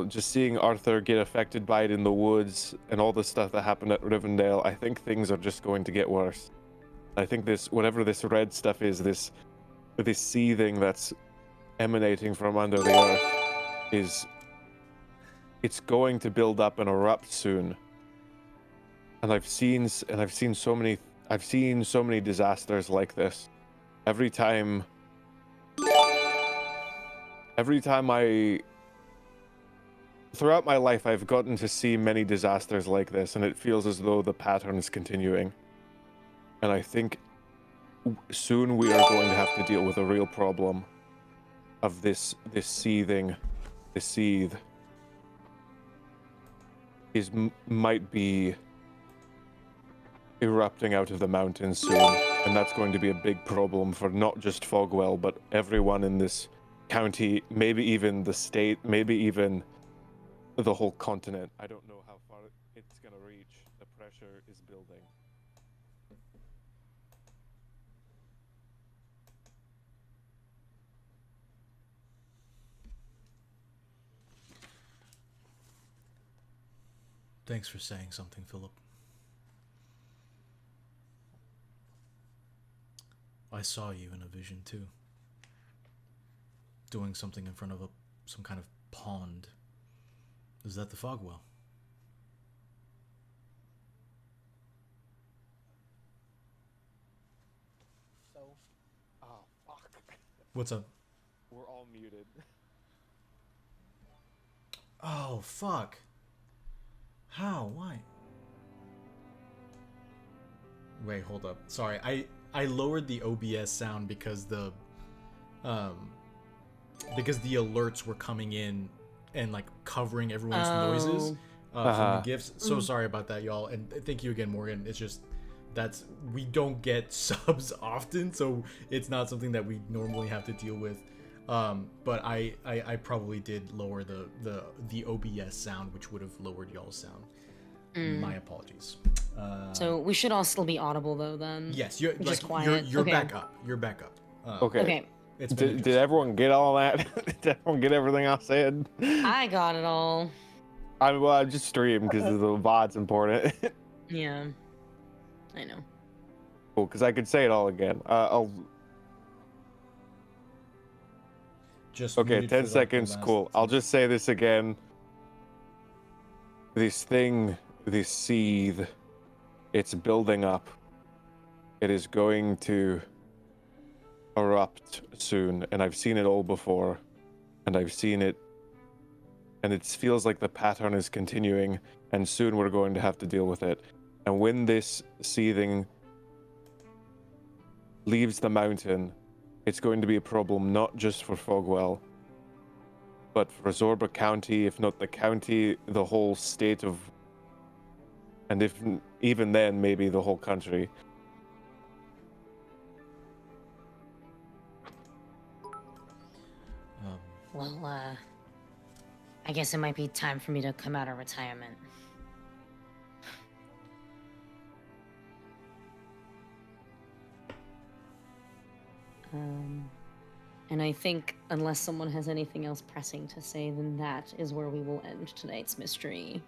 just seeing Arthur get affected by it in the woods and all the stuff that happened at Rivendell, I think things are just going to get worse. I think whatever this red stuff is, this seething that's emanating from under the earth, it's going to build up and erupt soon. And I've seen so many disasters like this. Every time throughout my life, I've gotten to see many disasters like this, and it feels as though the pattern is continuing. And I think soon we are going to have to deal with a real problem of this seethe might be erupting out of the mountains soon, and that's going to be a big problem for not just Fogwell, but everyone in this county, maybe even the state, maybe even the whole continent. I don't know how far it's going to reach. The pressure is building. Thanks for saying something, Philip. I saw you in a vision too. Doing something in front of some kind of pond. Is that the Fogwell? So, Oh, fuck. What's up? We're all muted. Oh, fuck. How? Why? Wait, hold up. Sorry, I lowered the OBS sound because the alerts were coming in and like covering everyone's noises from the gifts. So sorry about that, y'all. And thank you again, Morgan. It's just we don't get subs often, so it's not something that we normally have to deal with. But I probably did lower the OBS sound, which would have lowered y'all's sound. My apologies. So we should all still be audible though then. Yes, you're Okay. back up. You're back up. Okay. Okay. It's been Did everyone get all that? Did everyone get everything I said? I got it all. I just streamed because the VOD's important. Yeah. I know. Cool, because I could say it all again. I'll. just Okay, muted 10 for, seconds. the last Cool. I'll just say this again. This seethe, it's building up. It is going to erupt soon, and I've seen it all before, and I've seen it, and it feels like the pattern is continuing, and soon we're going to have to deal with it. And when this seething leaves the mountain, it's going to be a problem not just for Fogwell, but for Zorba County, if not the county, the whole state of, and if even then, maybe the whole country. Well, I guess it might be time for me to come out of retirement. And I think unless someone has anything else pressing to say, then that is where we will end tonight's mystery.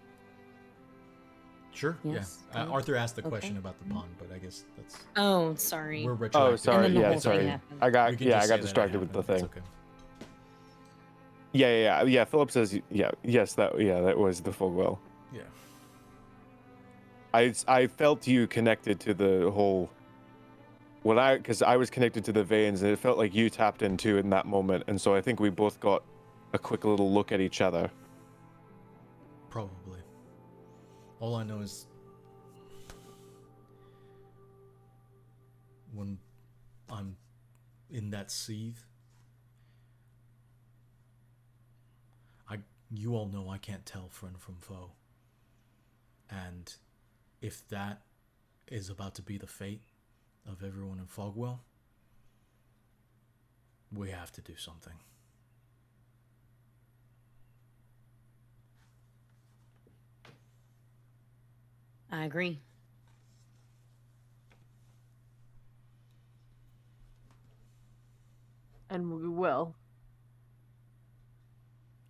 Sure. Yes, Yeah. okay. Arthur asked the question about the pond, but I guess that's Oh, sorry. we're retroactive. Oh, sorry. And then the Yeah, whole thing sorry. happened. I We got can just say that it distracted with the happened. thing. It's Yeah. Philip says, yes, that was the full well. Yeah. I felt you connected to the whole. Because I was connected to the veins, and it felt like you tapped into in that moment, and so I think we both got a quick little look at each other. Probably. All I know is when I'm in that seethe, you all know I can't tell friend from foe. And if that is about to be the fate of everyone in Fogwell, we have to do something. I agree. And we will.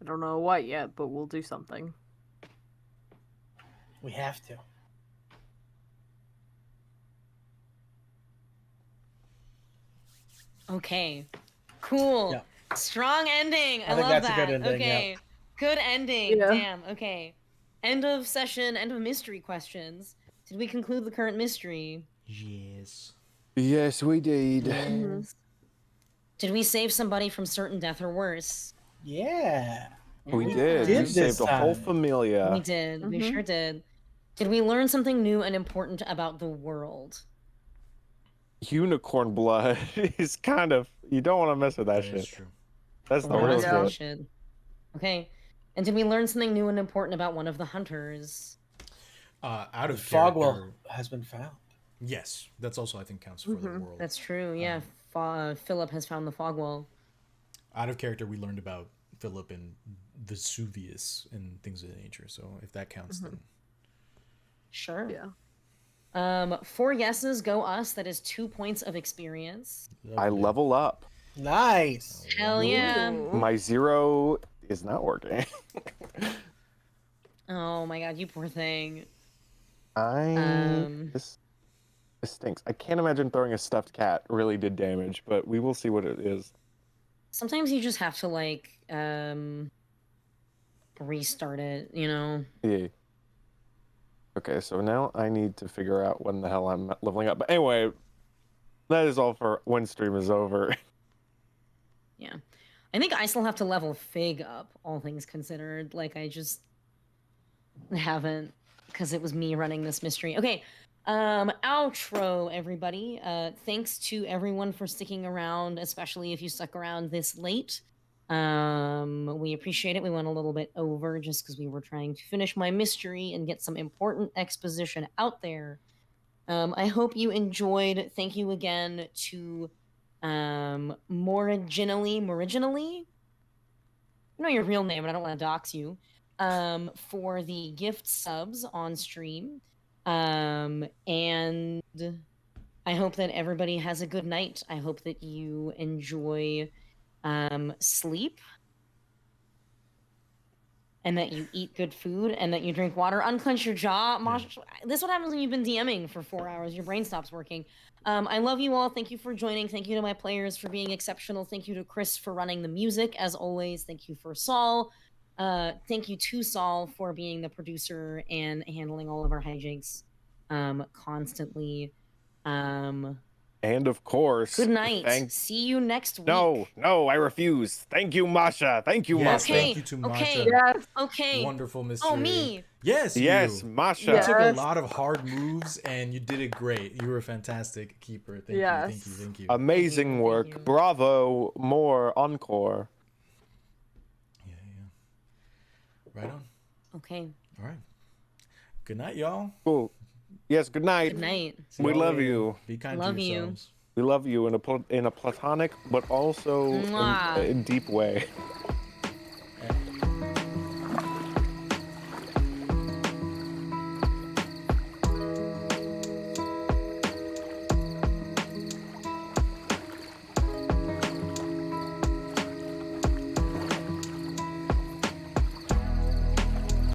I don't know what yet, but we'll do something. We have to. Okay. Cool. Yeah. Strong ending. I think love that's a that. good ending, yeah. Okay. Good ending. Yeah. Damn. Okay. End of session, end of mystery questions. Did we conclude the current mystery? Yes. Yes, we did. Yes. Did we save somebody from certain death or worse? Yeah. We Yeah. did. Did We this saved a whole time. familia. We did. We Mhm. sure did. Did we learn something new and important about the world? Unicorn blood is kind of, you don't want to mess with that That shit. is true. That's the We're not real messing with shit. shit. Okay. And did we learn something new and important about one of the hunters? Out of Fogwell character, has been found. yes, that's also I think counts for the world. That's true. Yeah. Philip has found the Fogwell. Out of character, we learned about Philip and Vesuvius and things of that nature. So if that counts, then Sure. Yeah. 4 yeses go us. That is 2 points of experience. I lovely. level up. Nice. Hell yeah. Ooh. My 0 is not working. Oh my god, you poor thing. This stinks. I can't imagine throwing a stuffed cat really did damage, but we will see what it is. Sometimes you just have to restart it, you know? Yeah. Okay, so now I need to figure out when the hell I'm leveling up. But anyway, that is all for when stream is over. Yeah. I think I still have to level Fig up, all things considered. Like, I just haven't, because it was me running this mystery. Okay. Outro, everybody. Thanks to everyone for sticking around, especially if you stuck around this late. We appreciate it. We went a little bit over just because we were trying to finish my mystery and get some important exposition out there. I hope you enjoyed. Thank you again to Moriginally. I know your real name, and I don't want to dox you. For the gift subs on stream. And I hope that everybody has a good night. I hope that you enjoy sleep, and that you eat good food, and that you drink water. Unclench your jaw. This is what happens when you've been DMing for 4 hours. Your brain stops working. I love you all. Thank you for joining. Thank you to my players for being exceptional. Thank you to Chris for running the music, as always. Thank you for Saul. Thank you to Saul for being the producer and handling all of our hijinks constantly. And of course, Good night. See you next week. No, I refuse. Thank you, Masha. Thank you, Yes, Masha. thank you to Masha. Okay. Yes. Okay. Wonderful mystery. Oh, me. Yes, Yes, you. Masha. You took a Yes. lot of hard moves and you did it great. You were a fantastic keeper. Thank Yes. you. Thank you. Amazing Thank you, work. thank you. Bravo. More encore. Yeah. Right on. Okay. All right. Good night, y'all. Cool. Yes, good night. Good night. See We y'all love later. you. Be kind Love to you. yourselves. We love you in a platonic but also Mwah. in deep way.